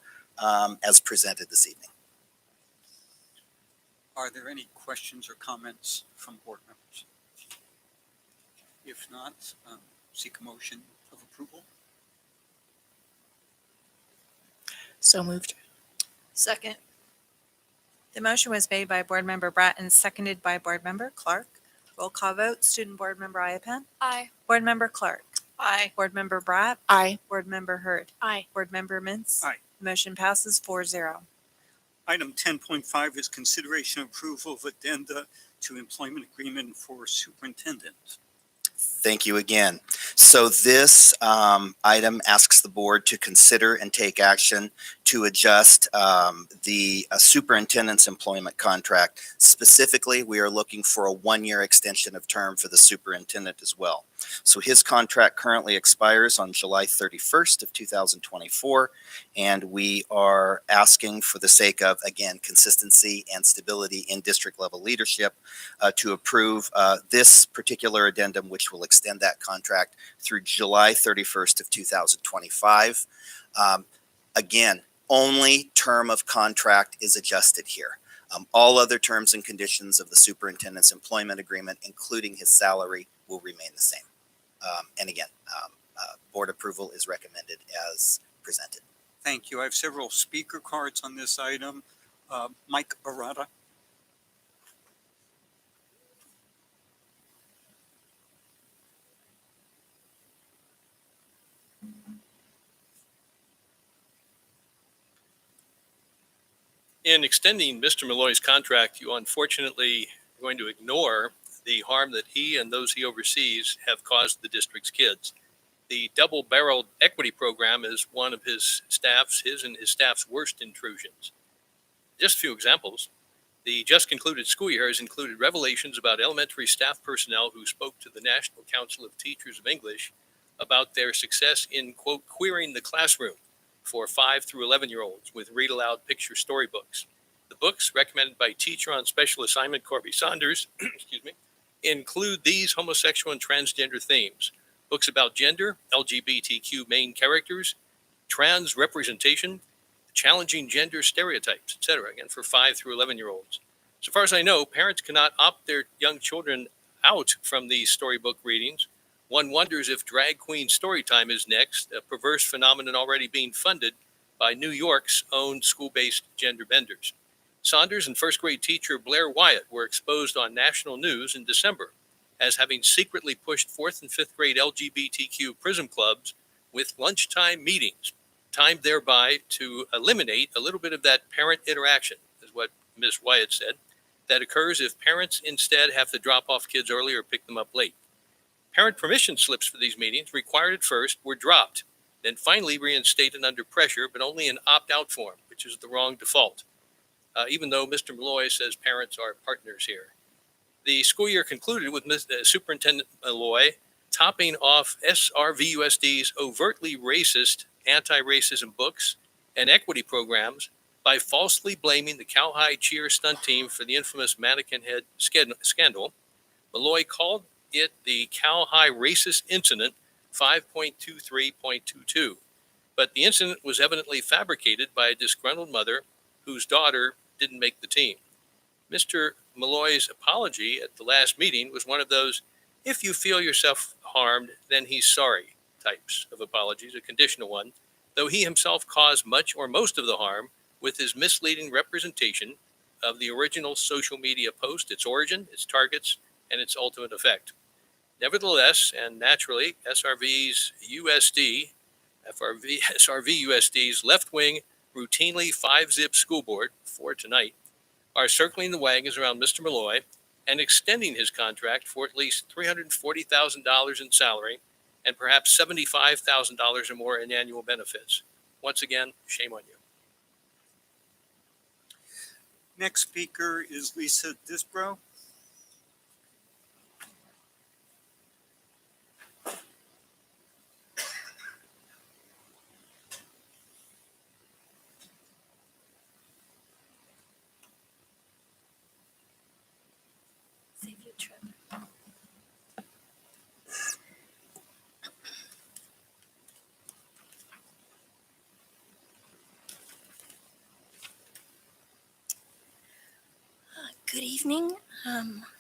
as presented this evening. Are there any questions or comments from board members? If not, seek a motion of approval. So moved. Second. The motion was made by Board Member Bratt and seconded by Board Member Clark. Roll call vote, Student Board Member Iapen. Aye. Board Member Clark. Aye. Board Member Bratt. Aye. Board Member Hurd. Aye. Board Member Mintz. Aye. Motion passes 4-0. Item 10.5 is consideration approval of addenda to employment agreement for superintendent. Thank you again. So this item asks the board to consider and take action to adjust the superintendent's employment contract. Specifically, we are looking for a one-year extension of term for the superintendent as well. So his contract currently expires on July 31st of 2024, and we are asking, for the sake of, again, consistency and stability in district level leadership, to approve this particular addendum, which will extend that contract through July 31st of 2025. Again, only term of contract is adjusted here. All other terms and conditions of the superintendent's employment agreement, including his salary, will remain the same. And again, board approval is recommended as presented. Thank you. I have several speaker cards on this item. Mike Arata. In extending Mr. Malloy's contract, you unfortunately are going to ignore the harm that he and those he oversees have caused the district's kids. The double-barreled equity program is one of his and his staff's worst intrusions. Just a few examples. The just concluded school year has included revelations about elementary staff personnel who spoke to the National Council of Teachers of English about their success in, quote, queering the classroom for 5 through 11-year-olds with read-aloud picture storybooks. The books, recommended by teacher on special assignment Corby Saunders, include these homosexual and transgender themes. Books about gender, LGBTQ main characters, trans representation, challenging gender stereotypes, etc., again, for 5 through 11-year-olds. So far as I know, parents cannot opt their young children out from these storybook readings. One wonders if drag queen story time is next, a perverse phenomenon already being funded by New York's own school-based gender benders. Saunders and first grade teacher Blair Wyatt were exposed on national news in December as having secretly pushed 4th and 5th grade LGBTQ PRISM clubs with lunchtime meetings, timed thereby to eliminate a little bit of that parent interaction, is what Ms. Wyatt said, that occurs if parents instead have to drop off kids early or pick them up late. Parent permission slips for these meetings, required at first, were dropped, then finally reinstated under pressure, but only in opt-out form, which is the wrong default, even though Mr. Malloy says parents are partners here. The school year concluded with Superintendent Malloy topping off SRVUSD's overtly racist anti-racism books and equity programs by falsely blaming the Cal High cheer stunt team for the infamous mannequin head scandal. Malloy called it the Cal High Racist Incident 5.23.22. But the incident was evidently fabricated by a disgruntled mother whose daughter didn't make the team. Mr. Malloy's apology at the last meeting was one of those, if you feel yourself harmed, then he's sorry types of apologies, a conditional one, though he himself caused much or most of the harm with his misleading representation of the original social media post, its origin, its targets, and its ultimate effect. Nevertheless, and naturally, SRVUSD's left-wing, routinely 5-zip school board, for tonight, are circling the wagons around Mr. Malloy and extending his contract for at least $340,000 in salary and perhaps $75,000 or more in annual benefits. Once again, shame on you. Next speaker is Lisa Disbrow. Save your trip. Good evening.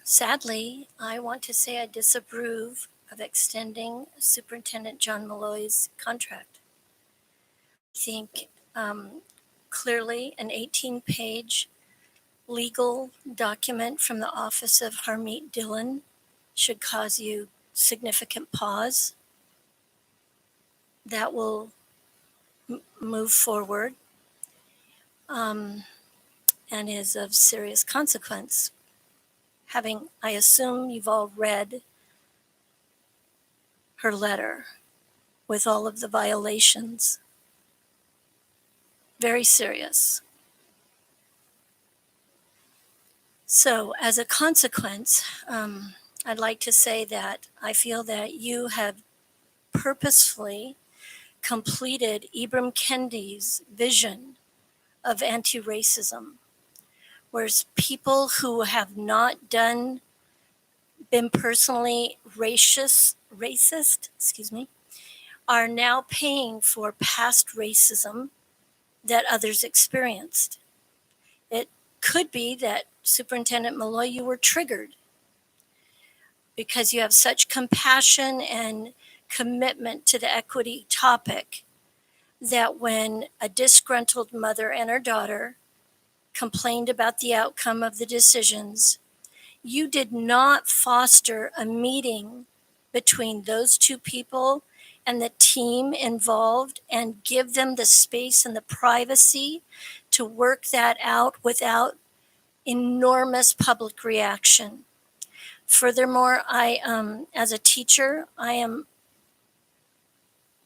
Sadly, I want to say I disapprove of extending Superintendent John Malloy's contract. I think clearly an 18-page legal document from the office of Harmeet Dillon should cause you significant pause. That will move forward and is of serious consequence. I assume you've all read her letter with all of the violations. Very serious. So as a consequence, I'd like to say that I feel that you have purposefully completed Ibram Kendi's vision of anti-racism, whereas people who have not been personally racist, are now paying for past racism that others experienced. It could be that Superintendent Malloy, you were triggered because you have such compassion and commitment to the equity topic that when a disgruntled mother and her daughter complained about the outcome of the decisions, you did not foster a meeting between those two people and the team involved and give them the space and the privacy to work that out without enormous public reaction. Furthermore, as a teacher, I am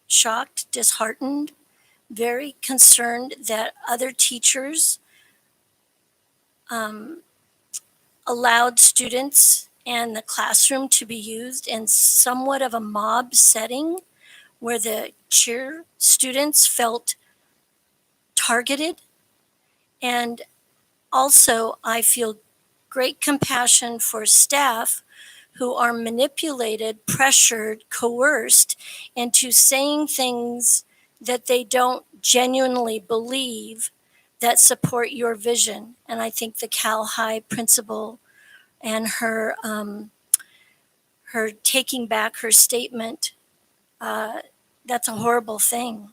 shocked, disheartened, very concerned that other teachers allowed students and the classroom to be used in somewhat of a mob setting where the cheer students felt targeted. And also, I feel great compassion for staff who are manipulated, pressured, coerced into saying things that they don't genuinely believe that support your vision. And I think the Cal High principal and her taking back her statement, that's a horrible thing.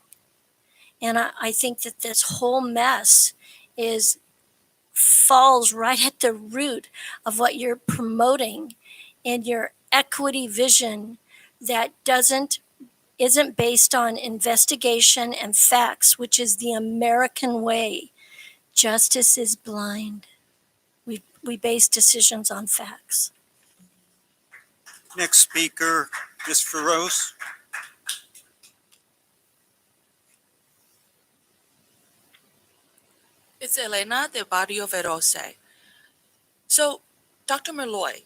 And I think that this whole mess falls right at the root of what you're promoting in your equity vision that isn't based on investigation and facts, which is the American way. Justice is blind. We base decisions on facts. Next speaker, Ms. Feroz. It's Elena de Barrio Verose. So, Dr. Malloy,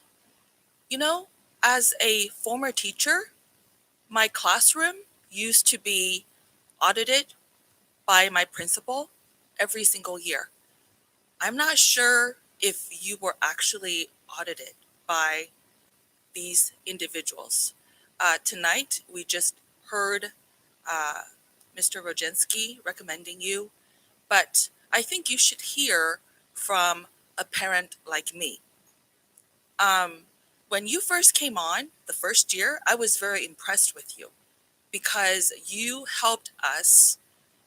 as a former teacher, my classroom used to be audited by my principal every single year. I'm not sure if you were actually audited by these individuals. Tonight, we just heard Mr. Roginski recommending you, but I think you should hear from a parent like me. When you first came on the first year, I was very impressed with you because you helped us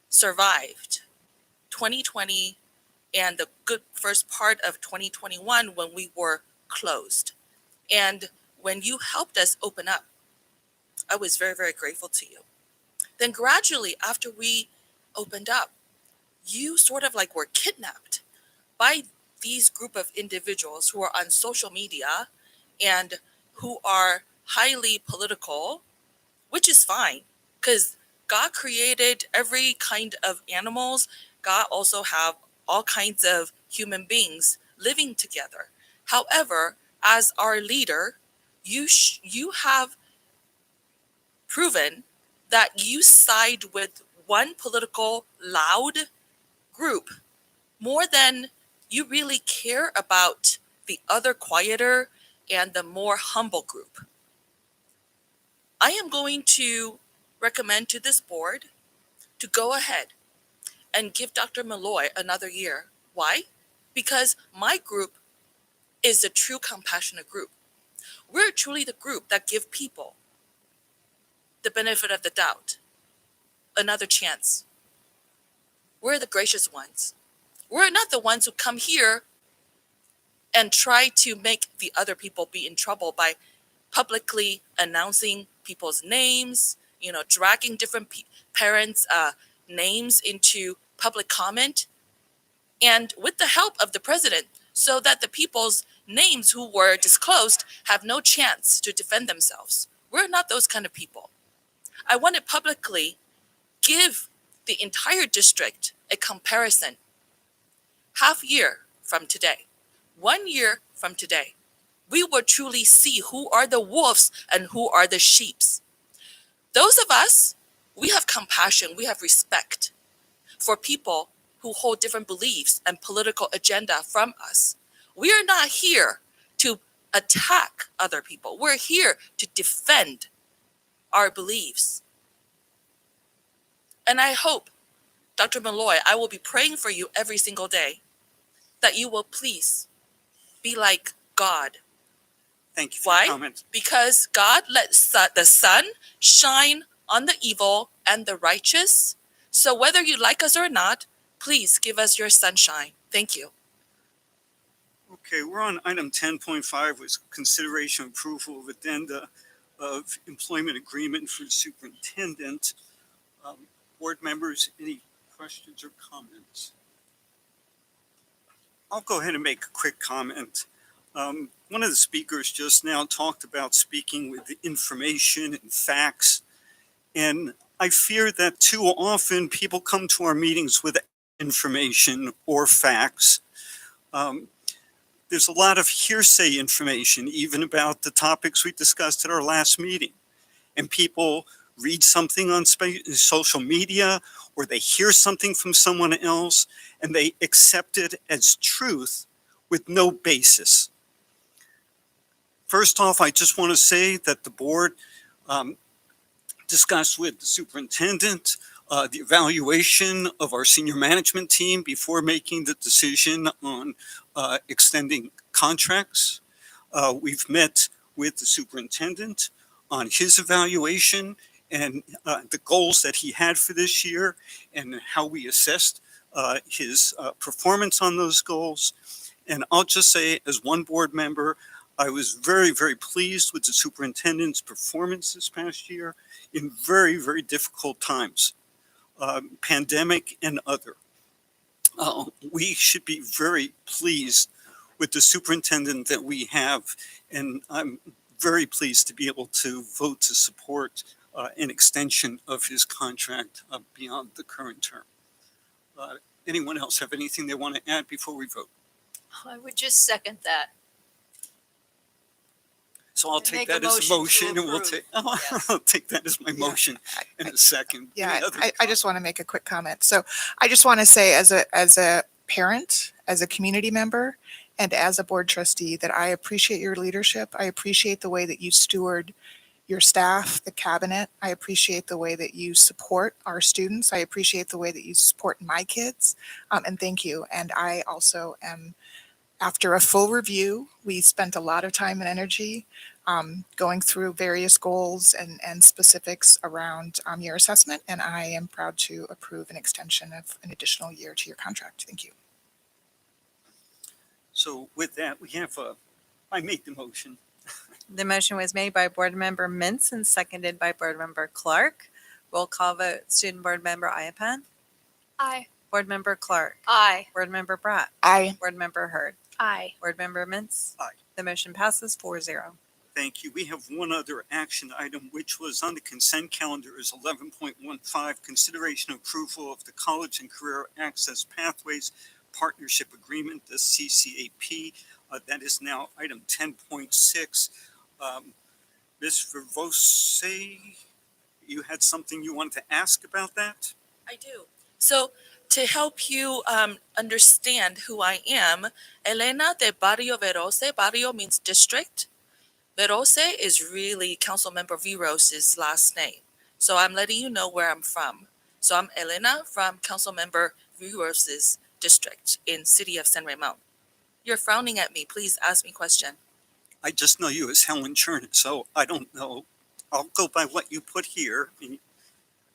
survive 2020 and the good first part of 2021 when we were closed. And when you helped us open up, I was very, very grateful to you. Then gradually after we opened up, you sort of like were kidnapped by these group of individuals who are on social media and who are highly political, which is fine because God created every kind of animals. God also have all kinds of human beings living together. However, as our leader, you have proven that you side with one political loud group more than you really care about the other quieter and the more humble group. I am going to recommend to this board to go ahead and give Dr. Malloy another year. Why? Because my group is a true compassionate group. We're truly the group that give people the benefit of the doubt, another chance. We're the gracious ones. We're not the ones who come here and try to make the other people be in trouble by publicly announcing people's names, dragging different parents' names into public comment, and with the help of the president, so that the people's names who were disclosed have no chance to defend themselves. We're not those kind of people. I want to publicly give the entire district a comparison. Half year from today, 1 year from today, we will truly see who are the wolves and who are the sheeps. Those of us, we have compassion, we have respect for people who hold different beliefs and political agenda from us. We are not here to attack other people. We're here to defend our beliefs. And I hope, Dr. Malloy, I will be praying for you every single day that you will please be like God. Thank you for Why? your comment. Because God lets the sun shine on the evil and the righteous. So whether you like us or not, please give us your sunshine. Thank you. Okay, we're on item 10.5 with consideration approval of addenda of employment agreement for the superintendent. Board members, any questions or comments? I'll go ahead and make a quick comment. One of the speakers just now talked about speaking with the information and facts. And I fear that too often people come to our meetings with information or facts. There's a lot of hearsay information, even about the topics we discussed at our last meeting. And people read something on social media, or they hear something from someone else, and they accept it as truth with no basis. First off, I just want to say that the board discussed with the superintendent the evaluation of our senior management team before making the decision on extending contracts. We've met with the superintendent on his evaluation and the goals that he had for this year and how we assessed his performance on those goals. And I'll just say, as one board member, I was very, very pleased with the superintendent's performance this past year in very, very difficult times, pandemic and other. We should be very pleased with the superintendent that we have, and I'm very pleased to be able to vote to support an extension of his contract beyond the current term. Anyone else have anything they want to add before we vote? I would just second that. So I'll And take make a that as a motion motion to and we'll approve. take, Yes. I'll take that as my motion in a second. Yeah, Any other I just want to make a quick comment. So I just want to say as a parent, as a community member, and as a board trustee that I appreciate your leadership. I appreciate the way that you steward your staff, the cabinet. I appreciate the way that you support our students. I appreciate the way that you support my kids. And thank you. And I also am, after a full review, we spent a lot of time and energy going through various goals and specifics around your assessment. And I am proud to approve an extension of an additional year to your contract. Thank you. So with that, we have I made the motion. The motion was made by Board Member Mintz and seconded by Board Member Clark. Roll call vote, Student Board Member Iapan. Aye. Board Member Clark. Aye. Board Member Bratt. Aye. Board Member Hurd. Aye. Board Member Mintz. Aye. The motion passes 4-0. Thank you. We have one other action item, which was on the consent calendar, is 11.15, consideration approval of the College and Career Access Pathways Partnership Agreement, the CCAP. That is now item 10.6. Ms. Vervose, you had something you wanted to ask about that? I do. So to help you understand who I am, Elena de Barrio Verose. Barrio means district. Verose is really Councilmember Viros's last name. So I'm letting you know where I'm from. So I'm Elena from Councilmember Viros's district in City of San Ramon. You're frowning at me. Please ask me question. I just know you as Helen Chern, so I don't know. I'll go by what you put here.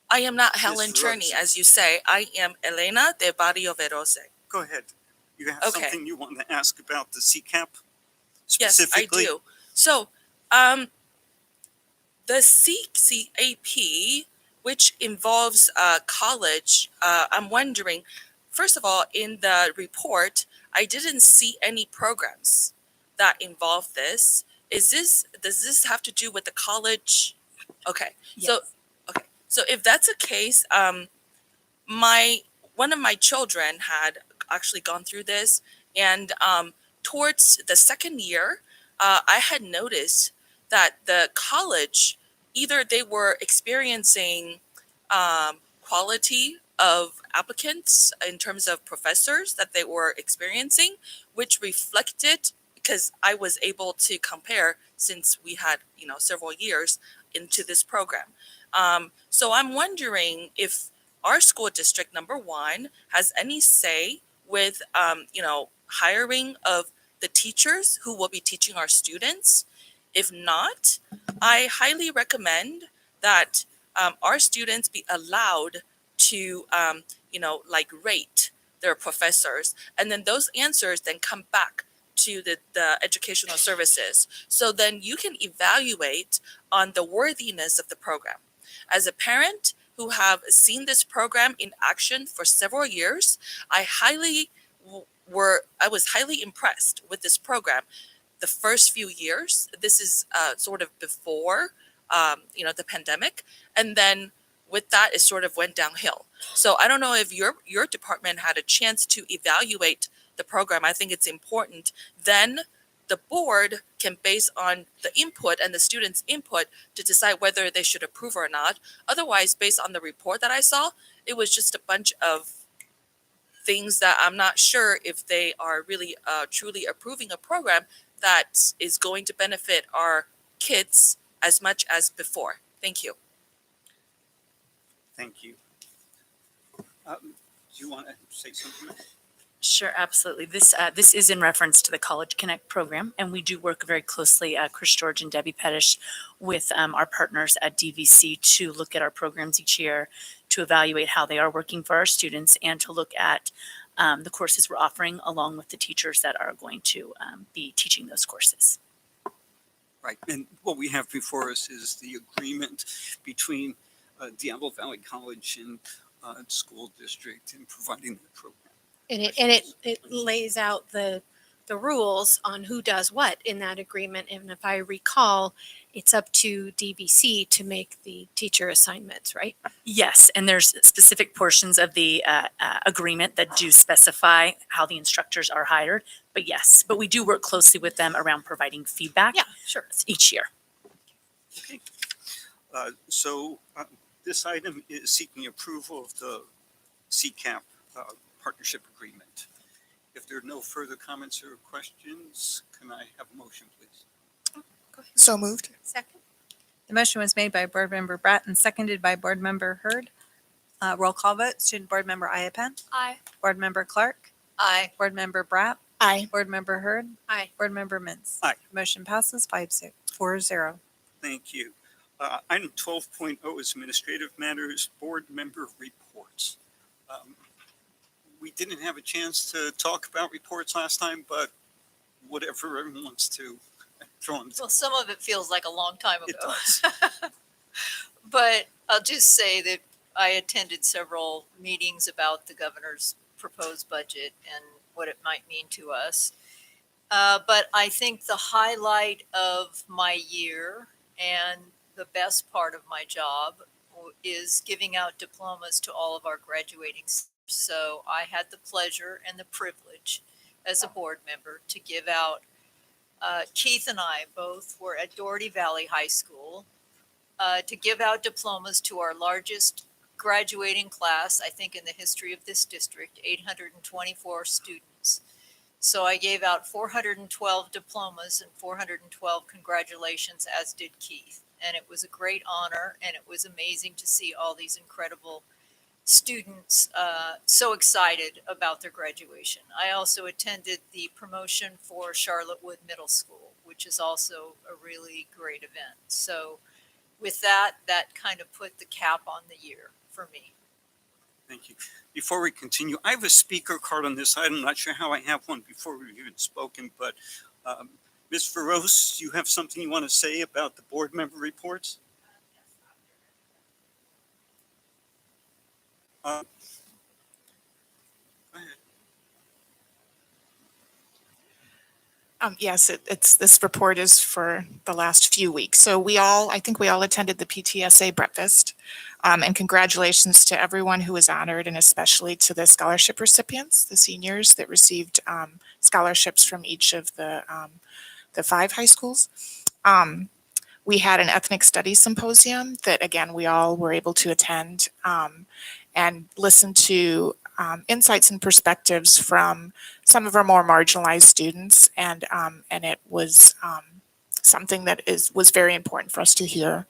I am not Helen Ms. Cherney, Rose. as you say. I am Elena de Barrio Verose. Go ahead. You have Okay. something you want to ask about the CCAP Yes, I specifically? do. So, the CCAP, which involves college, I'm wondering, first of all, in the report, I didn't see any programs that involve this. Does this have to do with the college? Okay. So if that's the case, one of my children had actually gone through this, and towards the second year, I had noticed that the college, either they were experiencing quality of applicants in terms of professors that they were experiencing, which reflected, because I was able to compare since we had several years into this program. So I'm wondering if our school district, number one, has any say with hiring of the teachers who will be teaching our students. If not, I highly recommend that our students be allowed to rate their professors, and then those answers then come back to the educational services, so then you can evaluate on the worthiness of the program. As a parent who have seen this program in action for several years, I was highly impressed with this program. The first few years, this is sort of before the pandemic, and then with that, it sort of went downhill. So I don't know if your department had a chance to evaluate the program. I think it's important. Then the board can, base on the input and the students' input, to decide whether they should approve or not. Otherwise, based on the report that I saw, it was just a bunch of things that I'm not sure if they are really truly approving a program that is going to benefit our kids as much as before. Thank you. Thank you. Do you want to say something? Sure, absolutely. This is in reference to the College Connect program, and we do work very closely, Chris George and Debbie Pettish, with our partners at DVC to look at our programs each year, to evaluate how they are working for our students, and to look at the courses we're offering, along with the teachers that are going to be teaching those courses. Right, and what we have before us is the agreement between Diablo Valley College and school district in providing the program. And it lays out the rules on who does what in that agreement. And if I recall, it's up to DVC to make the teacher assignments, right? Yes, and there's specific portions of the agreement that do specify how the instructors are hired. But yes, but we do work closely with them around providing feedback. Yeah, sure. Each year. Okay. So this item is seeking approval of the CCAP partnership agreement. If there are no further comments or questions, can I have a motion, please? So moved. Second. The motion was made by Board Member Bratt and seconded by Board Member Hurd. Roll call vote. Student Board Member Iapen. Aye. Board Member Clark. Aye. Board Member Bratt. Aye. Board Member Hurd. Aye. Board Member Mintz. Aye. Motion passes 5-0. Thank you. Item 12.0 is administrative matters, board member reports. We didn't have a chance to talk about reports last time, but whatever everyone wants to throw them. Well, some of it feels like a long time ago. It does. But I'll just say that I attended several meetings about the governor's proposed budget and what it might mean to us. But I think the highlight of my year and the best part of my job is giving out diplomas to all of our graduating students. So I had the pleasure and the privilege as a board member to give out, Keith and I both were at Doherty Valley High School, to give out diplomas to our largest graduating class, I think in the history of this district, 824 students. So I gave out 412 diplomas and 412 congratulations, as did Keith. And it was a great honor, and it was amazing to see all these incredible students so excited about their graduation. I also attended the promotion for Charlotte Wood Middle School, which is also a really great event. So with that, that kind of put the cap on the year for me. Thank you. Before we continue, I have a speaker card on this item. I'm not sure how I have one before we've even spoken, but Ms. Veros, do you have something you want to say about the board member reports? Go ahead. Yes, this report is for the last few weeks. So I think we all attended the PTSA breakfast. And congratulations to everyone who was honored, and especially to the scholarship recipients, the seniors that received scholarships from each of the 5 high schools. We had an ethnic studies symposium that, again, we all were able to attend and listen to insights and perspectives from some of our more marginalized students, and it was something that was very important for us to hear.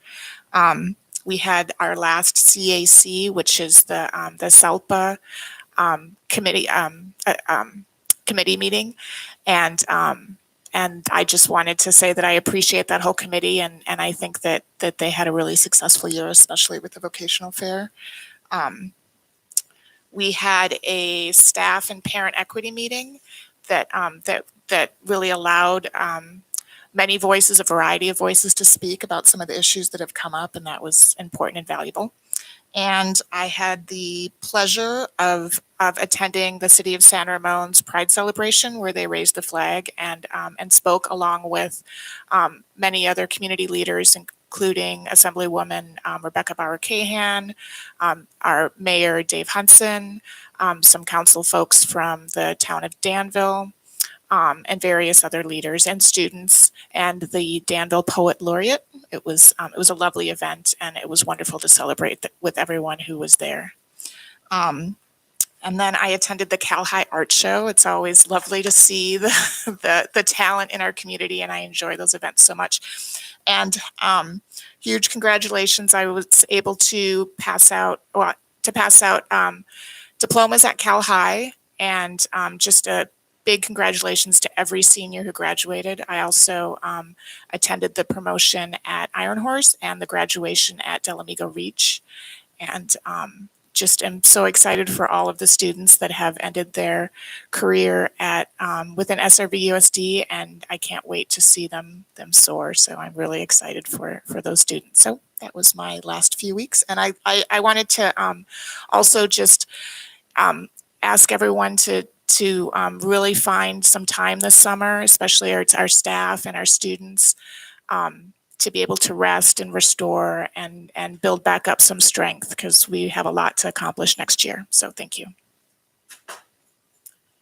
We had our last CAC, which is the SELPA committee meeting, and I just wanted to say that I appreciate that whole committee, and I think that they had a really successful year, especially with the vocational fair. We had a staff and parent equity meeting that really allowed many voices, a variety of voices, to speak about some of the issues that have come up, and that was important and valuable. And I had the pleasure of attending the City of San Ramon's Pride celebration, where they raised the flag and spoke along with many other community leaders, including Assemblywoman Rebecca Bauer-Cahan, our Mayor Dave Hunson, some council folks from the town of Danville, and various other leaders and students, and the Danville Poet Laureate. It was a lovely event, and it was wonderful to celebrate with everyone who was there. And then I attended the Cal High Art Show. It's always lovely to see the talent in our community, and I enjoy those events so much. And huge congratulations! I was able to pass out diplomas at Cal High, and just a big congratulations to every senior who graduated. I also attended the promotion at Iron Horse and the graduation at Delamigo Reach, and just am so excited for all of the students that have ended their career at within SRVUSD, and I can't wait to see them soar. So I'm really excited for those students. So that was my last few weeks, and I wanted to also just ask everyone to really find some time this summer, especially our staff and our students, to be able to rest and restore and build back up some strength, because we have a lot to accomplish next year. So thank you.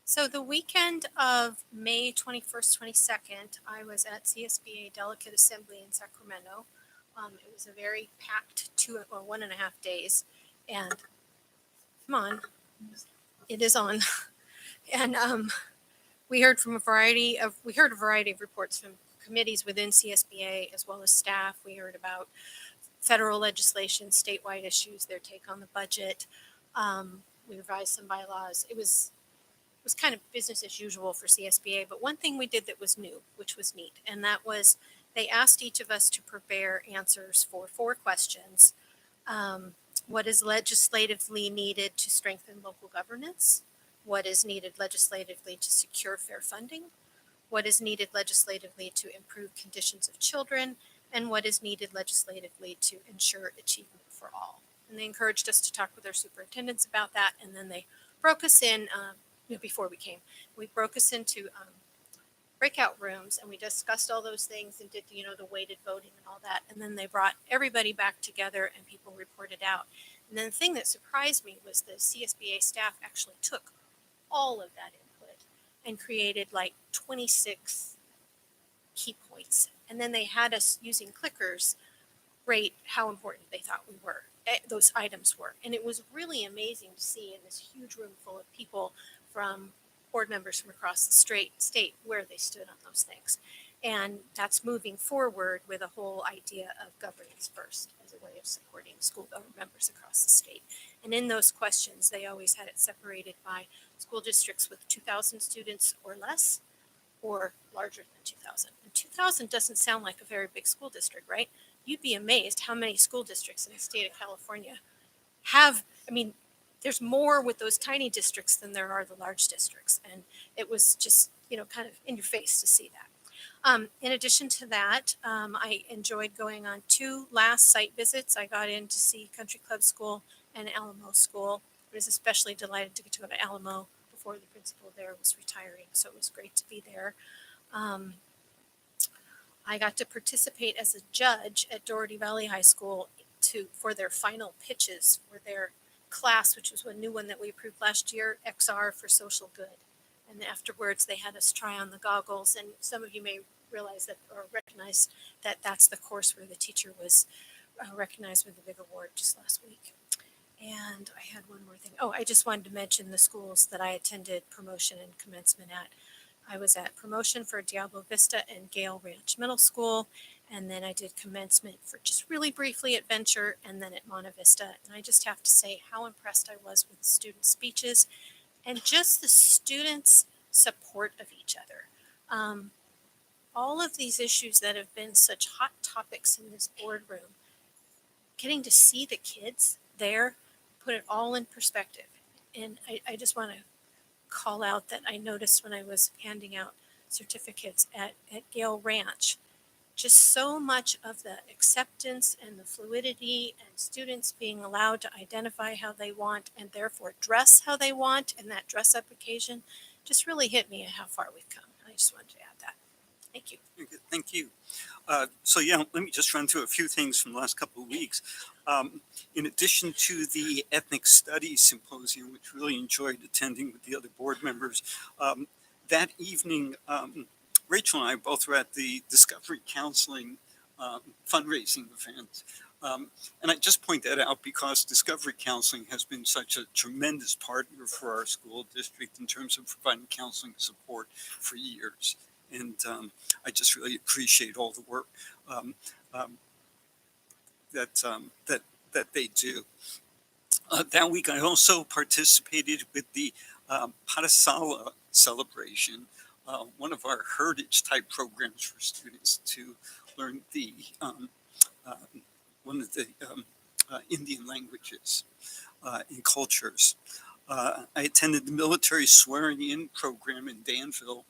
So the weekend of May 21st, 22nd, I was at CSBA Delegate Assembly in Sacramento. It was a very packed 1.5 days, and come on, it is on. And we heard a variety of reports from committees within CSBA as well as staff. We heard about federal legislation, statewide issues, their take on the budget. We revised some bylaws. It was kind of business as usual for CSBA, but one thing we did that was new, which was neat, and that was they asked each of us to prepare answers for 4 questions. What is legislatively needed to strengthen local governance? What is needed legislatively to secure fair funding? What is needed legislatively to improve conditions of children? And what is needed legislatively to ensure achievement for all? And they encouraged us to talk with our superintendents about that, and then they broke us in, before we broke us into breakout rooms, and we discussed all those things and did, the weighted voting and all that. And then they brought everybody back together and people reported out. And then the thing that surprised me was the CSBA staff actually took all of that input and created like 26 key points. And then they had us using clickers rate how important they thought those items were. And it was really amazing to see in this huge room full of people from board members from across the state where they stood on those things. And that's moving forward with a whole idea of governance first as a way of supporting school government members across the state. And in those questions, they always had it separated by school districts with 2,000 students or less, or larger than 2,000. And 2,000 doesn't sound like a very big school district, right? You'd be amazed how many school districts in the state of California have, I mean, there's more with those tiny districts than there are the large districts. And it was just, kind of in your face to see that. In addition to that, I enjoyed going on 2 last site visits. I got in to see Country Club School and Alamo School. I was especially delighted to get to go to Alamo before the principal there was retiring, so it was great to be there. I got to participate as a judge at Doherty Valley High School for their final pitches for their class, which was a new one that we approved last year, XR for Social Good. And afterwards, they had us try on the goggles, and some of you may realize that or recognize that that's the course where the teacher was recognized with a big award just last week. And I had one more thing. Oh, I just wanted to mention the schools that I attended promotion and commencement at. I was at promotion for Diablo Vista and Gale Ranch Middle School, and then I did commencement for just really briefly at Venture, and then at Monta Vista. And I just have to say how impressed I was with the student speeches and just the students' support of each other. All of these issues that have been such hot topics in this boardroom, getting to see the kids there, put it all in perspective. And I just want to call out that I noticed when I was handing out certificates at Gale Ranch, just so much of the acceptance and the fluidity and students being allowed to identify how they want and therefore dress how they want, and that dress up occasion just really hit me at how far we've come. I just wanted to add that. Thank you. Thank you. Let me just run through a few things from the last couple of weeks. In addition to the Ethnic Studies Symposium, which really enjoyed attending with the other board members, that evening, Rachel and I both were at the Discovery Counseling fundraising event. And I just point that out because Discovery Counseling has been such a tremendous partner for our school district in terms of providing counseling support for years. And I just really appreciate all the work that they do. That week, I also participated with the Padasala celebration, one of our heritage type programs for students to learn the one of the Indian languages and cultures. I attended the military swearing in program in Danville,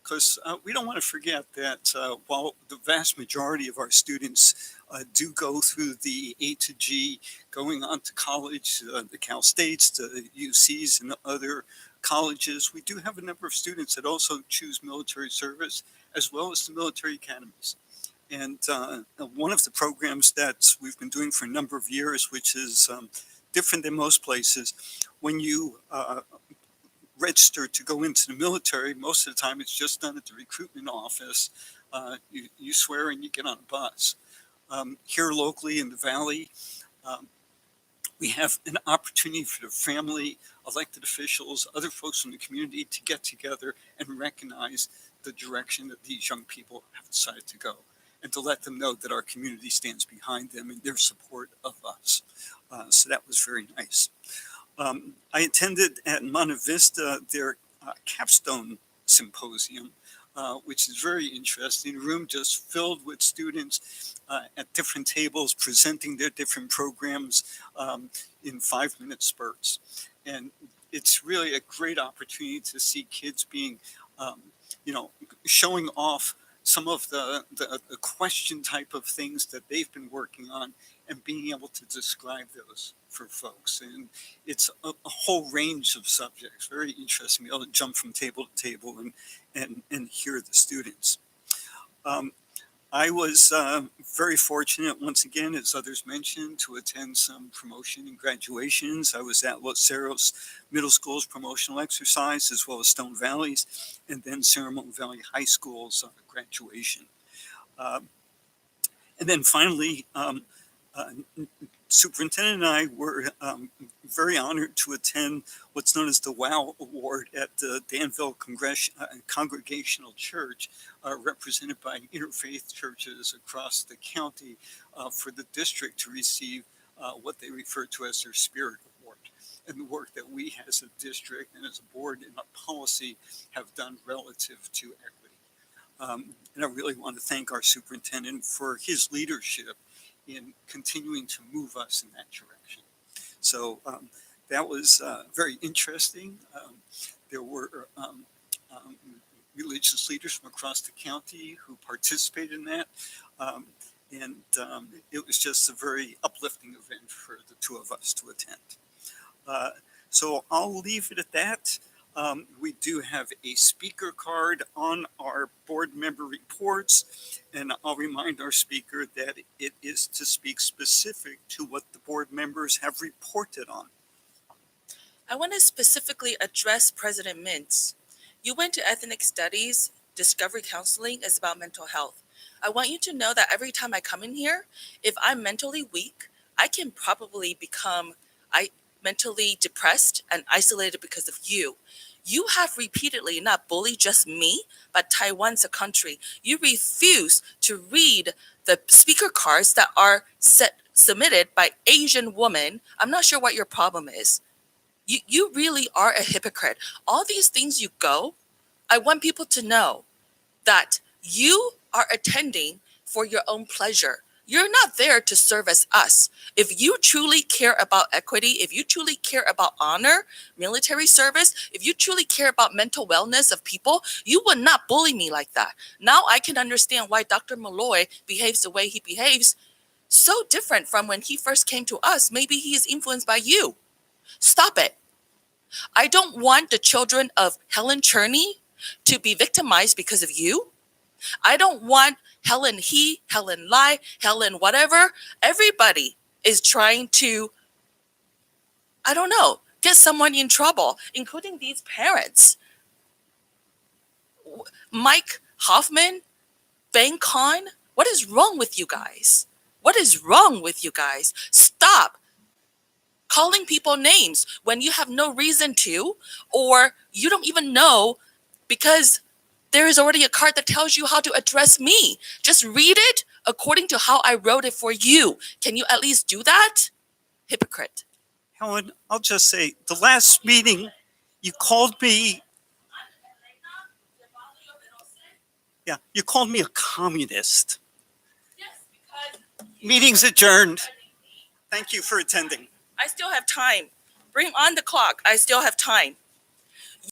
because we don't want to forget that while the vast majority of our students do go through the A to G, going on to college, the Cal States, the UCs, and other colleges, we do have a number of students that also choose military service as well as the military academies. And one of the programs that we've been doing for a number of years, which is different than most places, when you register to go into the military, most of the time it's just done at the recruitment office. You swear and you get on a bus. Here locally in the Valley, we have an opportunity for the family, elected officials, other folks from the community to get together and recognize the direction that these young people have decided to go, and to let them know that our community stands behind them and their support of us. So that was very nice. I attended at Monta Vista their capstone symposium, which is very interesting. A room just filled with students at different tables presenting their different programs in 5-minute spurts. And it's really a great opportunity to see kids being, showing off some of the question type of things that they've been working on and being able to describe those for folks. And it's a whole range of subjects, very interesting, be able to jump from table to table and hear the students. I was very fortunate, once again, as others mentioned, to attend some promotion and graduations. I was at Los Cerros Middle School's promotional exercise, as well as Stone Valley's, and then Ceremony Valley High School's graduation. And then finally, Superintendent and I were very honored to attend what's known as the WOW Award at the Danville Congregational Church, represented by interfaith churches across the county, for the district to receive what they refer to as their Spirit Award, and the work that we as a district and as a board and a policy have done relative to equity. And I really want to thank our superintendent for his leadership in continuing to move us in that direction. So that was very interesting. There were religious leaders from across the county who participated in that. And it was just a very uplifting event for the two of us to attend. So I'll leave it at that. We do have a speaker card on our board member reports, and I'll remind our speaker that it is to speak specific to what the board members have reported on. I want to specifically address President Mintz. You went to ethnic studies. Discovery counseling is about mental health. I want you to know that every time I come in here, if I'm mentally weak, I can probably become mentally depressed and isolated because of you. You have repeatedly not bullied just me, but Taiwan's a country. You refuse to read the speaker cards that are submitted by Asian women. I'm not sure what your problem is. You really are a hypocrite. All these things you go, I want people to know that you are attending for your own pleasure. You're not there to service us. If you truly care about equity, if you truly care about honor, military service, if you truly care about mental wellness of people, you would not bully me like that. Now I can understand why Dr. Malloy behaves the way he behaves. So different from when he first came to us. Maybe he is influenced by you. Stop it. I don't want the children of Helen Cherney to be victimized because of you. I don't want Helen He, Helen Lai, Helen whatever. Everybody is trying to, I don't know, get someone in trouble, including these parents. Mike Hoffman, Ben Kahn, what is wrong with you guys? What is wrong with you guys? Stop calling people names when you have no reason to, or you don't even know, because there is already a card that tells you how to address me. Just read it according to how I wrote it for you. Can you at least do that? Hypocrite. Helen, I'll just say, the last meeting, you called me, you called me a communist. Meeting's adjourned. Thank you for attending. I still have time. Bring on the clock. I still have time.